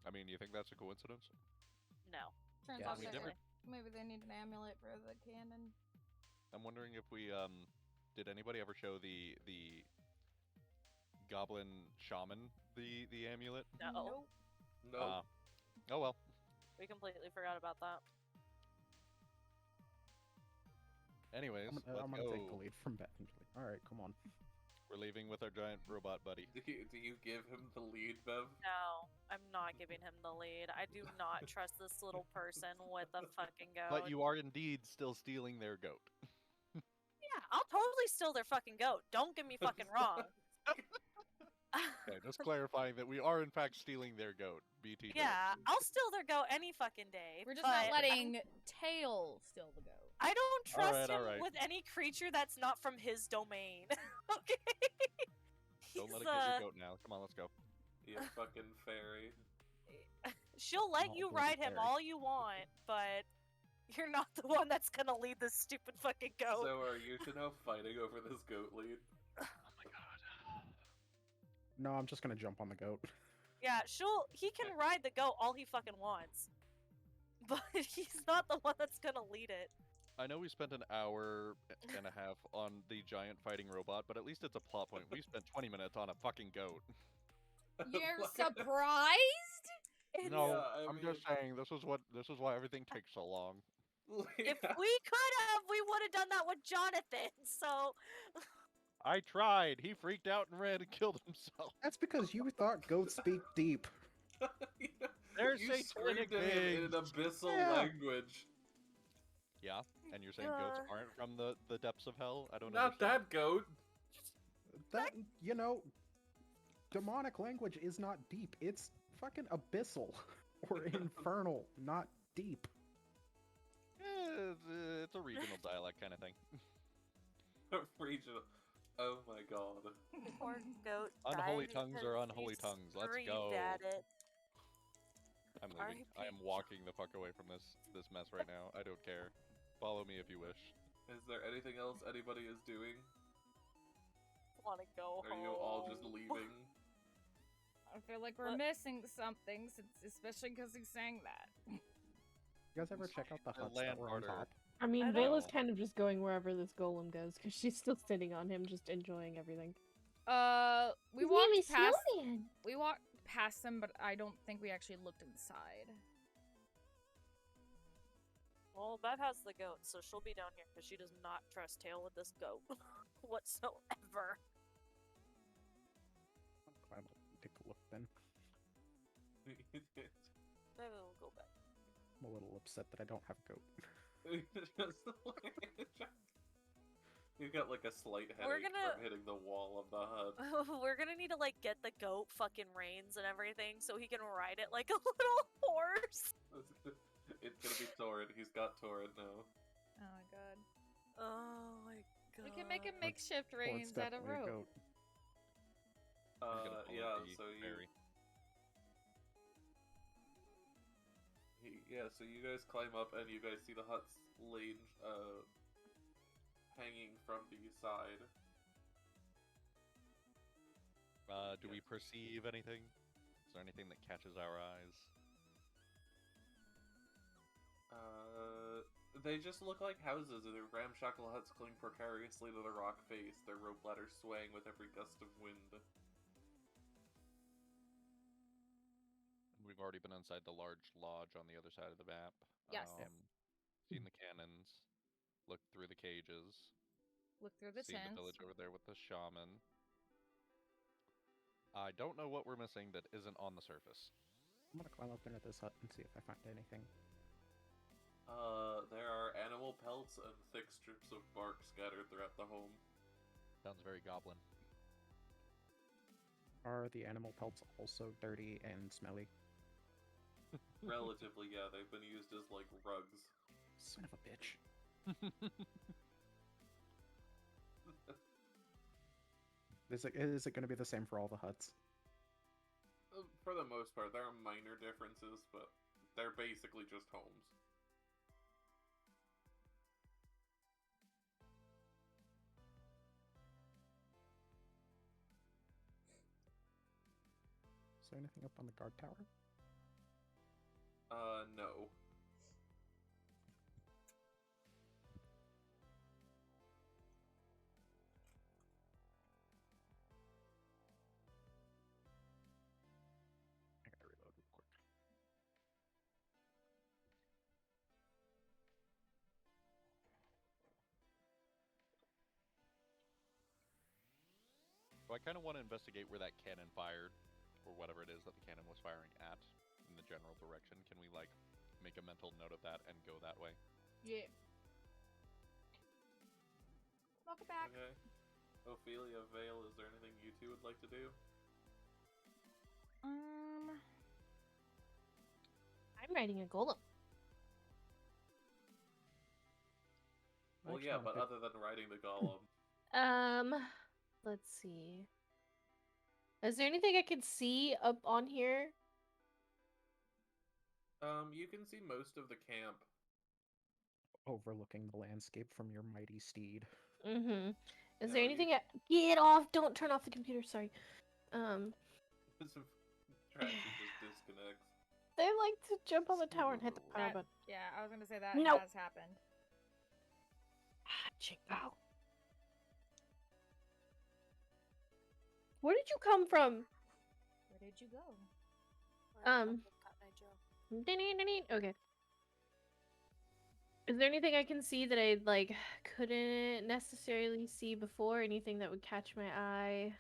I mean, you think that's a coincidence? No. Turns Yeah, out we they never- maybe they need an amulet for the cannon. I'm wondering if we, did anybody ever show the goblin shaman the amulet? No. Nope. No. Oh well. We completely forgot about that. Anyways, I'm let's gonna go. take the lead from Beth. Alright, come on. We're leaving with our giant robot buddy. Do you give him the lead, Bev? No, I'm not giving him the lead. I do not trust this little person with a fucking goat. But you are indeed still stealing their goat. Yeah, I'll totally steal their fucking goat. Don't get me fucking wrong. Okay, just clarifying that we are in fact stealing their goat. BT. Yeah, I'll steal their goat any fucking day. We're just but not letting Tail steal the goat. I don't trust him alright. with any creature that's not from his domain. Okay. Don't let He's, it get your goat now. Come on, let's go. You fucking fairy. She'll let Oh, you bloody ride him fairy. all you want, but you're not the one that's gonna lead this stupid fucking goat. So are you two now fighting over this goat lead? Oh my god. No, I'm just gonna jump on the goat. Yeah, he can ride the goat all he fucking wants. But he's not the one that's gonna lead it. I know we spent an hour and a half on the giant fighting robot, but at least it's a plot point. We spent 20 minutes on a fucking goat. You're Like- surprised? It's- No, Yeah, I I'm just saying this is why everything takes so long. If we could have, we would have done that with Jonathan. So I tried. He freaked out and ran and killed himself. That's because you thought goats speak deep. They're you satanic screamed at him in an beings. abyssal Yeah. language. Yeah, and you're saying goats aren't from the depths of hell? I don't Not understand. that goat. That, you know, demonic language is not deep. It's fucking abyssal or infernal, not deep. It's a regional dialect kind of thing. Regional. Oh my god. poor goat. Unholy died tongues because are you unholy tongues. Let's screamed go. At it. I'm leaving. I am R.I.P. walking the fuck away from this mess right now. I don't care. Follow me if you wish. Is there anything else anybody is doing? Want to go Are home? you all just leaving? I feel like we're missing something, especially because he's saying that. You guys ever check out the The huts that were on landowner. top? I mean, I Vela's know. kind of just going wherever this golem goes because she's still sitting on him, just enjoying everything. We His name walked is past. Snowman. We walked past them, but I don't think we actually looked inside. Well, Bev has the goat, so she'll be down here because she does not trust Tail with this goat whatsoever. Climb up and take a look then. Maybe we'll go back. I'm a little upset that I don't have a goat. You've got like a slight We're headache gonna- from hitting the wall of the hut. We're gonna need to like get the goat fucking reins and everything so he can ride it like a little horse. It's gonna be Torrid. He's got Torrid now. Oh my god. Oh my god. We can make a That's- makeshift Well, it's reins out of definitely a rope. goat. I'm gonna follow Yeah, the so fairy. so you guys climb up and you guys see the huts laid, hanging from the side. Do we perceive anything? Is there anything that catches our eyes? They just look like houses. Their ramshackle huts cling precariously to the rock face, their rope ladders swaying with every gust of wind. We've already been inside the large lodge on the other side of the map. Yes. Seen the cannons. Looked through the cages. Look through the Seen the tents. village over there with the shaman. I don't know what we're missing that isn't on the surface. I'm gonna climb up into this hut and see if I find anything. There are animal pelts and thick strips of bark scattered throughout the home. Sounds very goblin. Are the animal pelts also dirty and smelly? Relatively, yeah, they've been used as, like, rugs. Son of a bitch. Is it gonna be the same for all the huts? For the most part, there are minor differences, but they're basically just homes. Is there anything up on the guard tower? No. I gotta reload real quick. So I kind of want to investigate where that cannon fired, or whatever it is that the cannon was firing at, in the general direction. Can we, like, make a mental note of that and go that way? Yeah. Welcome back. Okay. Ophelia, Vale, is there anything you two would like to do? I'm riding a golem. I Well, actually yeah, wanna but pick- other than riding the golem. Let's see. Is there anything I can see up on here? You can see most of the camp. overlooking the landscape from your mighty steed. Mm-hmm. Is No, there you- anything? Get off! Don't turn off the computer. Sorry. Trashy just disconnects. They like to jump on the tower and hit the power That- button. Yeah, I was gonna say that Nope. has happened. Ah, Chingo. Where did you come from? Where did you go? Okay. Is there anything I can see that I like couldn't necessarily see before? Anything that would catch my eye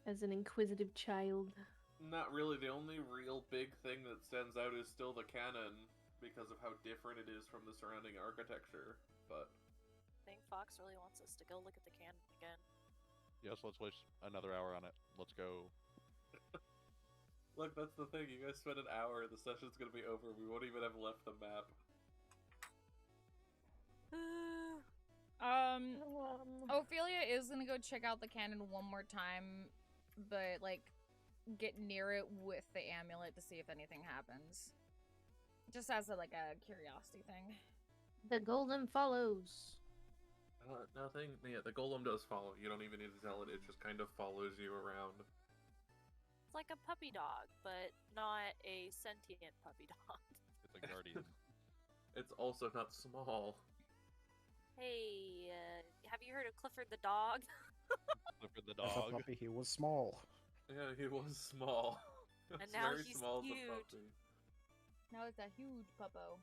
as an inquisitive child? Not really. The only real big thing that stands out is still the cannon because of how different it is from the surrounding architecture. But I think Fox really wants us to go look at the cannon again. Yes, let's waste another hour on it. Let's go. look, that's the thing. You guys spend an hour, the session's gonna be over. We won't even have left the map. Ophelia is gonna go check out the cannon one more time, but like get near it with the amulet to see if anything happens. Just as a curiosity thing. The golem follows. Nothing. Yeah, the golem does follow. You don't even need to tell it. It just kind of follows you around. It's like a puppy dog, but not a sentient puppy dog. It's a guardian. It's also not small. Hey, have you heard of Clifford the dog? Clifford the As a dog. puppy, he was small. Yeah, he was small. And now very he's small as a huge. puppy. Now it's a huge puppo.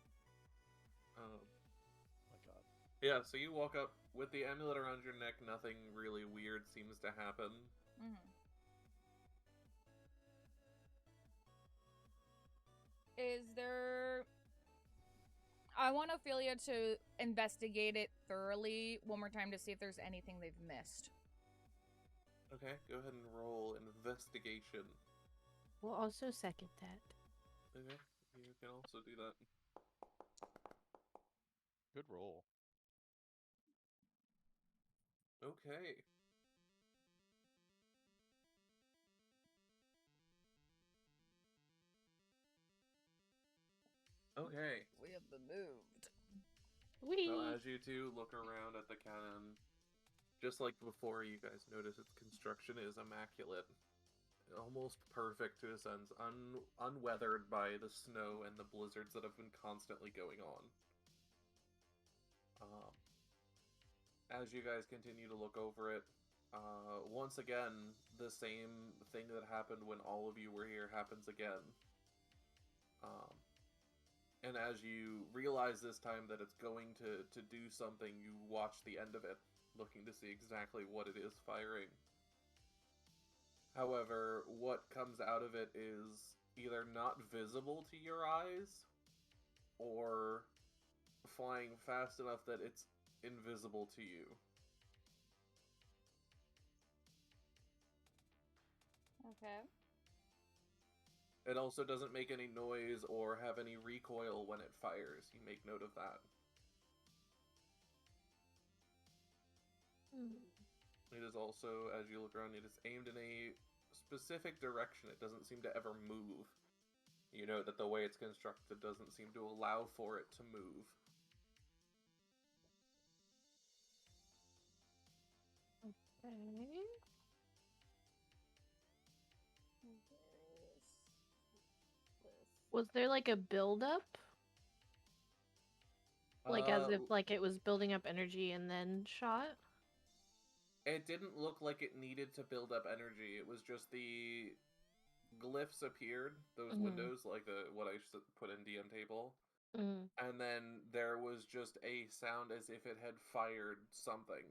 My God. Yeah, so you walk up with the amulet around your neck. Nothing really weird seems to happen. Is there... I want Ophelia to investigate it thoroughly one more time to see if there's anything they've missed. Okay, go ahead and roll investigation. We'll also second that. Okay, you can also do that. Good roll. Okay. Okay. We have been moved. So as you two look around at the cannon, just like before, you guys notice its construction is immaculate. Almost perfect to a sense, unweathered by the snow and the blizzards that have been constantly going on. As you guys continue to look over it, once again, the same thing that happened when all of you were here happens again. And as you realize this time that it's going to do something, you watch the end of it, looking to see exactly what it is firing. However, what comes out of it is either not visible to your eyes, or flying fast enough that it's invisible to you. Okay. It also doesn't make any noise or have any recoil when it fires. You make note of that. It is also, as you look around, it is aimed in a specific direction. It doesn't seem to ever move. You know that the way it's constructed doesn't seem to allow for it to move. Okay. Was there like a build-up? Like as if like it was building up energy and then shot? It didn't look like it needed to build up energy. It was just the glyphs appeared, those windows, like what I put in DM table. And then there was just a sound as if it had fired something.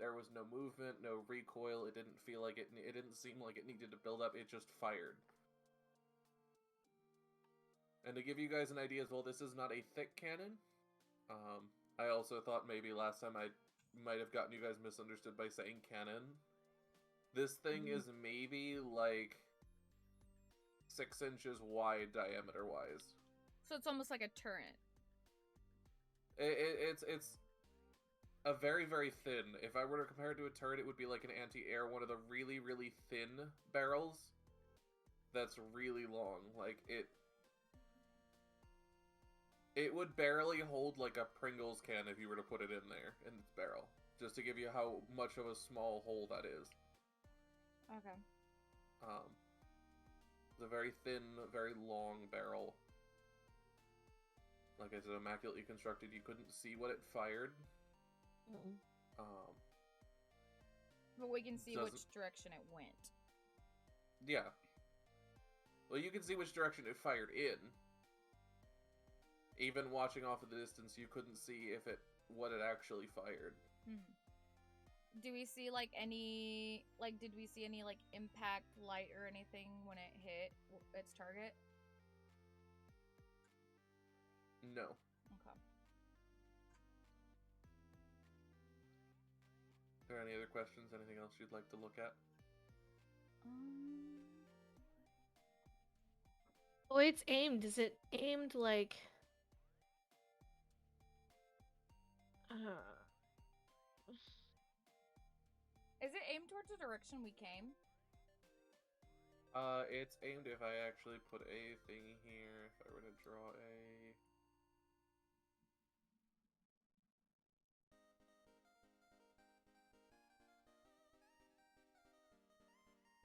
There was no movement, no recoil. It didn't feel like it didn't seem like it needed to build up. It just fired. And to give you guys an idea as well, this is not a thick cannon. I also thought maybe last time I might have gotten you guys misunderstood by saying cannon. This thing is maybe like 6 inches wide diameter-wise. So it's almost like a turret. It's a very, very thin. If I were to compare it to a turret, it would be like an anti-air, one of the really, really thin barrels that's really long. Like, it would barely hold like a Pringles can if you were to put it in there, in its barrel. Just to give you how much of a small hole that is. Okay. It's a very thin, very long barrel. Like I said, immaculately constructed. You couldn't see what it fired. But we can see which direction it went. Yeah. Well, you can see which direction it fired in. even watching off of the distance, you couldn't see what it actually fired. Do we see like any did we see any like impact light or anything when it hit its target? No. Okay. Are there any other questions? Anything else you'd like to look at? Oh, it's aimed. Is it aimed like? Is it aimed towards the direction we came? It's aimed if I actually put a thing here. If I were to draw a.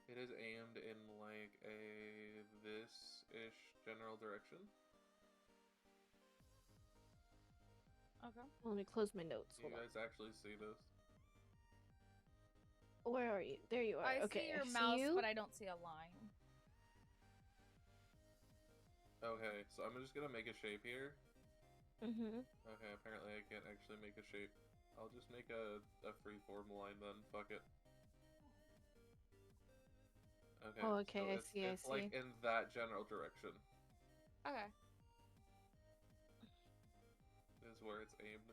It is aimed in like a this-ish general direction. Okay. Let me close my notes. You Hold on. guys actually see this? Where are you? There you are. I Okay, see your I mouse, you. but I don't see a line. Okay, so I'm just gonna make a shape here. Mm-hmm. Okay, apparently I can't actually make a shape. I'll just make a freeform line then. Fuck it. Okay. Oh, okay, so I it's, see, I It's like see. in that general direction Okay. is where it's aimed.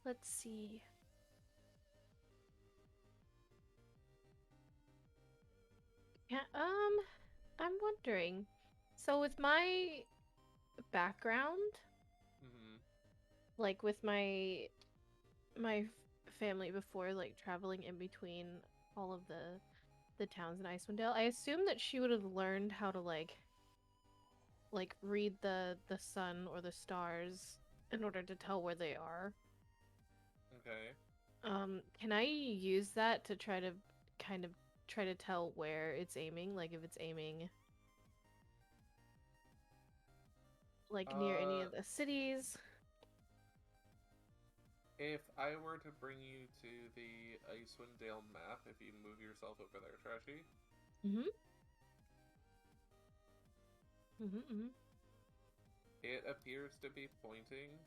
Let's see. Yeah, I'm wondering. So with my background, Mm-hmm. like with my family before, like traveling in between all of the towns in Icewind Dale, I assume that she would have learned how to like read the sun or the stars in order to tell where they are. Okay. Can I use that to try to kind of try to tell where it's aiming? Like if it's aiming like near any of the cities? If I were to bring you to the Icewind Dale map, if you move yourself over there, Trashy. Mm-hmm. Mm-hmm. It appears to be pointing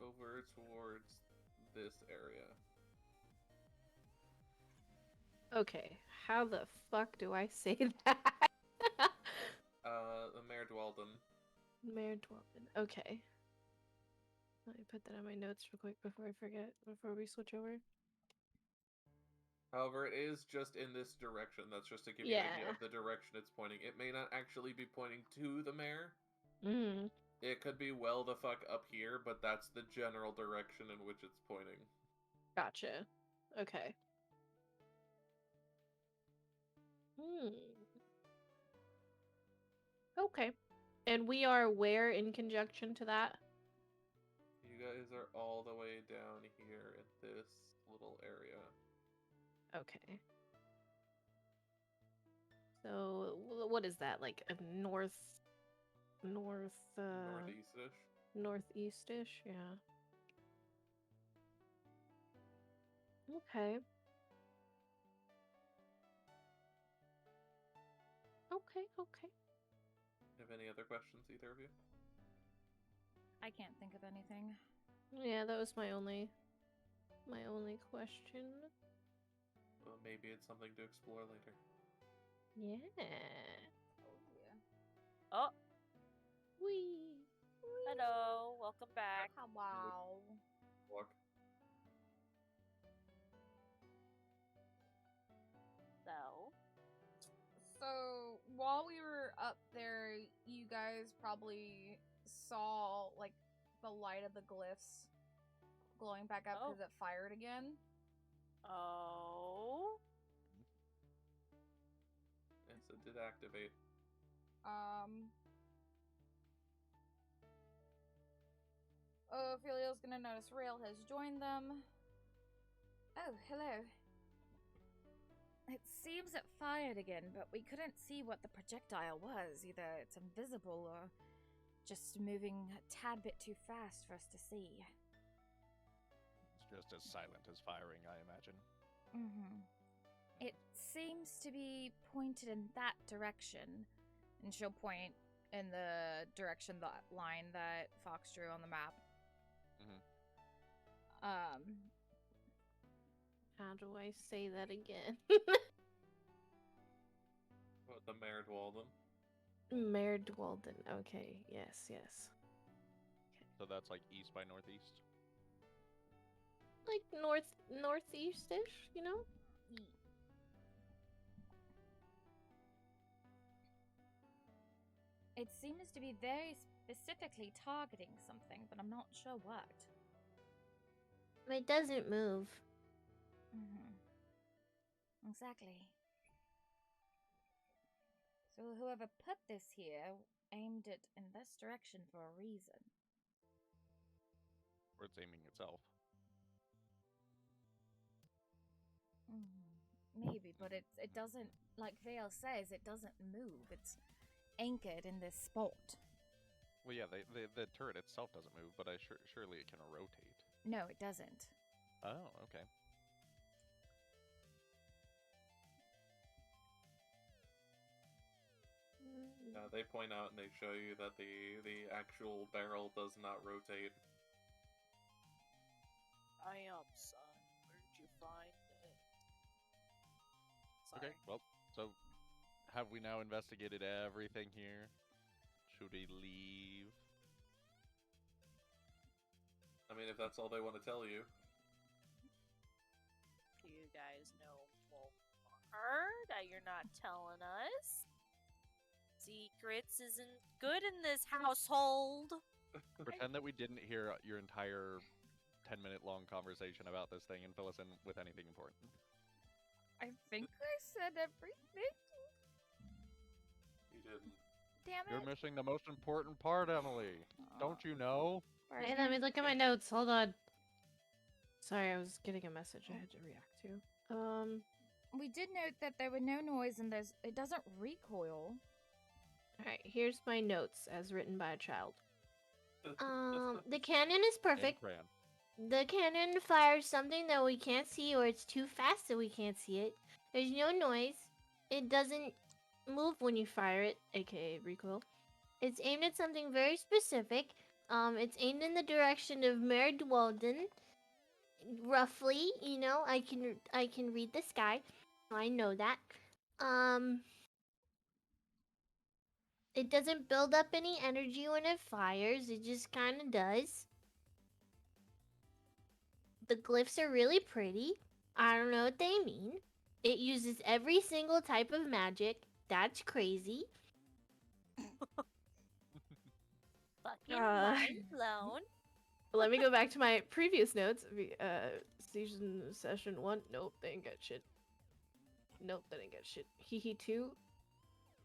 over towards this area. Okay, how the fuck do I say that? The Mare Dweldon. Mayor Dwarven. Okay. Let me put that on my notes real quick before I forget, before we switch over. However, it is just in this direction. That's just to give you an idea of the direction it's pointing. It may not actually be pointing to the mare. Mm-hmm. It could be well the fuck up here, but that's the general direction in which it's pointing. Gotcha. Okay. Okay. And we are where in conjunction to that? You guys are all the way down here in this little area. Okay. So, what is that? Like a Northeast-ish. northeast-ish? Yeah. Okay. Okay. Have any other questions, either of you? I can't think of anything. Yeah, that was my only question. Well, maybe it's something to explore later. Yeah. Oh dear. Oh, Wee. hello. Welcome back. Wow. Walk. So while we were up there, you guys probably saw like the light of the glyphs glowing back up because it fired again. Oh. Yes, it did activate. Ophelia's gonna notice Rail has joined them. Oh, hello. It seems it fired again, but we couldn't see what the projectile was. Either it's invisible or just moving a tad bit too fast for us to see. It's just as silent as firing, I imagine. Mm-hmm. It seems to be pointed in that direction. And she'll point in the direction, the line that Fox drew on the map. How do I say that again? The Mayor Dwalden. Mayor Dwalden. Okay. Yes. Yes. So that's like east by northeast. Like northeast-ish, you know? It seems to be very specifically targeting something, but I'm not sure what. It doesn't move. Exactly. So whoever put this here aimed it in this direction for a reason. Or it's aiming itself. Maybe, but it doesn't, like Vale says, it doesn't move. It's anchored in this spot. Well, yeah, the turret itself doesn't move, but surely it can rotate. No, it doesn't. Oh, okay. They point out and they show you that the actual barrel does not rotate. I am, son. Where'd you find it? Sorry. Okay, well, so have we now investigated everything here? Should we leave? I mean, if that's all they want to tell you. Do you guys know more that you're not telling us? Secrets isn't good in this household. Pretend that we didn't hear your entire 10-minute long conversation about this thing and fill us in with anything important. I think I said everything. You didn't. Damn it. You're missing the most important part, Emily. Don't you know? Hey, let me look at my notes. Hold on. Sorry, I was getting a message I had to react to. We did note that there were no noise and it doesn't recoil. Alright, here's my notes as written by a child. The cannon is perfect. And crayon. The cannon fires something that we can't see, or it's too fast that we can't see it. There's no noise. It doesn't move when you fire it, aka recoil. It's aimed at something very specific. It's aimed in the direction of Mayor Dwalden. Roughly, you know, I can read the sky. I know that. It doesn't build up any energy when it fires. It just kind of does. The glyphs are really pretty. I don't know what they mean. It uses every single type of magic. That's crazy. Fucking mind blown. Let me go back to my previous notes. Session 1. Nope, they ain't got shit. Nope, that ain't got shit. Hee 2.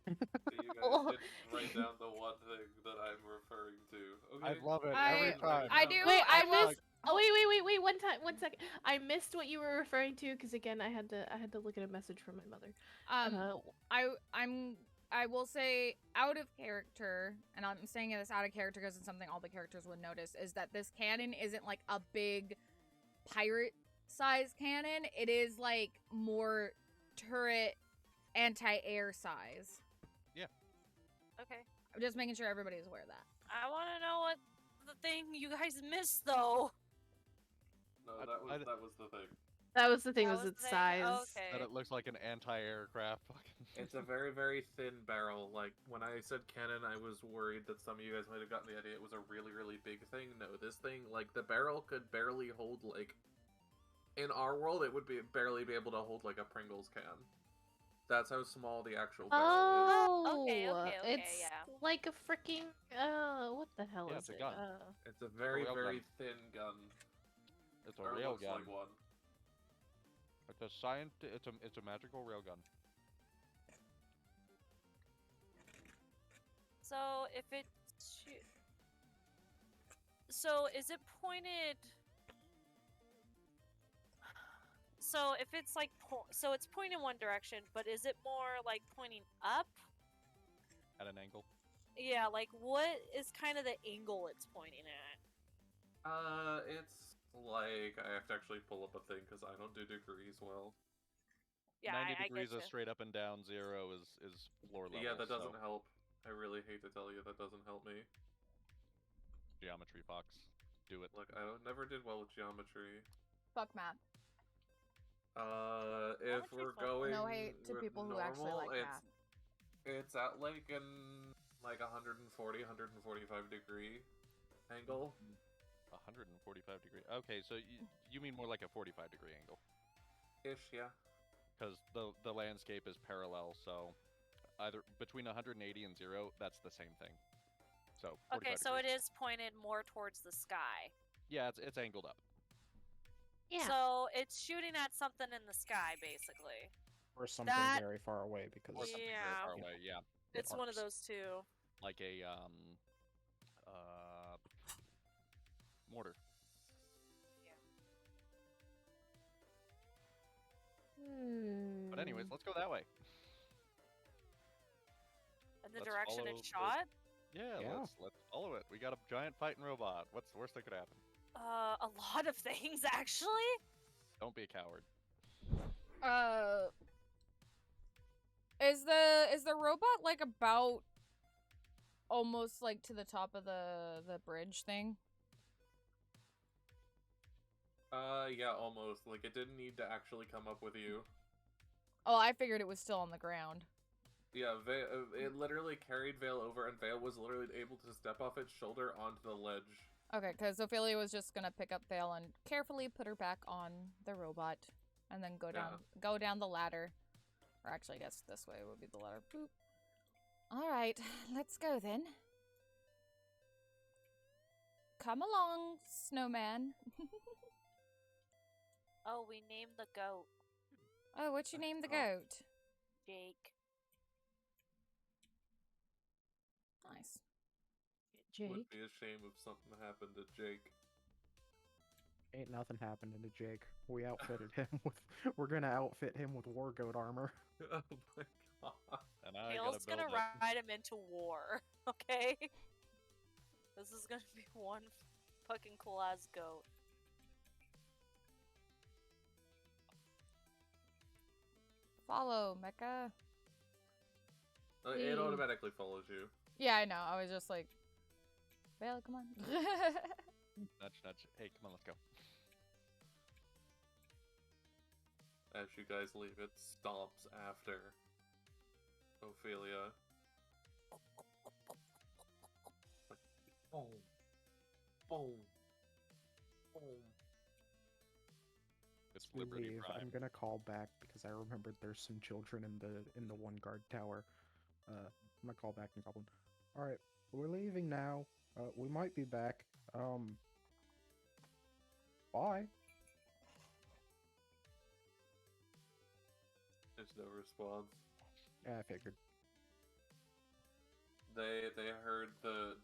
So you guys didn't write down the one thing that I'm referring to. Okay. I love it every time. I do. Wait, I will. missed. Oh wait! One second. I missed what you were referring to because again, I had to look at a message from my mother. I will say out of character, and I'm saying this out of character because it's something all the characters would notice, is that this cannon isn't like a big pirate-sized cannon. It is like more turret anti-air size. Yeah. Okay. I'm just making sure everybody's aware of that. I want to know what the thing you guys missed, though. No, that was the thing. That was the thing. That Was was its the thing? size? Okay. That it looks like an anti-aircraft fucking. It's a very, very thin barrel. Like, when I said cannon, I was worried that some of you guys might have gotten the idea it was a really, really big thing. No, this thing, like, the barrel could barely hold, like... In our world, it would barely be able to hold, like, a Pringles can. That's how small the actual barrel Oh, Okay, it's yeah. like a freaking what the hell Yeah, is it's a it? gun. is. It's a very, rail very gun. thin gun. It's a Or rail looks gun. like one. It's a magical railgun. So if it, so is it pointed? So if it's like, so it's pointing in one direction, but is it more like pointing up? At an angle. Yeah, like what is kind of the angle it's pointing at? It's like I have to actually pull up a thing because I don't do degrees well. Yeah, 90 I degrees get is straight up and down. 0 is floor level. Yeah, that doesn't help. I really hate to tell you that doesn't help me. Geometry Fox. Do it. Look, I never did well with geometry. Fuck math. If Geometry's we're fun. going No hate to with people who normal, actually like it's math. it's at like an 140, 145 degree angle. 145 degree. Okay, so you mean more like a 45 degree angle. Ish, yeah. Because the landscape is parallel, so either between 180 and 0, that's the same thing. So 45 Okay, so it degrees. is pointed more towards the sky. Yeah, it's angled up. Yeah. So it's shooting at something in the sky, basically. Or something That- very far away because Or something very Yeah. far away. Yeah, It's one of arcs. those two. like a mortar. Hmm. But anyways, let's go that way. And the Let's direction follow it's shot? Yeah, Yeah. let's follow it. We got a giant fighting robot. What's the worst that could happen? A lot of things, actually. Don't be a coward. Is the robot like about almost like to the top of the bridge thing? Yeah, almost. Like, it didn't need to actually come up with you. Oh, I figured it was still on the ground. Yeah, it literally carried Vale over, and Vale was literally able to step off its shoulder onto the ledge. Okay, because Ophelia was just gonna pick up Vale and carefully put her back on the robot, and then go down the ladder. Or actually, I guess this way would be the ladder. Boop. All right, let's go then. Come along, snowman. Oh, we named the goat Oh, what you name the Oh. goat? Jake. Nice. Jake. Would be a shame if something happened to Jake. Ain't nothing happening to Jake. We outfitted him with. We're gonna outfit him with war goat armor. Oh my god. And I Hale's gotta gonna build it. ride him into war, okay? This is gonna be one fucking cool ass goat. Follow, Mecha. It Hmm. automatically follows you. Yeah, I know. I was just like, Vale, come on. Nudge, nudge. Hey, come on, let's go. As you guys leave, it stomps after Ophelia. Boom. Boom. Boom. It's We Liberty leave. I'm Prime. gonna call back because I remembered there's some children in the one guard tower. I'm gonna call back and goblin. All right, we're leaving now. We might be back. Bye. There's no response. Yeah, I figured. They heard the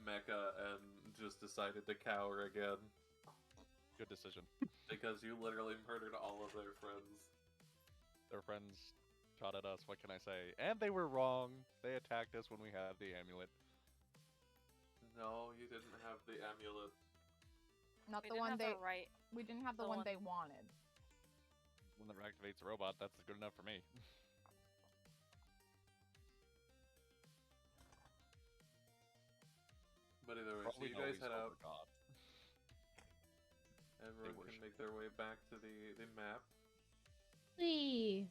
mecha and just decided to cower again Good decision. because you literally murdered all of their friends. Their friends shot at us. What can I say? And they were wrong. They attacked us when we had the amulet. No, you didn't have the amulet. Not We the didn't one have they. the right. We didn't have the the one one- they wanted. When it activates the robot, that's good enough for me. But either way, For all so we you know, guys we head stole out. their god. Everyone can worship make their way back to the map. Wee.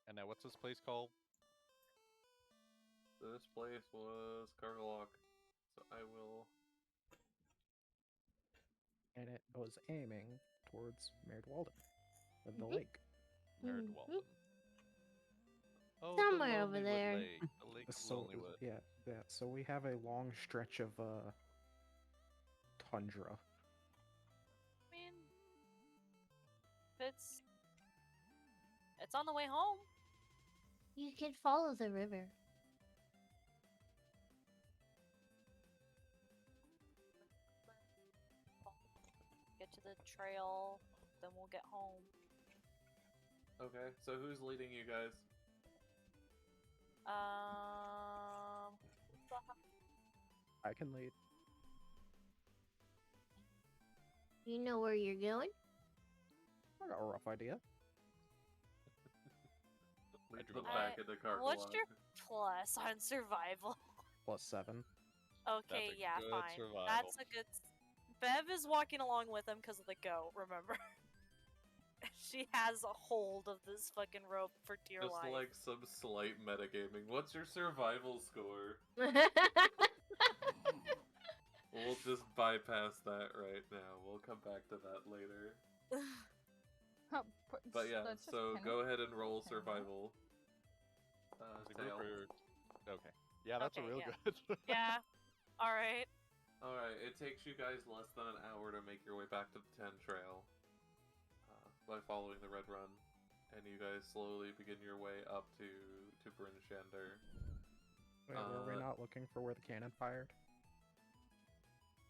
And now, what's this place called? This place was Cargalock, so I will. And it was aiming towards Marid Walden, of the Mhm. lake. Merid Mhm. Walden. Oh, Somewhere the over Lonelywood there. Lake. The Lake of So Lonelywood. yeah. So we have a long stretch of tundra. I mean, it's on the way home. You can follow the river. Get to the trail, then we'll get home. Okay, so who's leading you guys? I can lead. You know where you're going? I got a rough idea. I drew a put line. back in the cart What's block. your plus on survival? +7. Okay, a yeah, good fine. survival. That's a good. Bev is walking along with him because of the goat. Remember, she has a hold of this fucking rope for dear Just life. like some slight metagaming. What's your survival score? We'll just bypass that right now. We'll come back to that later. But yeah, Let's just so kind go of- ahead and roll kind of- survival. The group Tail. Okay. Yeah, that's Okay, a real yeah. good. Yeah. All right. Alright, it takes you guys less than an hour to make your way back to the 10 trail by following the red run. And you guys slowly begin your way up to Bryn Shander. Wait, were we not looking for where the cannon fired?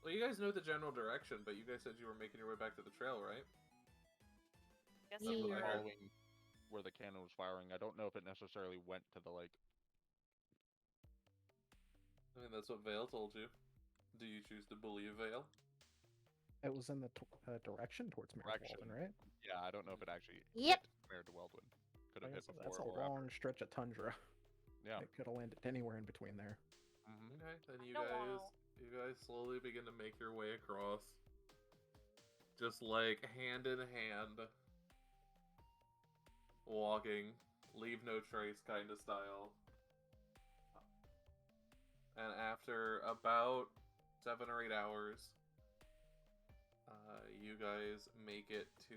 Well, you guys know the general direction, but you guys said you were making your way back to the trail, right? Guess That's we what were. I heard. following where the cannon was firing. I don't know if it necessarily went to the lake. I mean, that's what Vale told you. Do you choose to believe Vale? It was in the direction towards Direction. Walden, right? Yeah, I don't know if it actually Yep. hit Mare de Weldon. Could have Like I hit said, before that's a or after. long stretch of tundra. Yeah. It could have landed anywhere in between there. Mm-hmm. Okay, then I you don't guys wanna- you guys slowly begin to make your way across. Just like hand in hand. Walking, leave no trace kind of style. And after about 7 or 8 hours, you guys make it to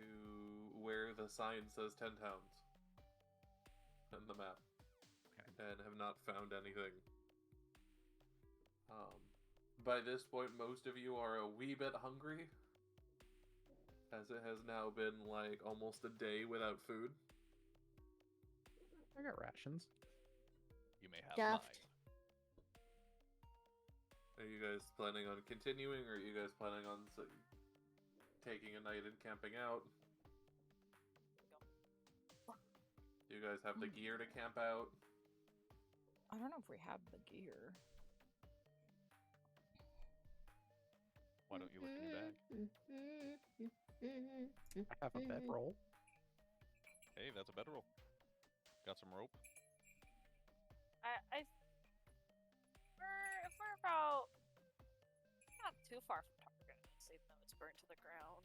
where the sign says 10 towns on the map. And have not found anything. By this point, most of you are a wee bit hungry, as it has now been like almost a day without food. I got rations. You may have Stuffed. Are you guys planning on continuing, or are you guys planning on taking a night and camping out? Do you guys have the gear to camp out? I don't know if we have the gear. Why don't you look in your bag? I have a bedroll. Hey, that's a bedroll. Got some rope. If we're about not too far from target, even though it's burnt to the ground.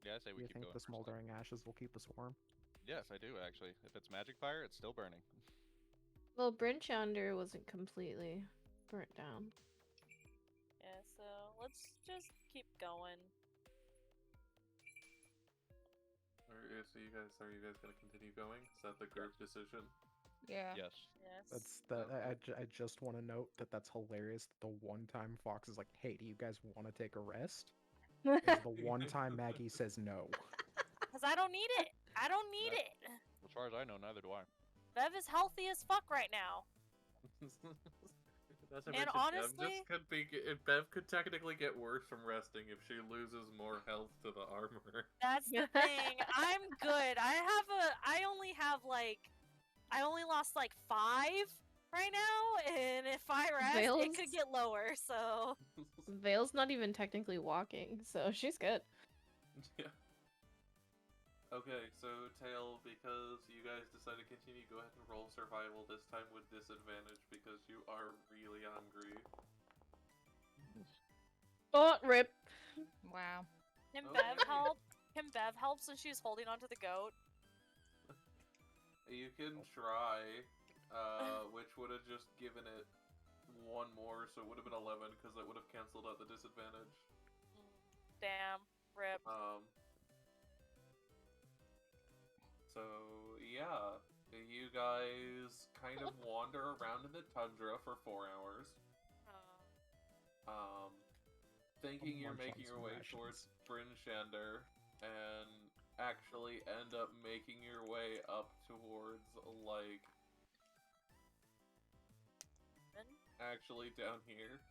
Yeah, I say Do we you keep think going. the smoldering ashes will keep us warm? Yes, I do actually. If it's magic fire, it's still burning. Well, Brinchander wasn't completely burnt down. Yeah, so let's just keep going. So are you guys gonna continue going? Is that the group decision? Yeah. Yes. Yes. That's the. I just want to note that that's hilarious. The one time Fox is like, "Hey, do you guys want to take a rest?" Is the one time Maggie says no. Because I don't need it. I don't need That- it. As far as I know, neither do I. Bev is healthy as fuck right now. Not to And mention, honestly- Bev could technically get worse from resting if she loses more health to the armor. That's the thing. I'm good. I only lost like 5 right now, and if I rest, it Vale's- could get lower, so. Vale's not even technically walking, so she's good. Yeah. Okay, so Tail, because you guys decided to continue, go ahead and roll survival, this time with disadvantage because you are really hungry. Oh, rip. Wow. Can Okay. Bev help? Can Bev help since she's holding onto the goat? You can try, which would have just given it 1 more, so it would have been 11, because it would have canceled out the disadvantage. Damn. Rip. So, yeah, you guys kind of wander around in the tundra for 4 hours, thinking you're Munch on making your some way rations. towards Bryn Shander, and actually end up making your way up towards, like, actually down here.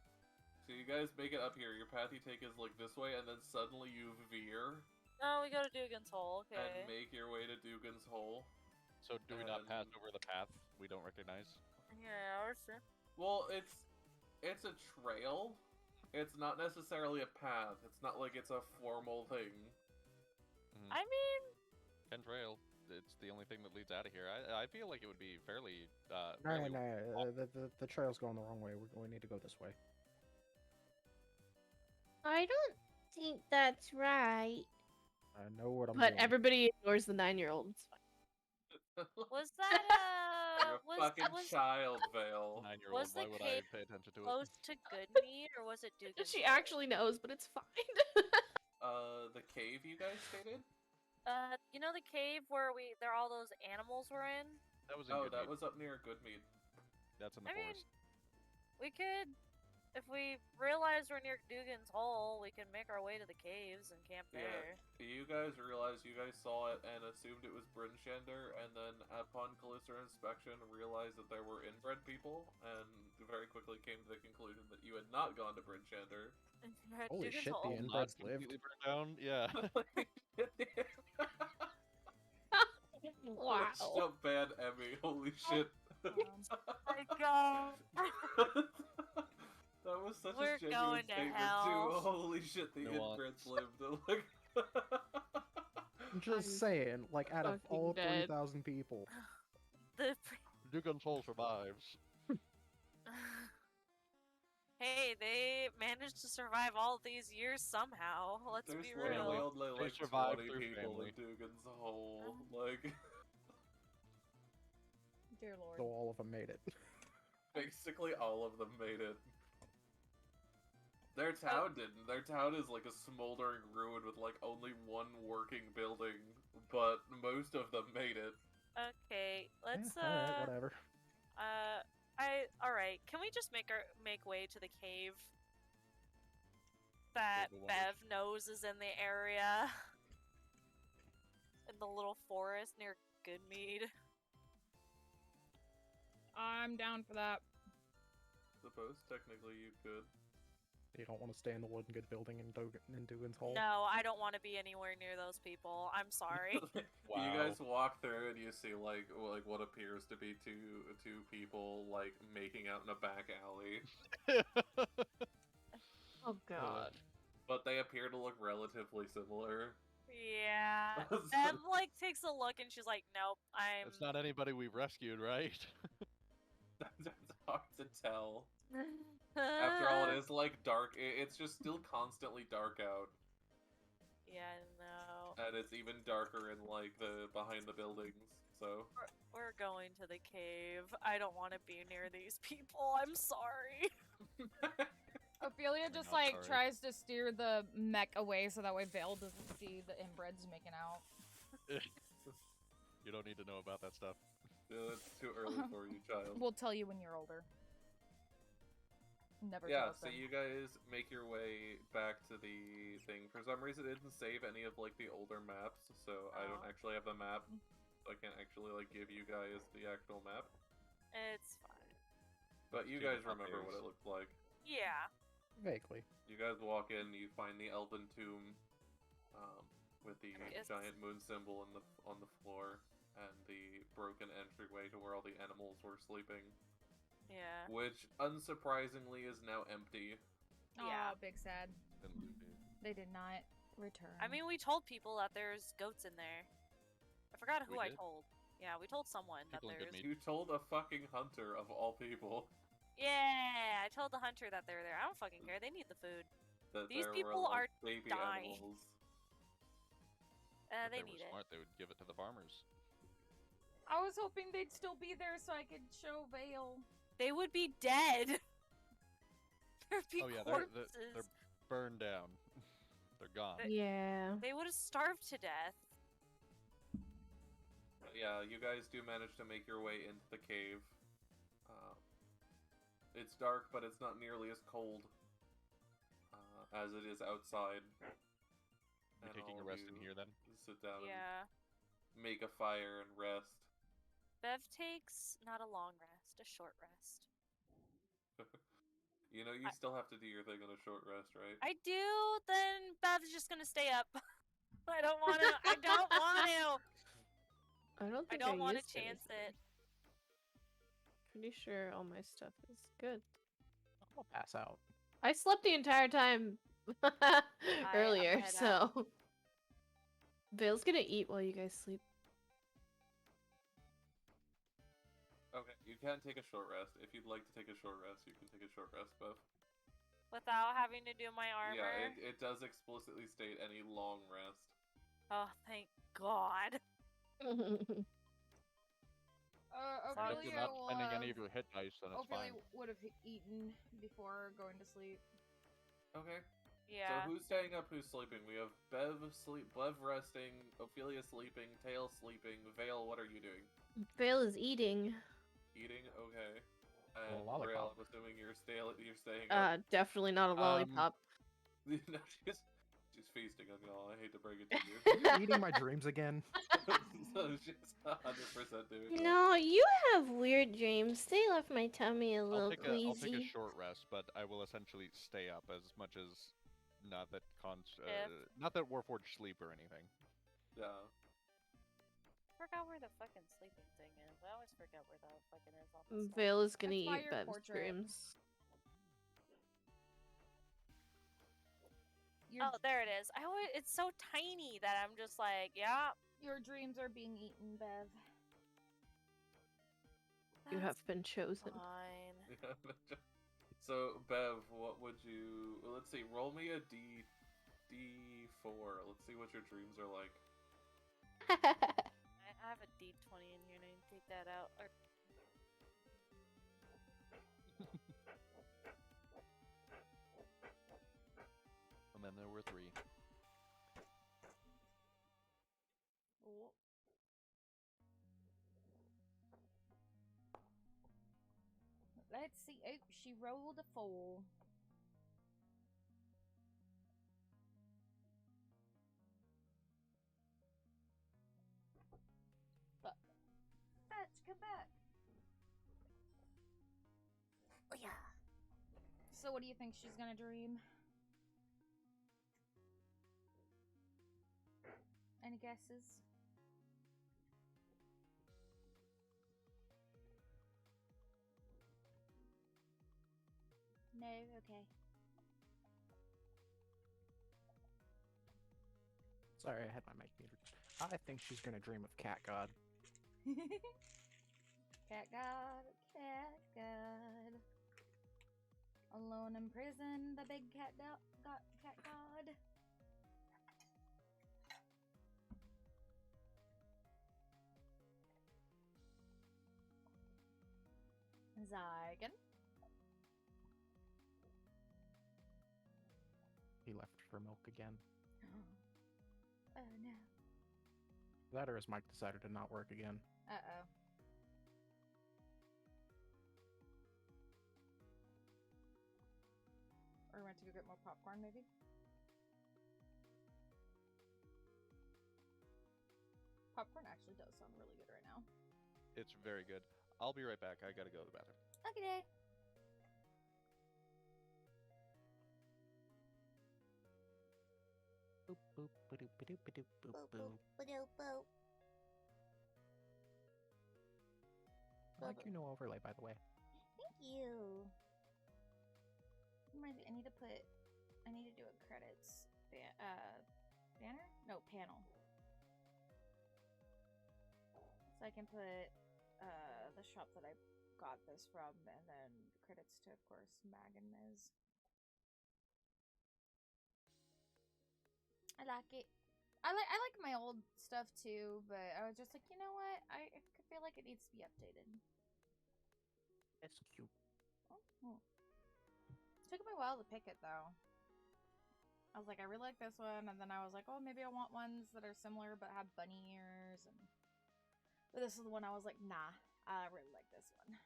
So you guys make it up here, your path you take is like this way, and then suddenly you veer Oh, we go to Dugan's Hole. Okay. and make your way to Dugan's Hole. So do we not pass And- over the path we don't recognize? Yeah, we're sure. Well, it's a trail. It's not necessarily a path. It's not like it's a formal thing. I mean, Ken Trail. it's the only thing that leads out of here. I feel like it would be fairly No, fairly the trail's going the wrong way. We need to go this way. I don't think that's right. I know what I'm But doing. everybody ignores the 9-year-old. It's fine. Was that You're a was fucking was child, Vale. 9-year-old. was the Why would I cave pay attention to it? close to Goodmead or was it Dugan's? She Hole? actually knows, but it's fine. The cave you guys stayed in? You know the cave where there all those animals were in? That was in Oh, that Goodmead. was up near Goodmead. That's in the I mean, forest. we could, if we realize we're near Dugan's Hole, we can make our way to the caves and camp Yeah. there. You guys realized you guys saw it and assumed it was Brynshender, and then upon closer inspection realized that there were inbred people, and very quickly came to the conclusion that you had not gone to Brynshender. We're at Holy Dugan's shit, Hole. the Not inbreds lived. completely burned down. Yeah. Wow. So bad, Emmy. Holy shit. My God. That was such We're a genuine going to statement hell. too. Holy shit, the Nuance. inbreds lived. Like, I'm just saying, like, out of fucking all dead. 3,000 people, The Dugan's Hole survives. Hey, they managed to survive all these years somehow. Let's there's be literally real. only They like survived 20 through people family. in Dugan's Hole. Like, Dear Lord. so all of them made it. basically all of them made it. Their town didn't. Their town is like a smoldering ruin with like only one working building, but most of them made it. Okay, let's Yeah, alright, whatever. alright, can we just make way to the cave that the one Bev knows is in the area? In the little forest near Goodmead. I'm down for that. Suppose technically you could. You don't want to stay in the wooden good building in Dugan's Hole. No, I don't want to be anywhere near those people. I'm sorry. You guys walk through and you see like what appears to be two people like making out in a back alley, Oh god. but they appear to look relatively similar. Yeah. Bev like takes a look and she's like, "Nope, I'm." It's not anybody we've rescued, right? That's hard to tell. After all, it is like dark. It's just still constantly dark out, Yeah, no. and it's even darker in like the behind the buildings. So We're going to the cave. I don't want to be near these people. I'm sorry. Ophelia I'm just not like sorry. tries to steer the mech away so that way Vale doesn't see the inbreds making out. You don't need to know about that stuff. yeah, it's too early for you, child. We'll tell you when you're older. Never Yeah, tell us so then. you guys make your way back to the thing. For some reason, it didn't save any of like the older maps, so I don't Oh. actually have the map. So I can't actually like give you guys the actual map. It's fine. But you See guys the remember what upstairs. it looked like. Yeah. Vaguely. You guys walk in, you find the elven tomb, with the Yes. giant moon symbol on the floor, and the broken entryway to where all the animals were sleeping, Yeah. which unsurprisingly is now empty. Yeah. Aw, big sad. Then They did not return. I mean, we told people that there's goats in there. I forgot who We I did? told. Yeah, we told someone People in that there's. Goodmead. You told a fucking hunter of all people Yeah, I told the hunter that they're there. I don't fucking care. They need the food. that These there people were are like, baby dying. animals. If They they need were it. smart, they would give it to the farmers. I was hoping they'd still be there so I could show Vale. They would be dead. There'd be Oh yeah, corpses. they're burned down. They're gone. Yeah. They would have starved to death. But yeah, you guys do manage to make your way into the cave. It's dark, but it's not nearly as cold as it is outside. You're And taking all a rest of in you here then? Sit down Yeah. and make a fire and rest. Bev takes not a long rest, a short rest. You know, you still have to do your thing on a short rest, right? I do, then Bev's just gonna stay up. I don't want to. I don't want to. I don't I think don't want to used chance anything. it. Pretty sure all my stuff is good. I'll pass out. I slept the entire time earlier, head out. so Vale's gonna eat while you guys sleep. Okay, you can take a short rest. If you'd like to take a short rest, you can take a short rest, Bev. Without having to do my armor? Yeah, it does explicitly state any long rest. Oh, thank God. If Ophelia you're not will spending have... any of your hit dice, then it's Ophelia fine. would have eaten before going to sleep. Okay. Yeah. So who's staying up, who's sleeping? We have Bev resting, Ophelia sleeping, Tail sleeping, Vale, what are you doing? Vale is eating. Eating? Okay. And lollipop. Rael, I'm assuming you're staying up. Definitely not a lollipop. No, she's feasting on y'all, I hate to break it to you. Are you eating my dreams again? So she's 100% doing that. No, you have weird dreams. They left my tummy a little I'll take a queasy. short rest, but I will essentially stay up as much as not that If- not that Warforged sleep or anything. Yeah. Forgot where the fucking sleeping thing is. I always forget where that fucking is on this stuff. Vale is gonna That's by eat your Bev's portrait. dreams. Oh, there it is. It's so tiny that I'm just like, yeah. Your dreams are being eaten, Bev. You have been chosen. Fine. So, Bev, what would you... Let's see, roll me a D4. Let's see what your dreams are like. I have a D20 in here and I can take that out. Or... And then there were 3. Oh. Let's see. Oh, she rolled a 4. But fetch, come back. Oh, yeah. So, what do you think she's gonna dream? Any guesses? No? Okay. Sorry, I had my mic muted. I think she's gonna dream of Cat God. Cat God, cat God. Alone in prison, the big cat cat God. Xyken. He left for milk again. Oh no. That or his mic decided to not work again. Uh-oh. Or went to go get more popcorn, maybe? Popcorn actually does sound really good right now. It's very good. I'll be right back. I gotta go to the bathroom. Okay. Boop boop ba-doop ba-doop ba-doop boop Boop, boop. boop, ba-doop, boop. I like your new overlay, by the way. Thank you. I need to do a credits banner? No, panel. So I can put the shop that I got this from, and then credits to, of course, Mag and Miz. I like it. I like my old stuff too, but I was just like, you know what? I feel like it needs to be updated. It's cute. Oh. Took me a while to pick it though. I was like, I really like this one, and then I was like, oh, maybe I want ones that are similar but have bunny ears, and but this is the one I was like, nah, I really like this one.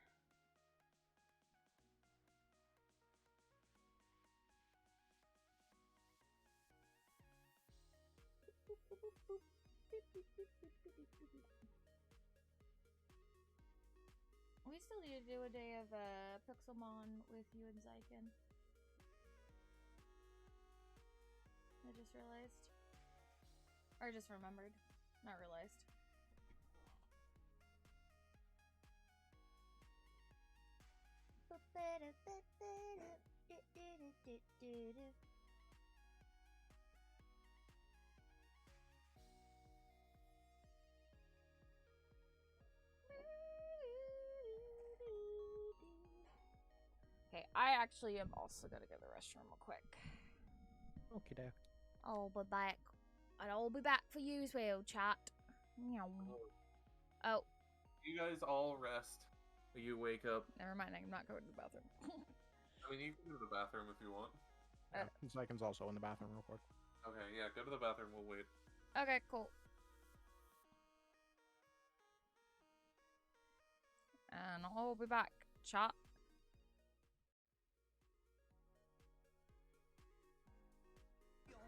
We still need to do a day of Pixelmon with you and Xyken. I just realized. Or just remembered. Not realized. I actually am also gonna go to the restroom real quick. Okay, doke. I'll be back. And I'll be back for you as well, chat. Meow. Oh, You guys all rest. You wake up. never mind. I'm not going to the bathroom. I mean, you can go to the bathroom if you want. Yeah, Xyken's also in the bathroom real quick. Okay, yeah, go to the bathroom. We'll wait. Okay, cool. And I'll be back, chat.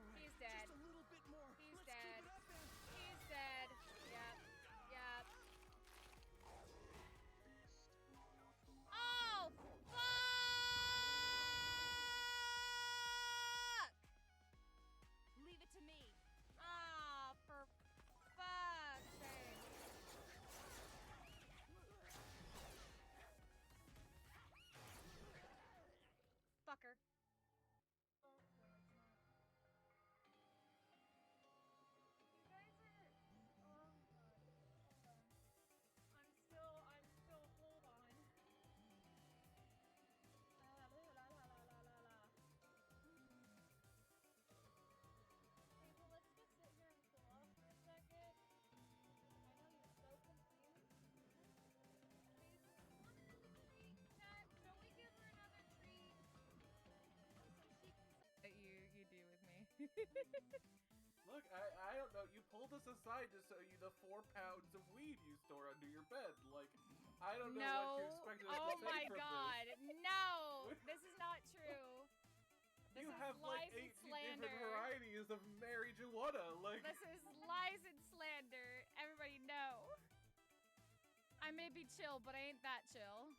He's dead. He's dead. He's dead. Yep. Yep. Oh, fuck! Leave it to me. Ah, for fuck's sake. Fucker. I'm still, hold on. La, la, la, la, la, la, la. Okay, well, let's just sit here and cool off for a second. I know you're so confused. Cat, shall we give her another treat? So she can that you do with me. Look, I don't know. You pulled us aside to show you the 4 pounds of weed you store under your bed. Like, I don't know what you expected us Oh to say my from god. this. No. This is not true. This You is have like lies and 18 slander. different varieties of marijuana. Like, This is lies and slander. Everybody know. I may be chill, but I ain't that chill.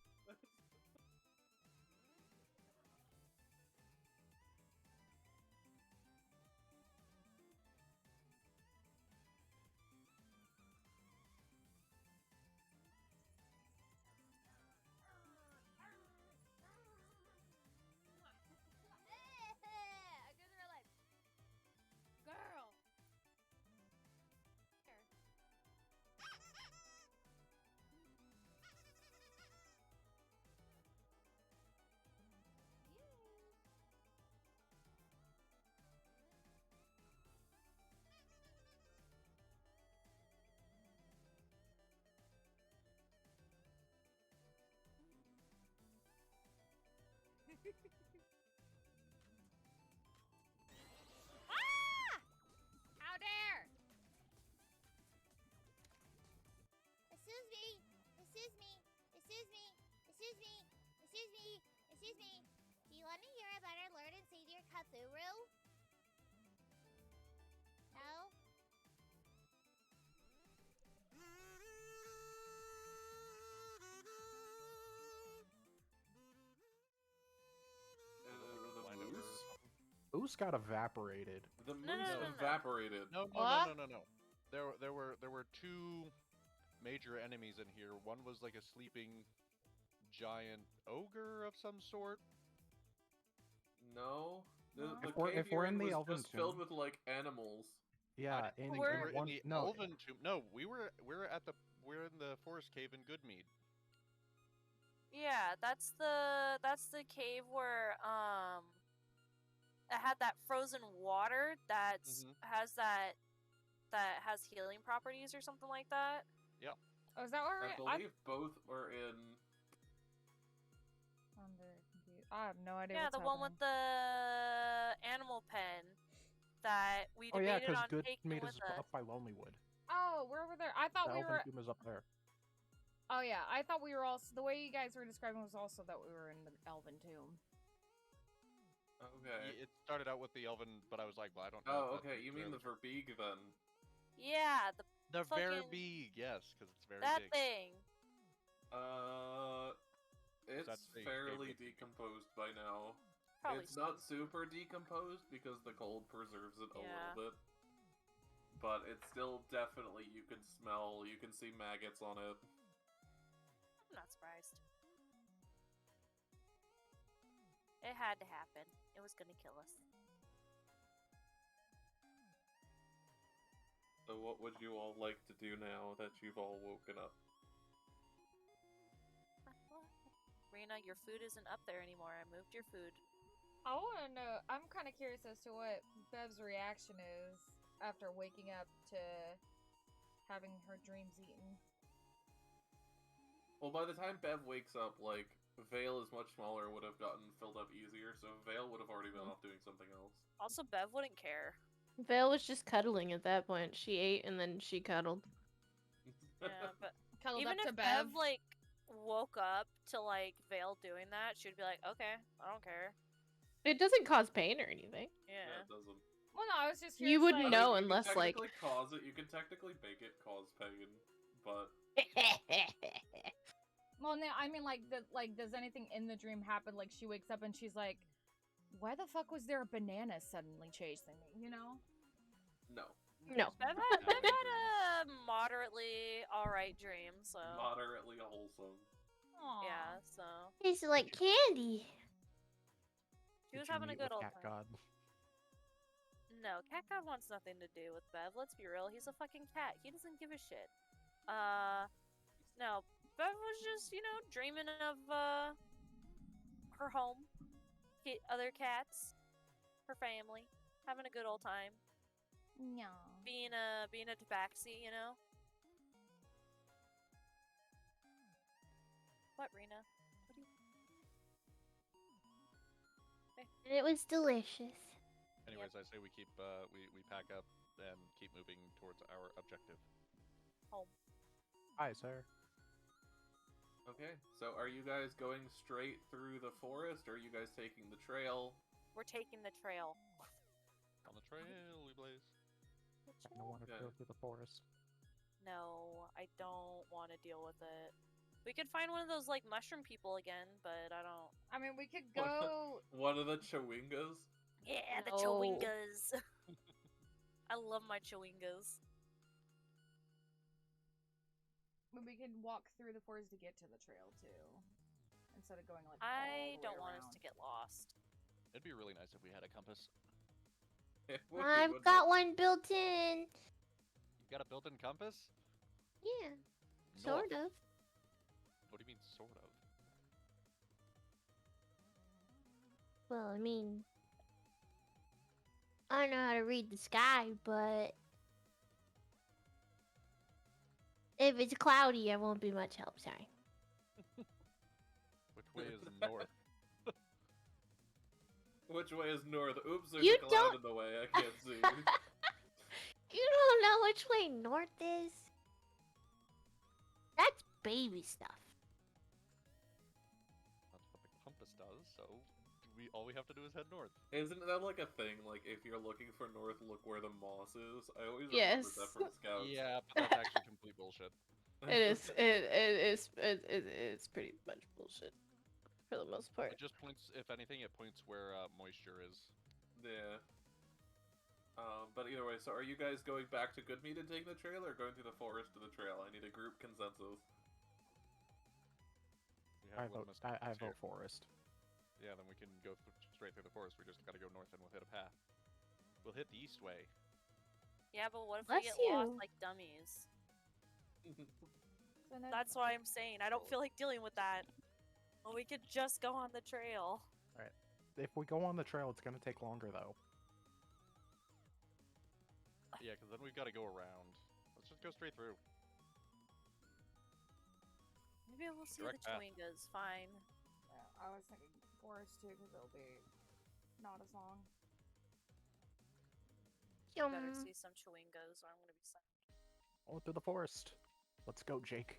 I didn't realize. Girl. Here. Ah! How dare! Excuse me. Excuse me. Excuse me. Excuse me. Excuse me. Excuse me. Do you want to hear about our Lord and Savior Cthulhu? No? The Blind over or moose? something. Moose got evaporated. The No, moose no, no, no. evaporated. No, What? no. There were 2 major enemies in here. One was like a sleeping giant ogre of some sort. No. The If we're- cave if we're you're in the was Elven just filled Tomb- with like animals. Yeah, We in were one, in the no, Elven Tomb. No, we're in the forest cave in Goodmead. Yeah, that's the cave where it had that frozen water that Mhm. has healing properties or something like that. Oh, is that where I believe both were in. I'm very confused. I have no idea Yeah, what's the one with the animal pen that we Oh yeah, debated because on taking Goodmead with is us. up by Lonelywood. Oh, we're over there. I thought The we Elven were. Tomb is up there. Oh yeah, I thought we were also. The way you guys were describing was also that we were in the Elven Tomb. Okay. It started out with the Elven, but I was like, well, I don't know. Oh, if that's okay. You mean the necessarily Verbeeg then? Yeah, the very fucking- big, yes, because it's very that big. thing. It's That's the fairly favorite. decomposed by now. Probably It's not super decomposed because the cold preserves it a Yeah. little bit. But it's still definitely, you can smell, you can see maggots on it. I'm not surprised. It had to happen. It was gonna kill us. So what would you all like to do now that you've all woken up? Rena, your food isn't up there anymore. I moved your food. I want to know. I'm kind of curious as to what Bev's reaction is after waking up to having her dreams eaten. Well, by the time Bev wakes up, like, Vale is much smaller, would have gotten filled up easier, so Vale would have already been off doing something else. Also, Bev wouldn't care. Vale was just cuddling at that point. She ate and then she cuddled. Yeah, but Cuddled even up to if Bev, like, woke up to, like, Vale doing that, she'd be like, okay, I don't care. It doesn't cause pain or anything. Yeah. Yeah, it doesn't. Well, no, I was just curious. You wouldn't like, know you unless, can like... technically cause it. You can technically make it cause pain, but Well, no, I mean, like, does anything in the dream happen? Like, she wakes up and she's like, "Why the fuck was there a banana suddenly chasing me?" You know? no. No. Bev had a moderately alright dream, so... Moderately wholesome. Aww. Yeah, so... Tastes like candy. She was Did you having a meet good with old Cat time. God? No, Cat God wants nothing to do with Bev. Let's be real. He's a fucking cat. He doesn't give a shit. No. Bev was just, you know, dreaming of, her home. Other cats. Her family. Having a good old time. No. Being a tabaxi, you know? What, Rena? What do you... And it was delicious. Anyways, I say we keep we pack up and keep moving towards our objective. Home. Hi, sir. Okay, so are you guys going straight through the forest, or are you guys taking the trail? We're taking the trail. On the trail, we blaze. I don't want to Okay. go through the forest. No, I don't want to deal with it. We could find one of those, like, mushroom people again, but I don't... I mean, we could go. One of the Chewingas? Yeah, the No. chewingas. I love my chewingas. We could walk through the forest to get to the trail too, instead of going like. all I the way don't want us around. to get lost. It'd be really nice if we had a compass. It would be, I've wouldn't got it? one built in. You got a built-in compass? Yeah, North. sort of. What do you mean, sort of? Well, I mean, I don't know how to read the sky, but if it's cloudy, I won't be much help. Sorry. Which way is north? Which way is north? Oops, there's You a cloud don't- in the way. I can't see. You don't know which way north is? That's baby stuff. That's what the compass does, so all we have to do is head north. Isn't that like a thing? Like, if you're looking for north, look where the moss is? I always Yes. remember that from Scouts. Yeah, but that's actually complete bullshit. It is. It's pretty much bullshit for the most part. It just points, if anything, it points where moisture is. Yeah. But either way, so are you guys going back to Goodmead and taking the trail, or going through the forest to the trail? I need a group consensus. We I have one vote. mistake I here. vote forest. Yeah, then we can go straight through the forest. We just gotta go north and we'll hit a path. We'll hit the east way. Yeah, but what if Bless we get you. lost like dummies? So no- That's why I'm saying I don't feel like dealing with that. Well, we could just go on the trail. If we go on the trail, it's gonna take longer though. Yeah, because then we've got to go around. Let's just go straight through. Maybe we'll see Direct the path. chewingas. Fine. Yeah, I was thinking forest too, because it'll be not as long. Better Yum. see some chewingas, or I'm gonna be sad. Oh, through the forest. Let's go, Jake.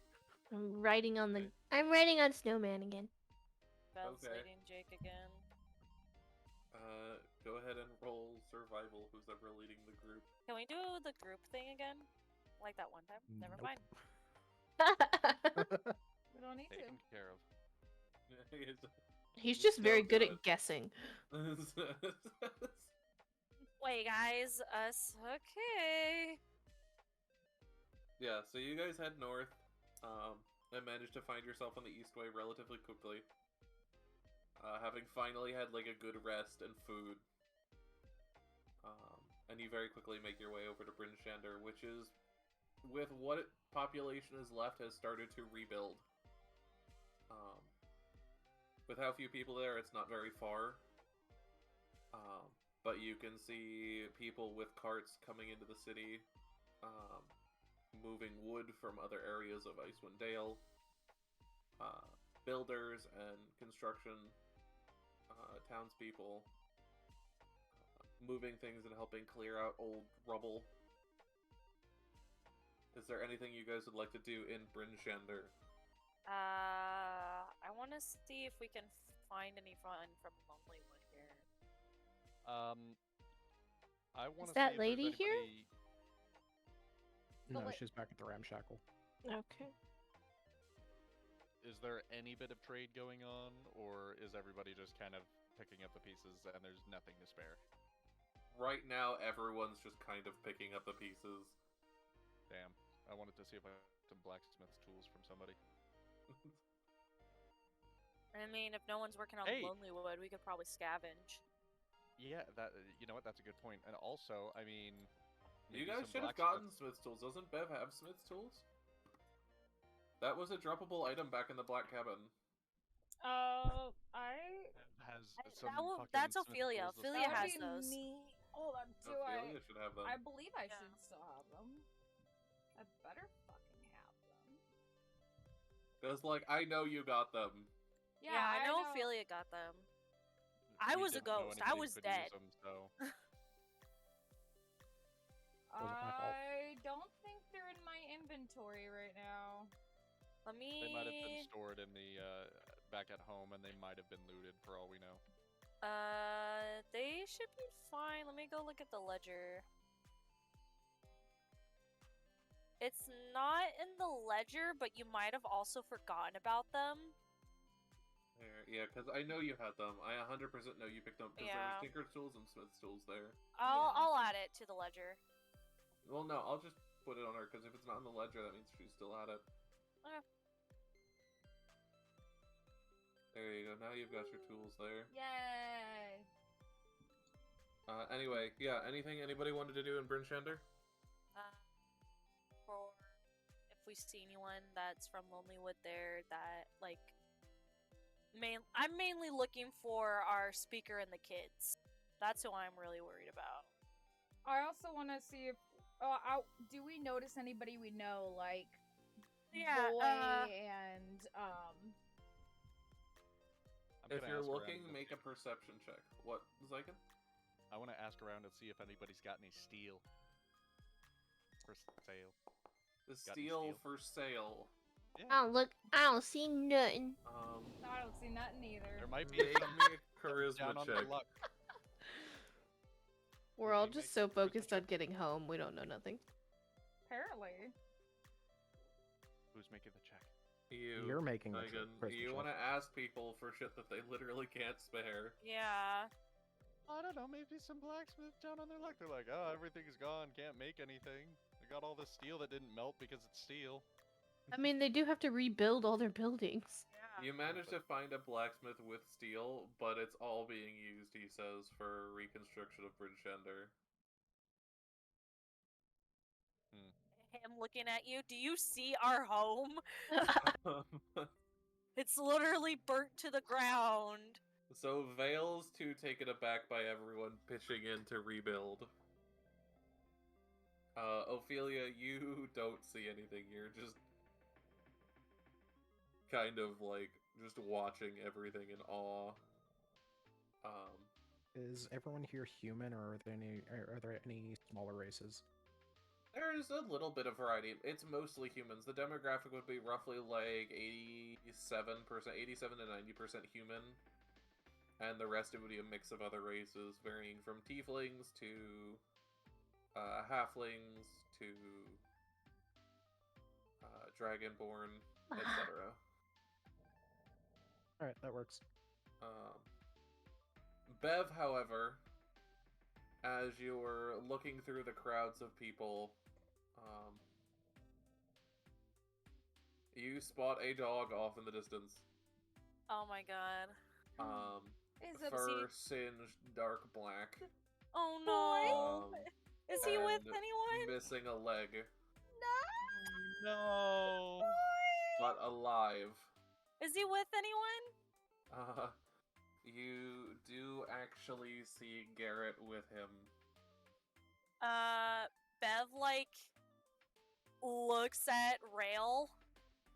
I'm riding on the. I'm riding on Snowman again. Belle's Okay. leading Jake again. Go ahead and roll survival. Who's ever leading the group? Can we do the group thing again? Like that one time? Never Nope. mind. We don't need to. Taken care of. He's just very Don't good do at it. guessing. Wait, guys. Us. Okay. Yeah, so you guys head north, and manage to find yourself on the east way relatively quickly. Having finally had like a good rest and food. And you very quickly make your way over to Bryn Shander, which is, with what population is left, has started to rebuild. with how few people there, it's not very far. But you can see people with carts coming into the city, moving wood from other areas of Icewind Dale, builders and construction townspeople, moving things and helping clear out old rubble. Is there anything you guys would like to do in Bryn Shander? I want to see if we can find any fun from Lonelywood here. I want to Is that see if lady there's here? anybody... No, wait- she's back at the ramshackle. Okay. Is there any bit of trade going on, or is everybody just kind of picking up the pieces and there's nothing to spare? Right now, everyone's just kind of picking up the pieces. Damn. I wanted to see if I got some blacksmith's tools from somebody. I mean, if no one's working on Hey! Lonelywood, we could probably scavenge. Yeah, that you know what? That's a good point. And also, I mean, You maybe guys some should have blacksmith- gotten Smith's tools. Doesn't Bev have Smith's tools? That was a droppable item back in the Black Cabin. has I- some that will- fucking that's Smith Ophelia. tools this Ophelia That would has be those. me. Hold on, do Ophelia should have them. I believe I Yeah. should still have them. I better fucking have them. Because, like, I know you got them. Yeah, I know Ophelia got them. I We was a didn't know ghost. I anybody was could dead. use them, so... Wasn't my fault. I don't think they're in my inventory right now. Let me. They might have been stored in the back at home, and they might have been looted for all we know. They should be fine. Let me go look at the ledger. It's not in the ledger, but you might have also forgotten about them. There, yeah, because I know you had them. I 100% know you picked them because there Yeah. was Tinker's tools and Smith's tools there. I'll add it to the ledger. Well, no, I'll just put it on her because if it's not in the ledger, that means she still had it. Okay. There you go. Now you've got your tools there. Yay! Anyway, yeah. Anything anybody wanted to do in Bryn Shander? For if we see anyone that's from Lonelywood there, that like, I'm mainly looking for our speaker and the kids. That's who I'm really worried about. I also want to see if do we notice anybody we know, like Yeah, Boy and I'm If gonna you're ask around looking, and make see a perception check. What, Xyken? I want to ask around and see if anybody's got any steel for sale. The Got any steel steel? for sale. I don't see nothing. I don't see nothing either. There might be Make some me a charisma down on their check. luck. We're all Maybe just make so a charisma focused on check. getting home, we don't know nothing. Apparently. Who's making the check? You're making the Megan, charisma you check. want to ask people for shit that they literally can't spare. Yeah. I don't know, maybe some blacksmith down on their luck. They're like, oh, everything's gone, can't make anything. They got all this steel that didn't melt because it's steel. I mean, they do have to rebuild all their buildings. Yeah. You managed to find a blacksmith with steel, but it's all being used, he says, for reconstruction of Bryn Shander. Him looking at you. Do you see our home? It's literally burnt to the ground. So Vale's too taken aback by everyone pitching in to rebuild. Ophelia, you don't see anything. You're just kind of like just watching everything in awe. Is everyone here human, or are there any smaller races? There's a little bit of variety. It's mostly humans. The demographic would be roughly like 87% to 90% human. And the rest it would be a mix of other races, varying from tieflings to halflings to dragonborn, etc. Alright, that works. Bev, however, as you're looking through the crowds of people, you spot a dog off in the distance. Oh my god. Is it Fur singed dark black. Oh no. Is he with and anyone? Missing a leg, No! but alive. Is he with anyone? You do actually see Garrett with him. Bev, like, looks at Rail,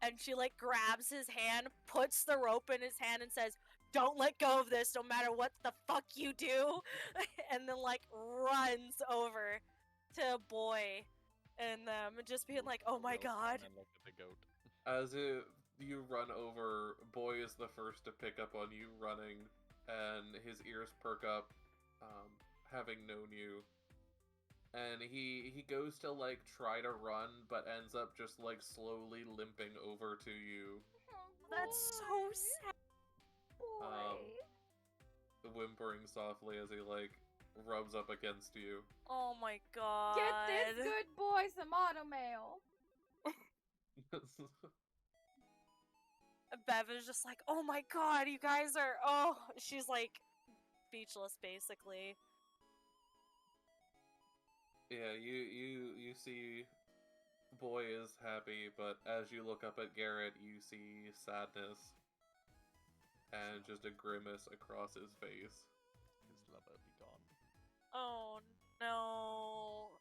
and she, like, grabs his hand, puts the rope in his hand, and says, "Don't let go of this, no matter what the fuck you do," and then, like, runs over to Boy and them, just being like, "Oh my god." And look at the goat. As you run over, Boy is the first to pick up on you running, and his ears perk up, having known you. And he goes to, like, try to run, but ends up just, like, slowly limping over to you. That's so sad. Whimpering softly as he, like, rubs up against you. Oh my god. Get this good boy some automail. Bev is just like, "Oh my god, you guys are..." Oh, she's, like, speechless, basically. Yeah, you see Boy is happy, but as you look up at Garrett, you see sadness and just a grimace across his face. His lover be gone. Oh no.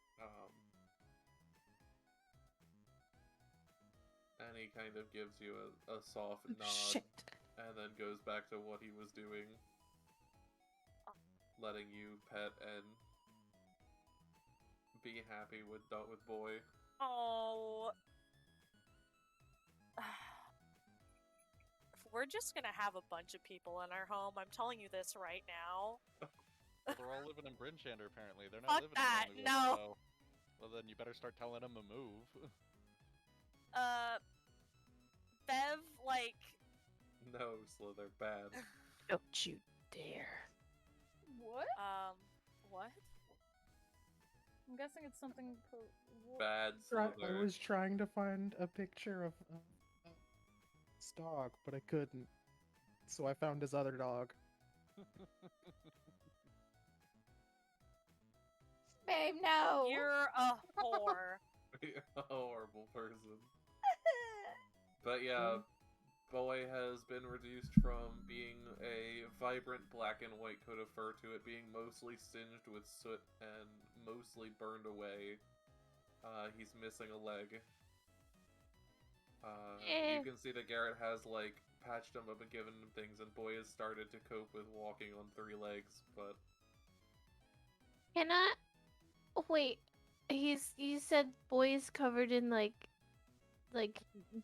And he kind of gives you a soft nod, Shit. and then goes back to what he was doing, letting you pet and be happy with Boy. Oh. We're just gonna have a bunch of people in our home. I'm telling you this right now. Well, they're all living in Brinchander, apparently. They're not Fuck living that, in no. Lonelywood, so... Well, then you better start telling them to move. Bev, like... No, Slither, bad. Don't you dare. What? What? I'm guessing it's something. Bad I Slither. was trying to find a picture of his dog, but I couldn't. So I found his other dog. Babe, no. You're a whore. A horrible person. But yeah, Boy has been reduced from being a vibrant black and white coat of fur to it being mostly singed with soot and mostly burned away. He's missing a leg. You can see that Garrett has, like, patched him up and given him things, and Boy has started to cope with walking on 3 legs, but... Can I... Oh, wait. You said Boy is covered in, like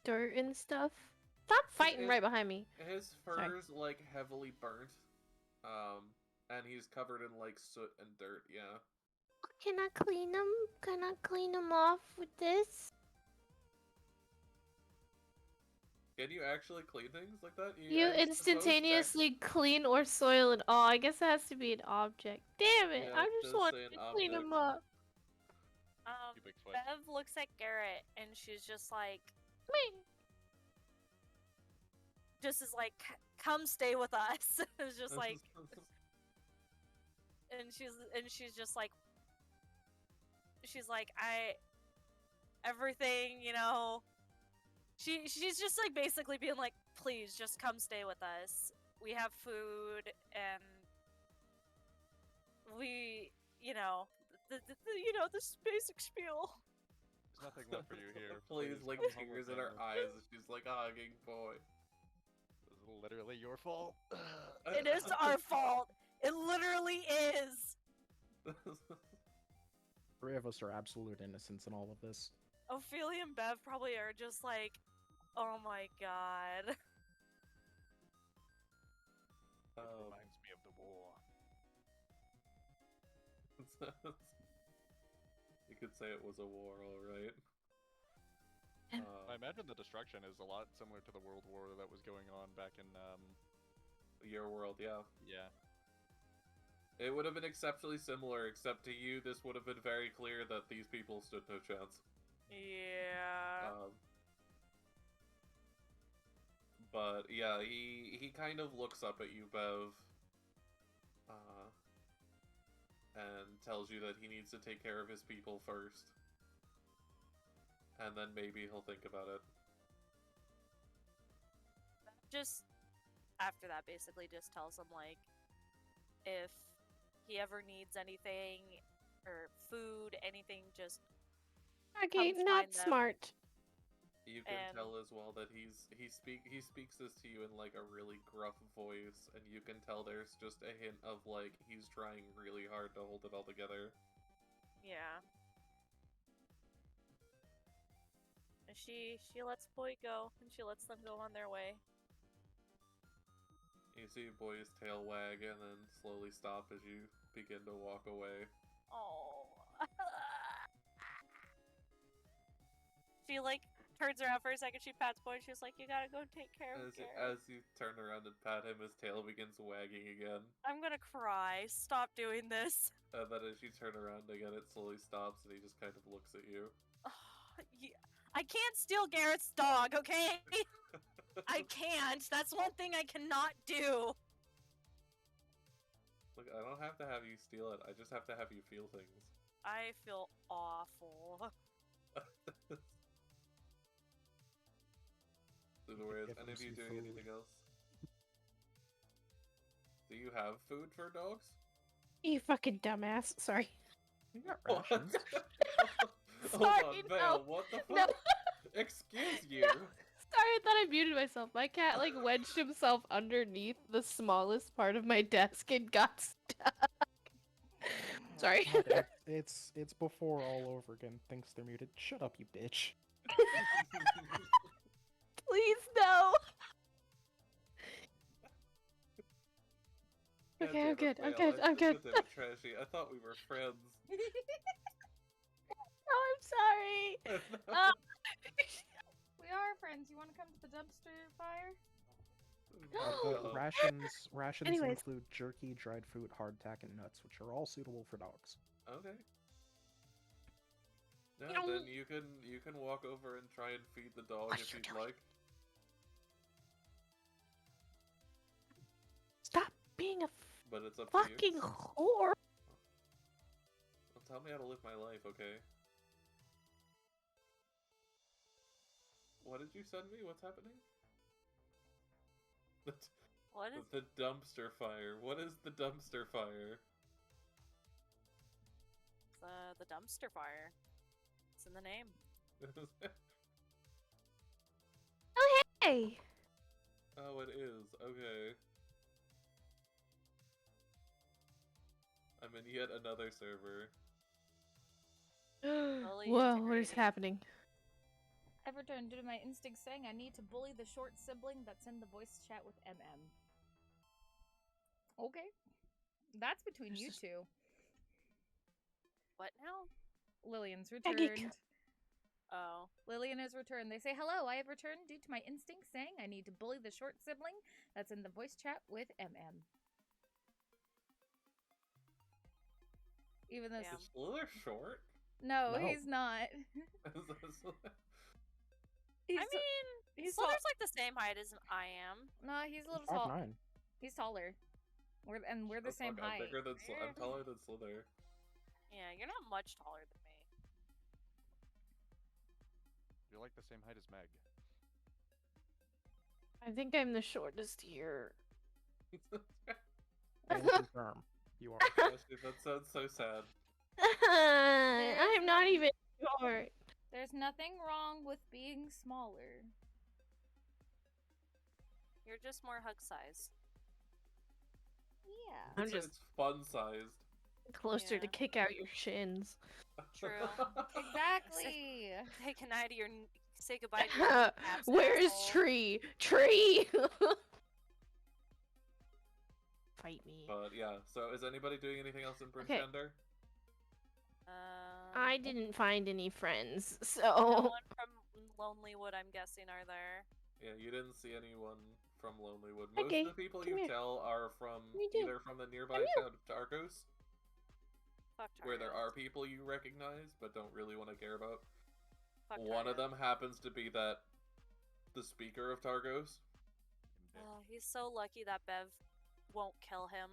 dirt and stuff? Stop fighting right behind me. His Sorry. fur's, like, heavily burnt. And he's covered in, like, soot and dirt, yeah. Can I clean them? Can I clean them off with this? Can you actually clean things like that? You I suppose instantaneously clean or soil it all. I guess it has to be an object. Damn it! Yeah, I it just does want say to an clean object. them up. You big foot. Bev looks at Garrett, and she's just like... Me. Just is like, "Come stay with us." It's just like... And she's just like... She's like, everything, you know... She's just, like, basically being like, "Please, just come stay with us. We have food, and we, you know, this basic spiel." There's nothing left for you here. Please, like, come home tears with in her me. eyes as she's, like, hugging Boy. This is literally your fault. It is our fault. It literally is. 3 of us are absolute innocents in all of this. Ophelia and Bev probably are just like, "Oh my god." It reminds me of the war. You could say it was a war, alright. I imagine the destruction is a lot similar to the World War that was going on back in, Your world, yeah. yeah. It would have been exceptionally similar, except to you, this would have been very clear that these people stood no chance. Yeah. But yeah, he kind of looks up at you, Bev, and tells you that he needs to take care of his people first. And then maybe he'll think about it. Just after that, basically just tells him, like, if he ever needs anything, or food, anything, just Okay, Come not find them. smart. You can And- tell as well that he speaks this to you in like a really gruff voice, and you can tell there's just a hint of like he's trying really hard to hold it all together. yeah. And she lets Boy go, and she lets them go on their way. You see Boy's tail wag and then slowly stop as you begin to walk away. Oh. She, like, turns around for a second, she pats Boy, and she's like, you gotta go take care of Garrett. As you turn around and pat him, his tail begins wagging again. I'm gonna cry. Stop doing this. And then as you turn around again, it slowly stops and he just kind of looks at you. I can't steal Garrett's dog, okay? I can't. That's one thing I cannot do. Look, I don't have to have you steal it, I just have to have you feel things. I feel awful. Sliithrr, Give any of him you some doing food. anything else? Do you have food for dogs? You fucking dumbass. Sorry. You got What? rations. Hold Sorry, on, no. Vale, what the fuck? No. Excuse you! Sorry, I thought I muted myself. My cat like wedged himself underneath the smallest part of my desk and got stuck. Sorry. God, it's before all over again. Thinks they're muted. Shut up, you bitch. Please no. God Okay, damn I'm it, good. I'm Vale, good. I'm good. God damn it, Trashy. I thought we were friends. Oh, I'm sorry. We are friends. You want to come to the dumpster fire? No. Rations Anyways. include jerky, dried fruit, hardtack, and nuts, which are all suitable for dogs. Okay. No, Meow. then you can walk over and try and feed the dog What if you you'd doing? like. Stop being a But it's up to you. fucking whore. Well, tell me how to live my life, okay? What did you send me? What's happening? What is The dumpster fire. What is the dumpster fire? the dumpster fire? It's in the name. Hey. Oh, it is. Okay. I'm in yet another server. Slowly Whoa, what is integrating. happening? I've returned due to my instinct saying I need to bully the short sibling that's in the voice chat with MM. Okay. That's between There's you this- two. What now? Lillian's Aggie. returned. Oh. Lillian has returned. They say, hello, I have returned due to my instinct saying I need to bully the short sibling that's in the voice chat with MM. Even though... Damn. Is Sliithrr short? No, No. he's not. He's I mean, he's Slither's like the same height as I am. No, he's a little tall. 5'9". He's taller. We're the same I'm height. bigger than I'm taller than Sliithrr. Yeah, you're not much taller than me. You're like the same height as Meg. I think I'm the shortest here. And confirm. You are. Actually, that sounds so sad. I'm not even short. There's nothing wrong with being smaller. You're just more hug size. Yeah. I'm It's, just it's fun sized. closer to Yeah. kick out your shins. True. Exactly. Say goodnight to your. Say goodbye to your kneecaps, Where is asshole. Tree? Tree! Fight me. But yeah, so is anybody doing anything else in Okay. Brinchender? I didn't find any friends, No so. one from Lonelywood, I'm guessing, are there. Yeah, you didn't see anyone from Lonelywood. Most Okay, of the people come you here. tell are from Me too. either from the nearby Come here. town of Targos, Fuck where there Targos. are people you recognize but don't really want to care about. Fuck One of Targos. them happens to be the speaker of Targos. Oh, he's so lucky that Bev won't kill him.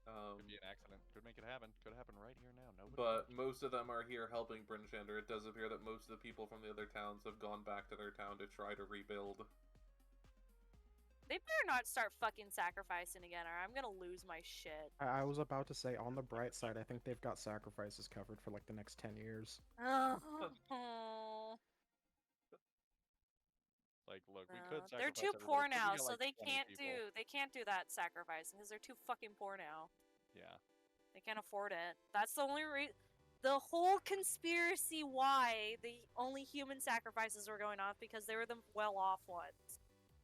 Could be an accident. Could make it happen. Could happen right here now. Nobody But knows. most of them are here helping Brinchender. It does appear that most of the people from the other towns have gone back to their town to try to rebuild. They better not start fucking sacrificing again, or I'm gonna lose my shit. I was about to say, on the bright side, I think they've got sacrifices covered for like the next 10 years. Oh. Like, look, we could sacrifice They're too everybody, poor but we now, got, so like, they 20 can't people. do that sacrificing because they're too fucking poor now. Yeah. They can't afford it. That's the only the whole conspiracy why the only human sacrifices were going off because they were the well-off ones.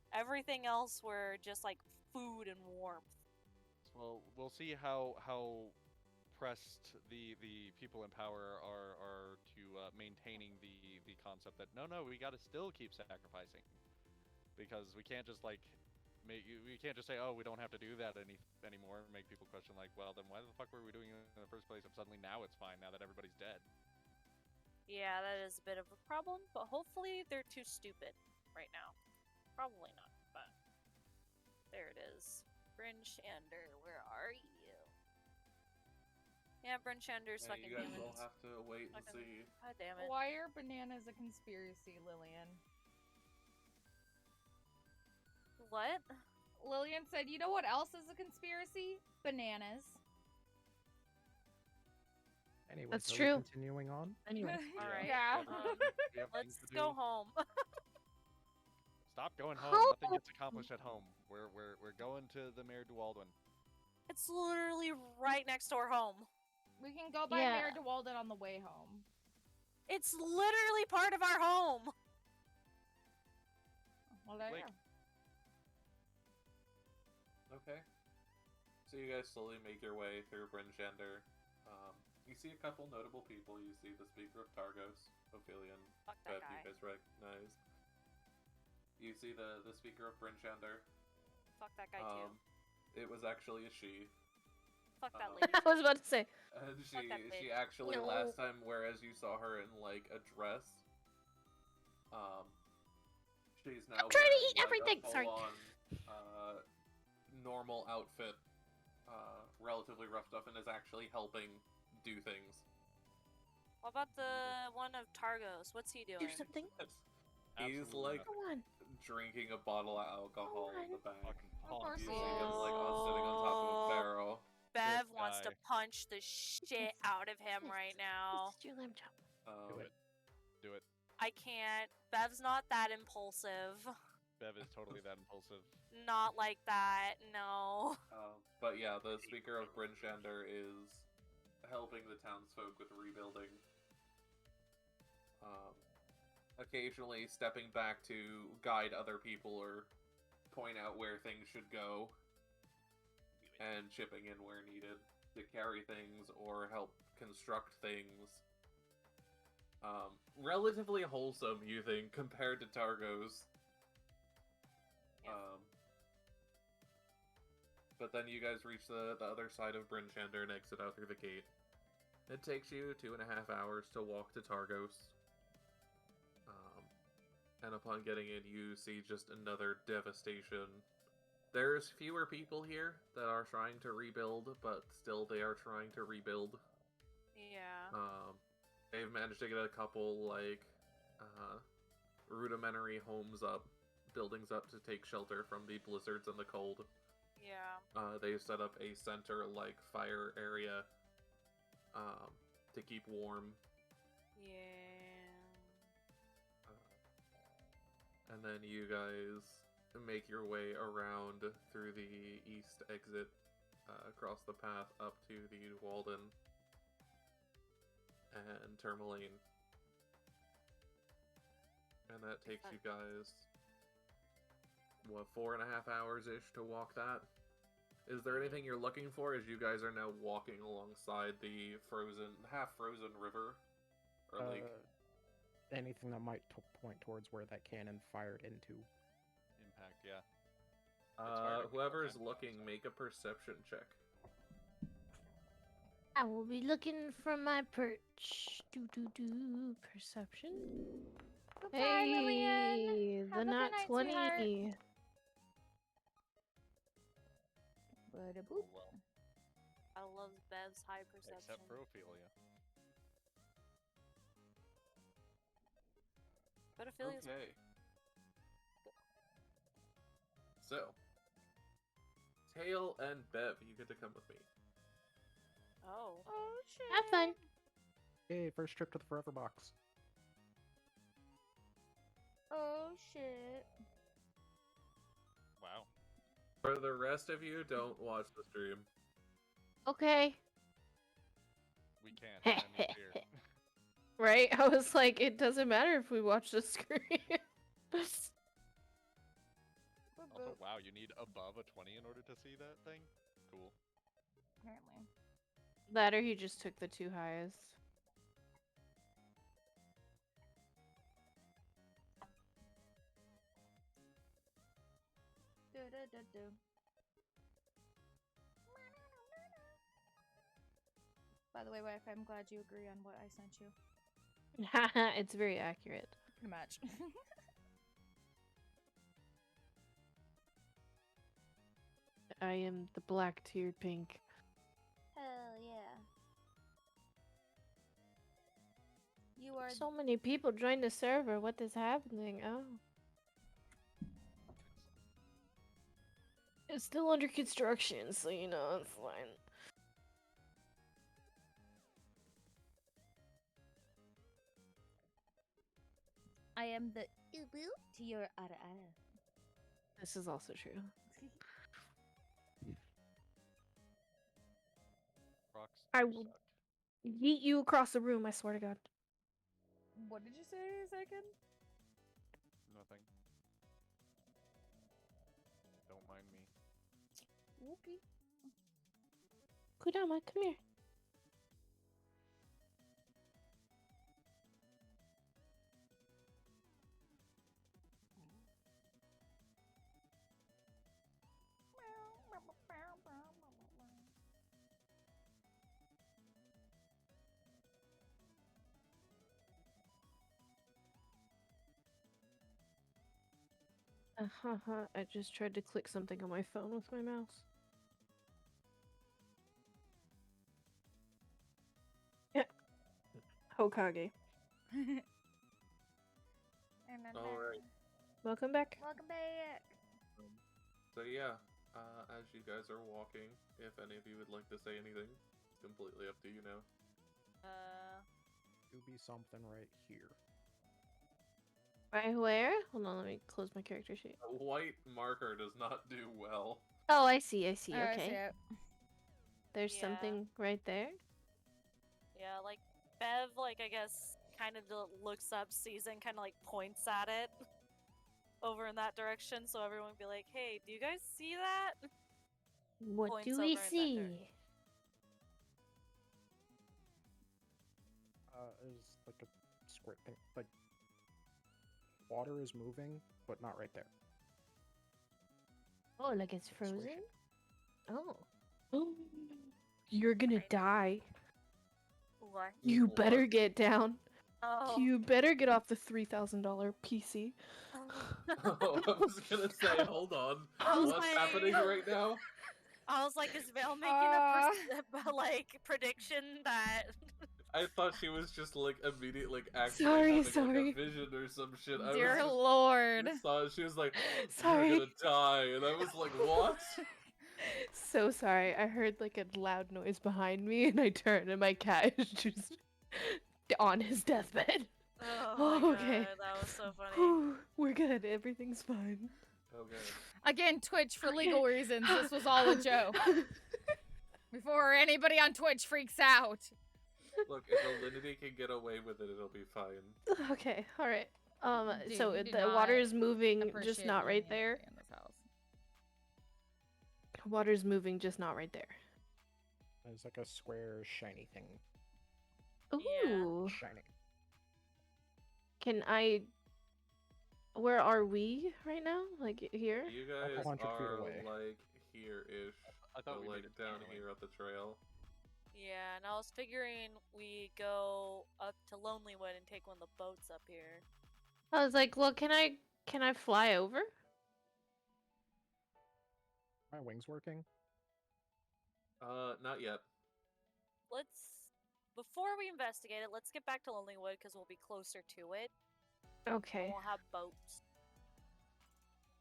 Everything else were just like food and warmth. Well, we'll see how pressed the people in power are to maintaining the concept that no, we got to still keep sacrificing, because we can't just like we can't just say, oh, we don't have to do that anymore, and make people question like, well, then why the fuck were we doing it in the first place if suddenly now it's fine now that everybody's dead? Yeah, that is a bit of a problem, but hopefully they're too stupid right now. Probably not, but there it is. Bryn Shander, where are you? Yeah, Bryn Shander's Yeah, fucking you guys humans. will have to wait and see. God damn it. Why are bananas a conspiracy, Lillian? What? Lillian said, you know what else is a conspiracy? Bananas. Anyway, That's so true. continuing on. Anyway. Alright. Yeah. We have things Let's to go do. home. Stop going home. Home! Nothing gets accomplished at home. We're going to the Mayor Dualdwin. It's literally right next door home. We can go by Yeah. Mayor DeWalden on the way home. It's literally part of our home. Well, there you Blake. go. Okay. So you guys slowly make your way through Bryn Shander. You see a couple notable people. You see the Speaker of Targos, Ophelia, Fuck that Bev, you guy. guys recognize. You see the Speaker of Bryn Shander. Fuck that guy too. It was actually a she. Fuck that um, lady. I was about to say. And Fuck that she bitch. actually No. last time, whereas you saw her in like a dress, she's now I'm trying to wearing, eat everything! a Sorry. full-on, normal outfit, relatively rough stuff, and is actually helping do things. What about the one of Targos? What's he doing? Do something. He's Absolutely like nothing. Come on. drinking a bottle of alcohol in the back. Fucking Of course You he see is. him like sitting on top of a barrel. Bev This wants to guy. punch the shit out of him right now. This is your lamb chop. Do it. Do it. I can't. Bev's not that impulsive. Bev is totally that impulsive. Not like that, no. But yeah, the Speaker of Bryn Shander is helping the townsfolk with rebuilding. Occasionally stepping back to guide other people or point out where things should go, and chipping in where needed to carry things or help construct things. Relatively wholesome, you think, compared to Targos. Yeah. But then you guys reach the other side of Bryn Shander and exit out through the gate. It takes you 2.5 hours to walk to Targos. And upon getting in, you see just another devastation. There's fewer people here that are trying to rebuild, but still they are trying to rebuild. Yeah. They've managed to get a couple, like, rudimentary homes up, buildings up to take shelter from the blizzards and the cold. Yeah. They've set up a center, like, fire area, to keep warm. Yeah. And then you guys make your way around through the east exit, across the path up to the Walden and Tourmaline. And that takes you guys, what, 4.5 hours-ish to walk that? Is there anything you're looking for as you guys are now walking alongside the half-frozen river? Or lake? Anything that might point towards where that cannon fired into. Impact, yeah. hard to Whoever's comprehend looking, that, so. make a perception check. I will be looking from my perch. Perception. Goodbye, Lillian. Hey, Have the a good nat night, 20. sweetheart. Bada boop. Well, I love Bev's high perception. except for Ophelia. But Ophelia's Okay. So, Tail and Bev, you get to come with me. Oh. Oh shit. Have fun. Hey, first trip to the Forever Box. Oh shit. Wow. For the rest of you, don't watch the stream. Okay. We can't. Emi's here. Right? I was like, it doesn't matter if we watch the screen. Also, wow, you need above a 20 in order to see that thing? Cool. Apparently. That or he just took the two highest. Do. By the way, wife, I'm glad you agree on what I sent you. It's very accurate. Pretty much. I am the black-tiered pink. Hell yeah. You are So many people joined the server. What is happening? Oh. It's still under construction, so you know, it's fine. I am the ubu to your ara ara. This is also true. Rocks I do will- suck. Yeet you across the room, I swear to God. What did you say, Xyken? Nothing. Don't mind me. Okay. Kudama, come here. I just tried to click something on my phone with my mouse. Yeah. Hokage. Alright. Welcome back. Welcome back. So yeah, as you guys are walking, if any of you would like to say anything, it's completely up to you now. Do be something right here. Right where? Hold on, let me close my character sheet. A white marker does not do well. Oh, I see, Oh, I okay. see it. There's Yeah. something right there. Yeah, like Bev, like I guess, kind of looks up, sees it, and kind of like points at it over in that direction, so everyone can be like, "Hey, do you guys see that?" What Points do over we in that see? direction. Is like a square thing. Like, water is moving, but not right there. Oh, like it's frozen? Swish. Oh. You're gonna die. What? You What? better get down. Oh. You better get off the $3,000 PC. Oh, I was gonna say, hold on. I was What's like- happening right now? I was like, is Vale making a like prediction that? I thought she was just like immediately like actually Sorry, having sorry. like a vision or some shit. I Dear was just, Lord. just thought she was like, Sorry. "You're gonna die," and I was like, "What?" So sorry. I heard like a loud noise behind me and I turned and my cat is just on his deathbed. Oh my Okay. god, that was so funny. Whew, we're good. Everything's fine. Okay. Again, Twitch for legal reasons. This was all a joke. Before anybody on Twitch freaks out. Look, if Alinity can get away with it, it'll be fine. Okay, alright. Dude, So you do the water not is moving, just Appreciate not right unanimity there. in this house. Water's moving, just not right there. There's like a square shiny thing. Yeah. Ooh. Shiny. Can I... Where are we right now? Like here? You A guys 100 feet are away. like here-ish, I so thought we like needed down anyway. here at the trail. Yeah, and I was figuring we go up to Lonelywood and take one of the boats up here. I was like, well, can I fly over? My wings working? Not yet. Before we investigate it, let's get back to Lonelywood because we'll be closer to it. And Okay, we'll have boats.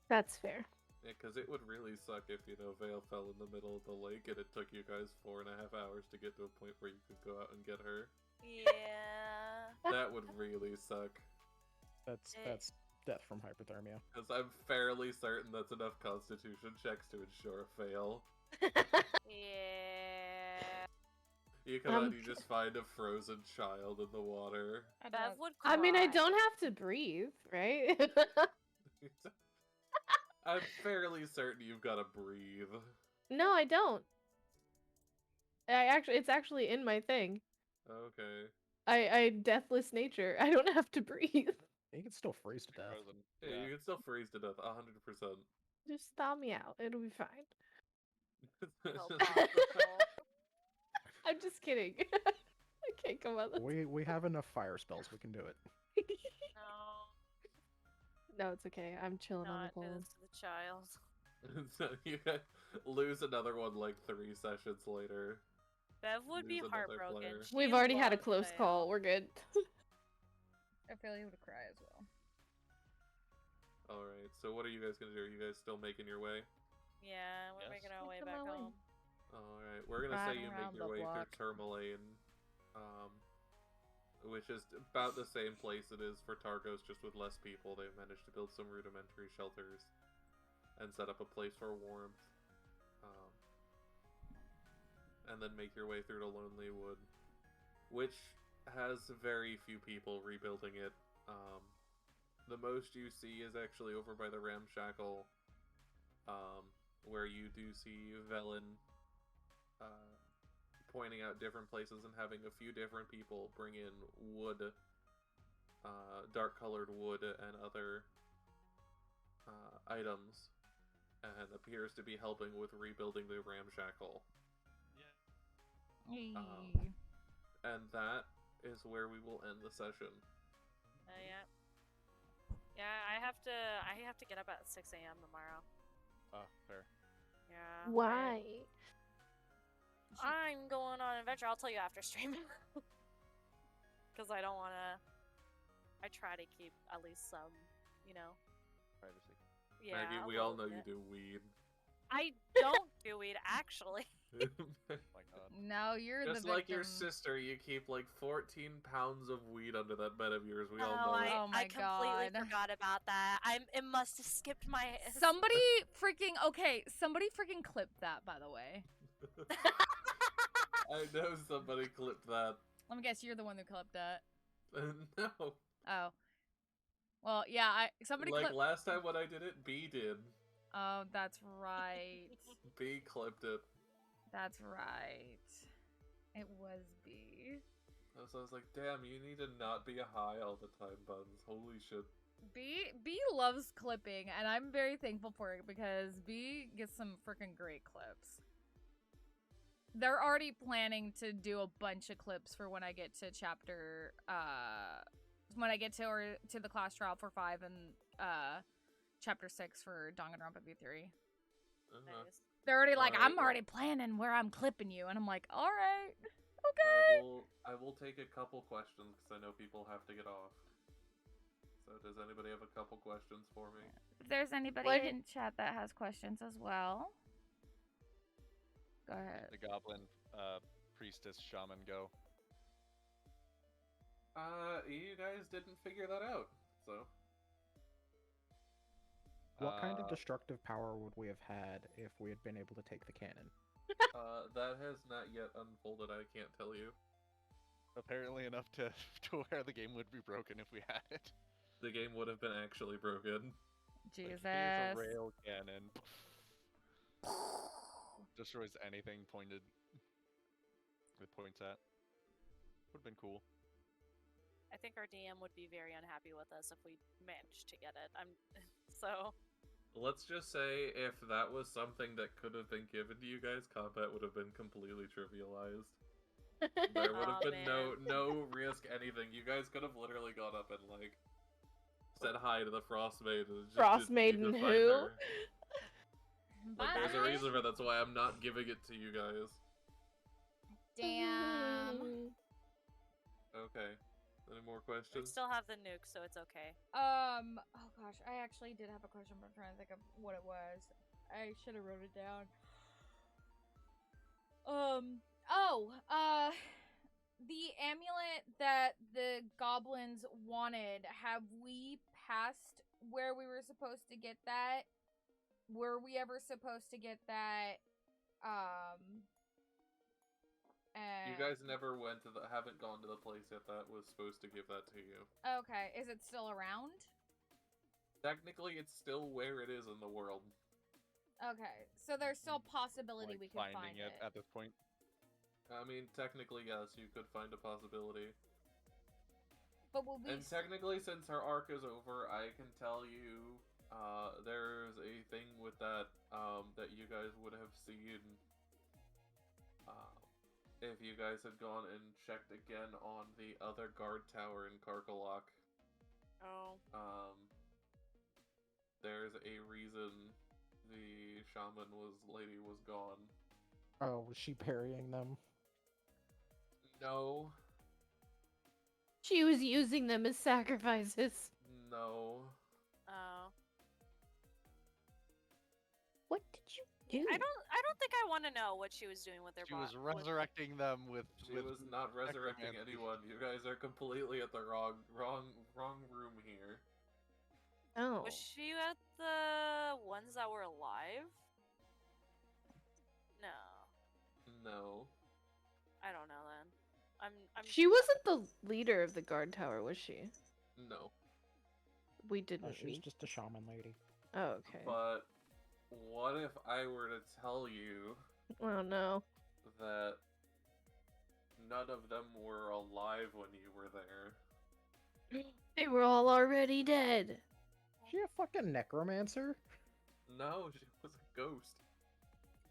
that's fair. Yeah, because it would really suck if, Vale fell in the middle of the lake and it took you guys 4.5 hours to get to a point where you could go out and get her. Yeah. That would really suck. That's Eh. that's death from hypothermia. Because I'm fairly certain that's enough constitution checks to ensure a fail. Yeah. You come out and you just find a frozen child in the water. Bev would cry. I mean, I don't have to breathe, right? I'm fairly certain you've got to breathe. No, I don't. It's actually in my thing. Okay. I deathless nature. I don't have to breathe. You can still freeze to death. Frozen. Yeah, you can still freeze to death, 100%. Just thaw me out. It'll be fine. Oh, possible. I'm just kidding. I can't come out. We have enough fire spells. We can do it. No, No, it's okay. I'm chilling on not the do pole. this to the child. So you lose another one like 3 sessions later. Bev would be Lose another heartbroken. player. She We've already had a loves close Vale. call. We're good. I feel like he would cry as well. Alright, so what are you guys gonna do? Are you guys still making your way? Yeah, we're Yes. making our way Making back my way. home. Alright, we're gonna say Riding you around make your the way block. through Tourmaline, which is about the same place it is for Targos, just with less people. They've managed to build some rudimentary shelters and set up a place for warmth. And then make your way through to Lonely Wood, which has very few people rebuilding it. The most you see is actually over by the Ramshackle, where you do see Velen pointing out different places and having a few different people bring in wood, dark-colored wood and other items, and appears to be helping with rebuilding the Ramshackle. And that is where we will end the session. Yeah. Yeah, I have to get up at 6 a.m. tomorrow. Fair. Yeah. Why? I'm going on an adventure. I'll tell you after stream. Because I don't want to... I try to keep at least some, Privacy. Yeah. Maggie, a we all little know you bit. do weed. I don't do weed, actually. My God. No, you're Just the like your victim. sister, you keep like 14 pounds of weed under that bed of yours. We all Oh, know it. Oh my I completely God. forgot about that. It must have skipped my... Somebody freaking clipped that, by the way. I know somebody clipped that. Let me guess, you're the one who clipped that. No. Oh. Well, yeah, somebody Like clipped. last time when I did it, B did. Oh, that's right. B clipped it. That's right. It was B. So I was like, damn, you need to not be high all the time, Buns. Holy shit. B loves clipping, and I'm very thankful for it because B gets some freaking great clips. They're already planning to do a bunch of clips for when I get to chapter, when I get to the class trial for 5 and, chapter 6 for Danganronpa V3. Nice. They're already like, Alright, I'm well- already planning where I'm clipping you, and I'm like, alright, okay. I will take a couple questions because I know people have to get off. So does anybody have a couple questions for me? If there's anybody Like- in chat that has questions as well, go ahead. The goblin priestess shaman go. You guys didn't figure that out, so. What kind of Uh, destructive power would we have had if we had been able to take the cannon? That has not yet unfolded, I can't tell you. Apparently enough to where the game would be broken if we had it. The game would have been actually broken. Jesus. Like, here's a rail cannon. Destroys anything pointed. It points at. Would have been cool. I think our DM would be very unhappy with us if we managed to get it. So... Let's just say if that was something that could have been given to you guys, combat would have been completely trivialized. There would have Aw, been man. no risk anything. You guys could have literally gone up and like said hi to the Frost Maiden. and just Frost didn't need to Maiden fight who? her. Like, there's a Bye. reason for that's why I'm not giving it to you guys. Damn. Okay. Any more We questions? still have the nuke, so it's okay. Oh gosh, I actually did have a question, but I'm trying to think of what it was. I should have wrote it down. The amulet that the goblins wanted, have we passed where we were supposed to get that? Were we ever supposed to get that? You guys never haven't gone to the place yet that was supposed to give that to you. Okay, is it still around? Technically, it's still where it is in the world. Okay, so there's still possibility Like we could finding find it. at this point. I mean, technically, yes, you could find a possibility. But will we? And technically, since her arc is over, I can tell you, there's a thing with that, that you guys would have seen, if you guys had gone and checked again on the other guard tower in Karkalok. Oh. There's a reason the shaman lady was gone. Oh, was she parrying them? No. She was using them as sacrifices. No. Oh. What did you do? I don't think I want to know what she was doing with their She was resurrecting them with. She was not resurrecting necromancy. anyone. You guys are completely at the wrong room here. Oh. Was she at the ones that were alive? No. No. I don't know then. I'm She wasn't the leader of the guard tower, was she? No. We Oh, didn't she was meet. just a shaman lady. Oh, okay. But what if I were to tell you Oh no. that none of them were alive when you were there? They were all already dead. Is she a fucking necromancer? No, she was a ghost.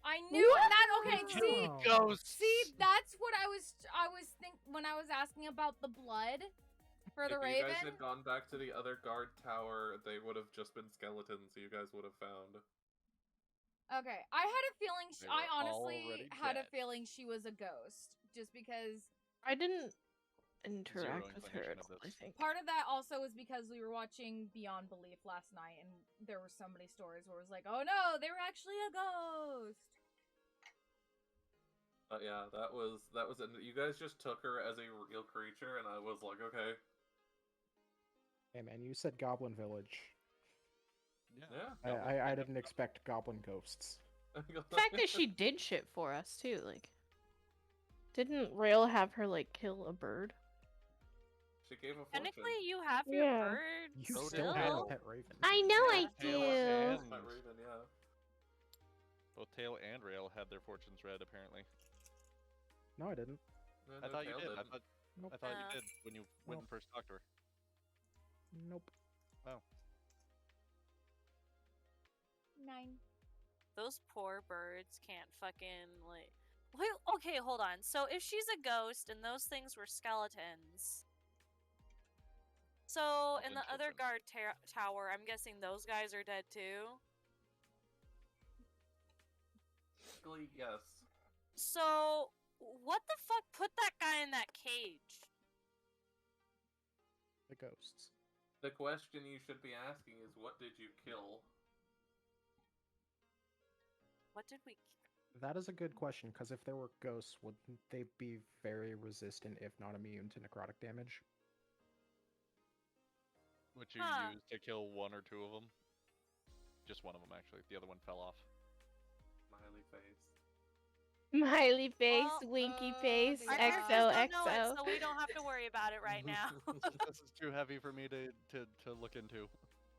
I knew that. Okay, see, Oh. Ghosts. see, that's what I was when I was asking about the blood for the If raven. you guys had gone back to the other guard tower, they would have just been skeletons you guys would have found. Okay, I had a feeling. They I were honestly already had a dead. feeling she was a ghost, just because. I didn't interact with her inclination at of all, I this. think. Part of that also was because we were watching Beyond Belief last night, and there were so many stories where it was like, "Oh no, they were actually a ghost." Yeah, that was you guys just took her as a real creature, and I was like, okay. Hey man, you said Goblin Village. Yeah. I didn't expect goblin ghosts. The fact that she did shit for us too, like, didn't Rail have her like kill a bird? She gave a fortune. technically you have your Yeah. bird You So still did had a Tail. pet raven. I know Yeah, I Tail do. and- Pet Raven, yeah. Both Tail and Rail had their fortunes read, apparently. No, I didn't. No, I thought you Tail did. I didn't. thought, Nope. I thought you did when you went Nope. and first talked to her. Nope. 9. Those poor birds can't fucking like. Well, okay, hold on. So if she's a ghost and those things were skeletons, so in the Goblin other children. guard tower, I'm guessing those guys are dead too. Technically, yes. So what the fuck put that guy in that cage? The ghosts. The question you should be asking is, what did you kill? What did we? That is a good question, because if there were ghosts, wouldn't they be very resistant, if not immune, to necrotic damage? Which you Huh. used to kill one or two of them. Just one of them, actually. The other one fell off. Smiley face. Smiley face, Well, winky face, Our Our characters XOXO. don't know it, so we don't have to worry about it right now. This is too heavy for me to look into.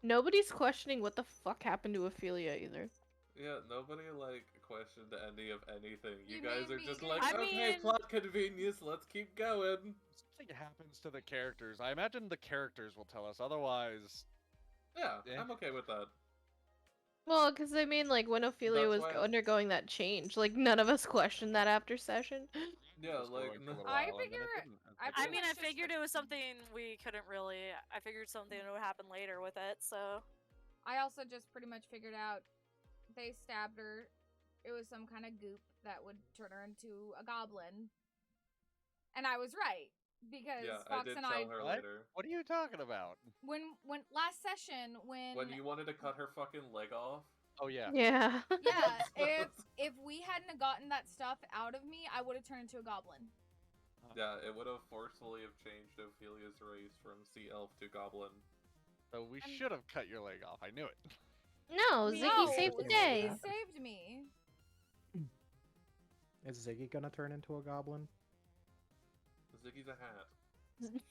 Nobody's questioning what the fuck happened to Ophelia either. Yeah, nobody, like, questioned any of anything. You You guys made are me just think- like, I okay, mean- plot convenience, let's keep going. Something happens to the characters. I imagine the characters will tell us. Otherwise, Yeah, Yeah. I'm okay with that. Well, because I mean, like, when Ophelia That's was why- undergoing that change, like, none of us questioned that after session. Yeah, just like, going for a little I while, and then it figure- didn't. It's I like, I pretty mean, much I just figured it was something we couldn't really. I figured something would happen later with it, so. I also just pretty much figured out they stabbed her. It was some kind of goop that would turn her into a goblin. And I was right. because Yeah, I Fox did and tell I, her What? later. What are you talking about? when last session, When you wanted to cut her fucking leg off. Oh yeah. Yeah. yeah, if we hadn't have gotten that stuff out of me, I would have turned into a goblin. Yeah, it would have forcefully have changed Ophelia's race from sea elf to goblin. So we should have cut your leg off. I knew it. No, Ziggy No, saved the Ziggy day. saved saved me. Is Ziggy gonna turn into a goblin? Ziggy's a hat. Ziggy's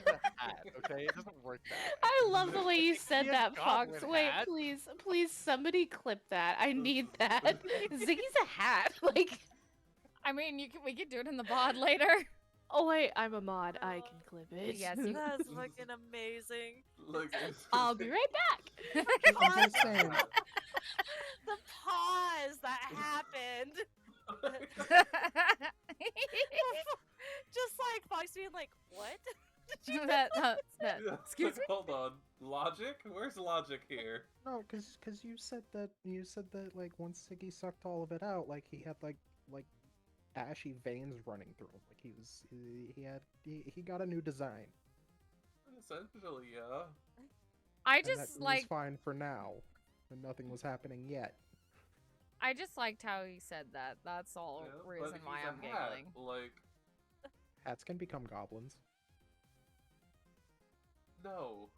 a hat, okay? It doesn't work that way. I love the way you said He has that, Fox. goblin Wait, hat. please, somebody clip that. I need that. Ziggy's a hat. Like, I mean, we could do it in the bod later. oh wait, I'm a mod. I can clip it. Yes, you- That's fucking amazing. Like, I'll be right back. I'm just saying. The pause that happened. Just like Fox being like, what? Did you that, Yeah, excuse like, me? hold on. Logic? Where's logic here? No, cause you said that like once Ziggy sucked all of it out, like he had like ashy veins running through him. Like he got a new design. Essentially, yeah. I And that just was like fine for now, and nothing was happening yet. I just liked how he said that. That's all Yeah, reason but why he's a I'm hat. giggling. Like, Hats can become goblins. no.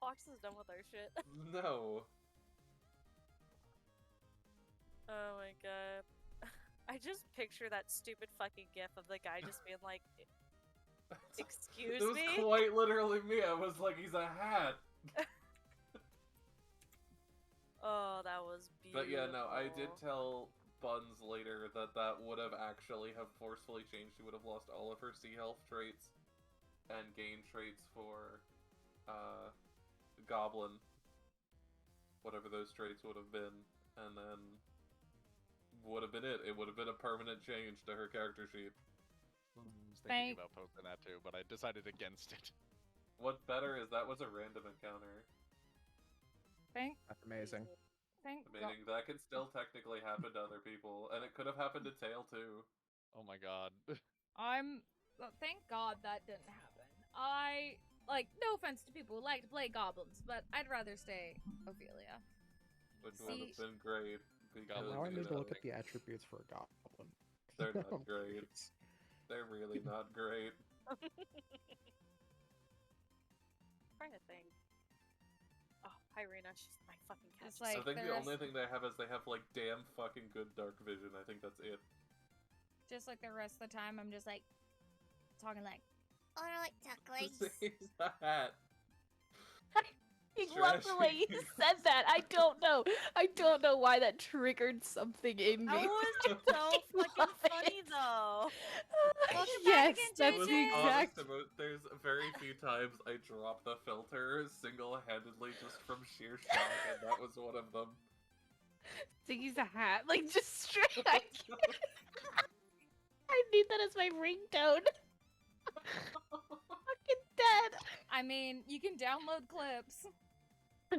Fox is done with our shit. No. Oh my god. I just picture that stupid fucking gif of the guy just being like, excuse It was me? quite literally me. I was like, he's a hat. Oh, that was beautiful. But yeah, no, I did tell Buns later that would have actually have forcefully changed. She would have lost all of her sea health traits and gained traits for Goblin, whatever those traits would have been, and then would have been it. It would have been a permanent change to her character sheet. I was Thank- thinking about posting that too, but I decided against it. What's better is that was a random encounter. That's amazing. Thank God. Meaning that could still technically happen to other people, and it could have happened to Tail too. Oh my god. Thank God that didn't happen. No offense to people who like to play goblins, but I'd rather stay Ophelia. Which would See- have been great. Because, Now I you need to know, look at the attributes for a goblin. They're not great. They're really not great. trying to think. Oh, hi Rena, she's my fucking cat. It's She's like- I think the the rest- only thing they have is they have like damn fucking good dark vision. I think that's it. Just like the rest of the time, I'm just like talking like. Or like ducklings. He's a hat. I love the way you Trashy. said that. I don't know. I don't know why that triggered something in That me. was so fucking Love funny it. though. Welcome yes, back again, that's It was the honest exact. about, there's very few times I drop the filter single-handedly just from sheer shock, and that was one of them. Ziggy's a hat. Like, just straight. I need that as my ringtone. Fucking dead. I mean, you can download clips.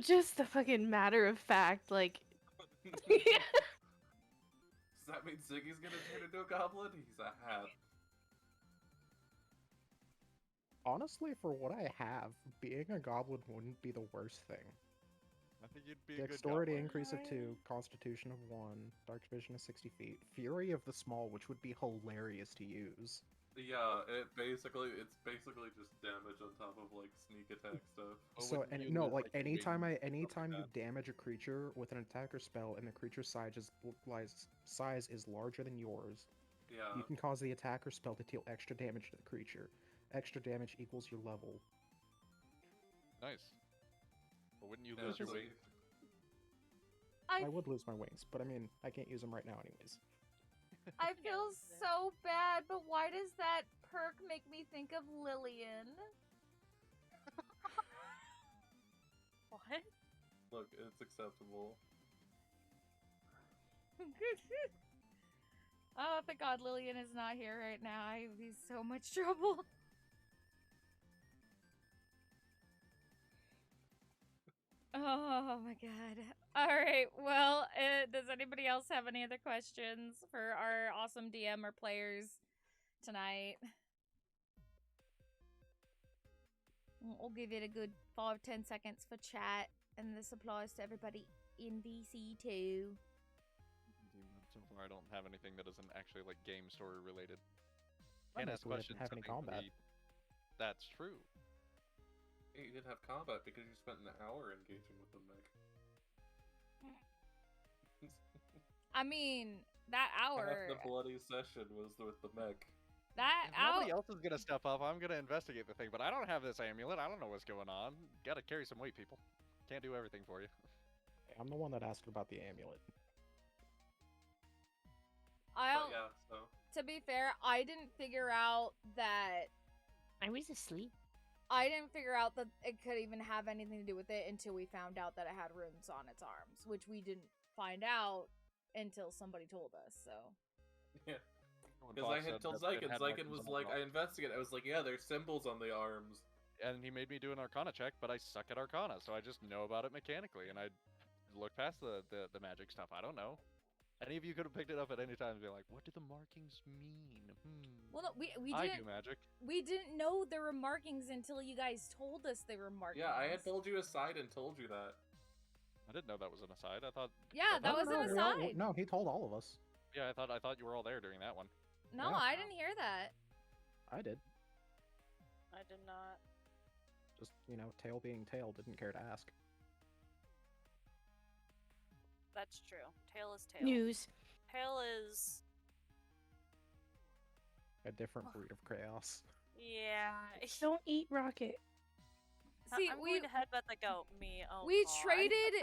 Just the fucking matter of fact, like. Does that mean Ziggy's gonna turn into a goblin? He's a hat. Honestly, for what I have, being a goblin wouldn't be the worst thing. I think you'd be a good Dexterity goblin. increase of 2, Constitution of 1, Dark Vision of 60 feet, Fury of the Small, which would be hilarious to use. Yeah, it's basically just damage on top of like sneak attack stuff. But So, wouldn't and you no, lose, like your anytime wings, anytime you that? damage a creature with an attacker spell and the creature's size is larger than yours, Yeah. you can cause the attacker spell to deal extra damage to the creature. Extra damage equals your level. Nice. But wouldn't you Yeah, lose your so- wings? I would lose my wings, but I mean, I can't use them right now anyways. I feel so bad, but why does that perk make me think of Lillian? What? Look, it's acceptable. Oh, thank God Lillian is not here right now. I'd be so much trouble. Oh my god. All right. Well, does anybody else have any other questions for our awesome DM or players tonight? We'll give it a good 5-10 seconds for chat, and this applies to everybody in VC too. So far, I don't have anything that isn't actually like game story related. I Can't noticed ask we didn't questions. have any something for combat. me- That's true. You didn't have combat because you spent an hour engaging with the mech. I mean, that hour. Half the bloody session was with the mech. That If hour. nobody else is gonna step up, I'm gonna investigate the thing. But I don't have this amulet. I don't know what's going on. Gotta carry some weight, people. Can't do everything for you. I'm the one that asked about the amulet. But yeah, so To be fair, I didn't figure out that. I was asleep. I didn't figure out that it could even have anything to do with it until we found out that it had runes on its arms, which we didn't find out until somebody told us. So. yeah. When Because Fox I had said told that it Xyken, had Xyken markings was on the like, top. I investigated. I was like, yeah, there's symbols on the arms. And he made me do an Arcana check, but I suck at Arcana, so I just know about it mechanically, and I look past the magic stuff. I don't know. Any of you could have picked it up at any time and be like, what do the markings mean? Well, no, we I didn't. do magic. We didn't know there were markings until you guys told us they were markings. Yeah, I had told you aside and told you that. I didn't know that was an aside. I thought. Yeah, that was an we all- aside. no, he told all of us. Yeah, I thought you were all there during that one. No, Yeah. I didn't hear that. I did. I did not. Just, tail being tail, didn't care to ask. That's true. Tail is tail. News. Tail is. A different breed of chaos. Yeah. Don't eat Rocket. See, I'm we going to headbutt the goat. Me. Oh. we God. traded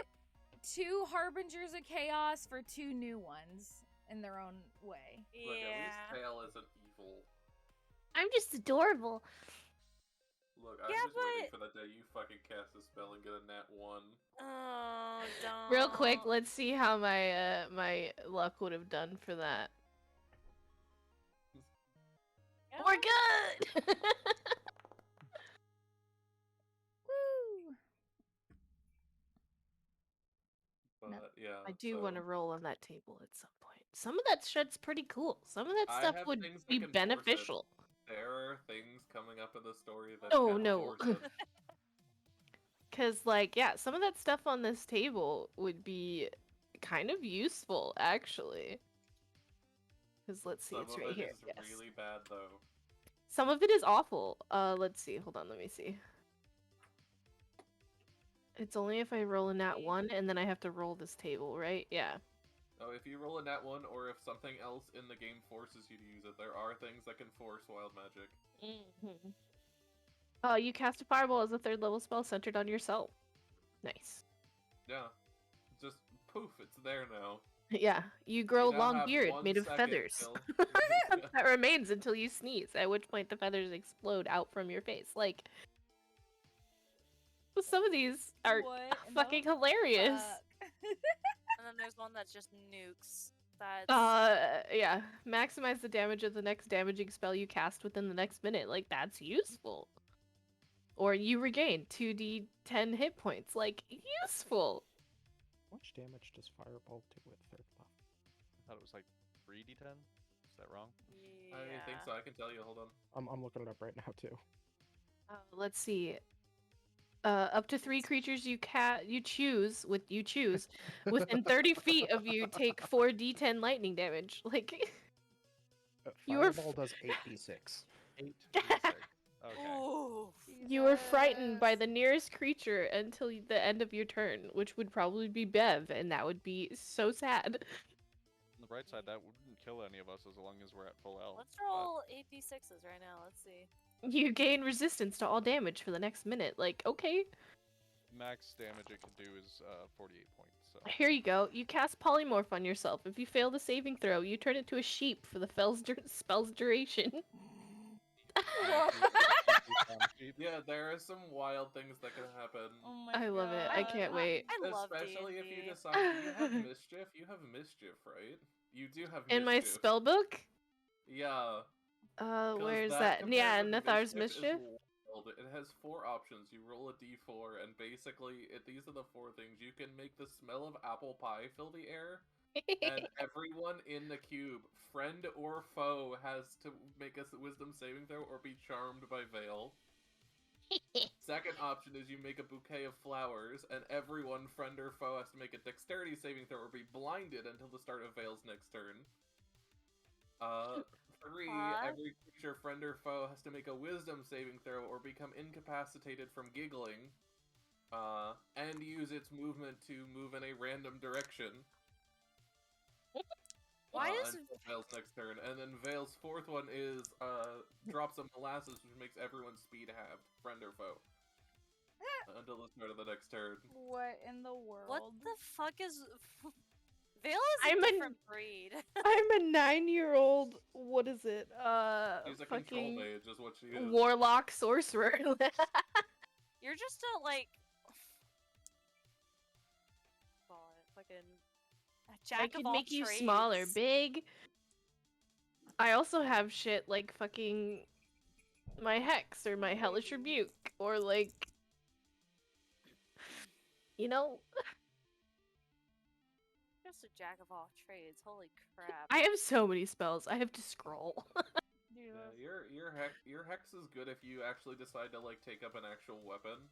2 harbingers of chaos for 2 new ones in their own way. Look, at least Yeah. Tail isn't evil. I'm just adorable. Look, I'm Yeah, just waiting but- for the day you fucking cast a spell and get a nat 1. Oh, don't. Real quick, let's see how my my luck would have done for that. Yeah. We're good. Woo! But yeah. I do so want to roll on that table at some point. Some of that shit's pretty cool. Some of that I stuff have would things that be can force it. beneficial. There are things coming up in the story that Oh, can no. force it. Cause yeah, some of that stuff on this table would be kind of useful, actually. Cause let's see, Some it's of right it here. is Yes. really bad though. Some of it is awful. Let's see. Hold on, let me see. It's only if I roll a nat 1 and then I have to roll this table, right? Yeah. Oh, if you roll a nat 1 or if something else in the game forces you to use it, there are things that can force wild magic. You cast a fireball as a 3rd level spell centered on yourself. Nice. Yeah. Just poof, it's there now. Yeah, you grow a now long have beard 1 made of second feathers. till- That remains until you sneeze, at which point the feathers explode out from your face. Like, some of these are What in fucking the hilarious. fuck? And then there's one that's just nukes. That's. Yeah. Maximize the damage of the next damaging spell you cast within the next minute. Like, that's useful. Or you regain 2d10 hit points. Like, useful. How much damage does Fireball do with 3rd level? I thought it was like 3d10. Is that wrong? Yeah. I think so, I can tell you, hold on. I'm looking it up right now too. Let's see. Up to 3 creatures you choose within 30 feet of you take 4d10 lightning damage. Like, You are Fireball does 8d6. 8 d6. Okay. Ooh. you are frightened by Jesus. the nearest creature until the end of your turn, which would probably be Bev, and that would be so sad. On the bright side, that wouldn't kill any of us as long as we're at full health. Let's roll 8d6s right now. Let's see. You gain resistance to all damage for the next minute. Like, okay. Max damage it can do is 48 points. So. Here you go. You cast Polymorph on yourself. If you fail the saving throw, you turn into a sheep for the spell's duration. Yeah, there are some wild things that can happen. Oh my I love it. I God. can't wait. I love Especially if D&D. you decide you have mischief. You have mischief, right? You do have mischief. In my spell book? Yeah. 'cause Where's that? compared Yeah, with Nathar's is Mischief? build. It has 4 options. You roll a d4, and basically, these are the 4 things. You can make the smell of apple pie fill the air, and everyone in the cube, friend or foe, has to make a wisdom saving throw or be charmed by Veil. Second option is you make a bouquet of flowers, and everyone, friend or foe, has to make a dexterity saving throw or be blinded until the start of Veil's next turn. 3, every creature, friend or foe, has to make a wisdom saving throw or become incapacitated from giggling, and use its movement to move in a random direction. Why is until Veil's next turn, and then Veil's 4th one is drop some molasses, which makes everyone's speed halved, friend or foe, until the start of the next turn. What in the world? what the fuck is Veil is a different breed. I'm a 9-year-old. What is it? She's a control Fucking mage, is what she is. warlock sorcerer. You're just a like. Call it fucking. A jack I of could all make you trades. smaller, big. I also have shit like fucking my hex or my hellish rebuke or like, you know, Just a jack of all trades. Holy crap! I have so many spells. I have to scroll. Yeah, your hex is good if you actually decide to like take up an actual weapon.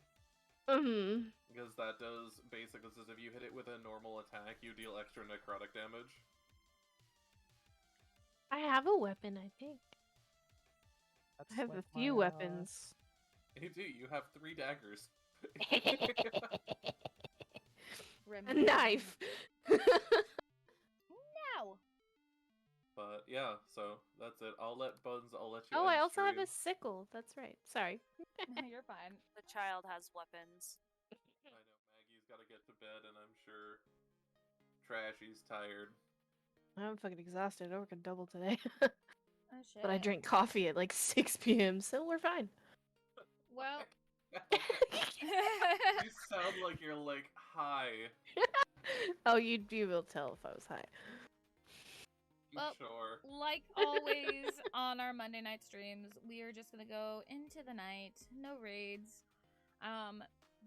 Because that does basically says if you hit it with a normal attack, you deal extra necrotic damage. I have a weapon, I think. That's I have like a few my, weapons. You do. You have 3 daggers. A knife. No. But yeah, so that's it. I'll let you. Oh, I end also have a stream. sickle. That's right. Sorry. You're fine. The child has weapons. I know Maggie's got to get to bed, and I'm sure Trashy's tired. I'm fucking exhausted. I work a double today. Oh shit. But I drink coffee at like 6 p.m., so we're fine. Well. You sound like you're like high. Oh, you will tell if I was high. Well, Sure. like always on our Monday night streams, we are just gonna go into the night. No raids.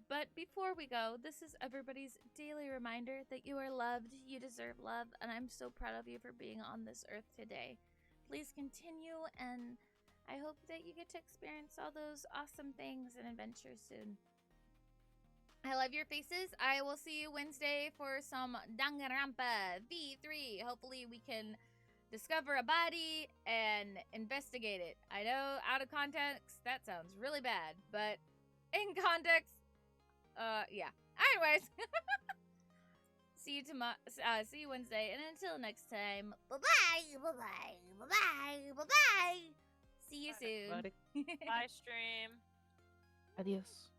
But before we go, this is everybody's daily reminder that you are loved, you deserve love, and I'm so proud of you for being on this earth today. Please continue, and I hope that you get to experience all those awesome things and adventures soon. I love your faces. I will see you Wednesday for some Danganronpa V3. Hopefully we can discover a body and investigate it. I know out of context that sounds really bad, but in context, yeah. Anyways, see you Wednesday, and until next time, Bye-bye, bye-bye, bye-bye, bye-bye. see you soon. Bye, stream. Adios.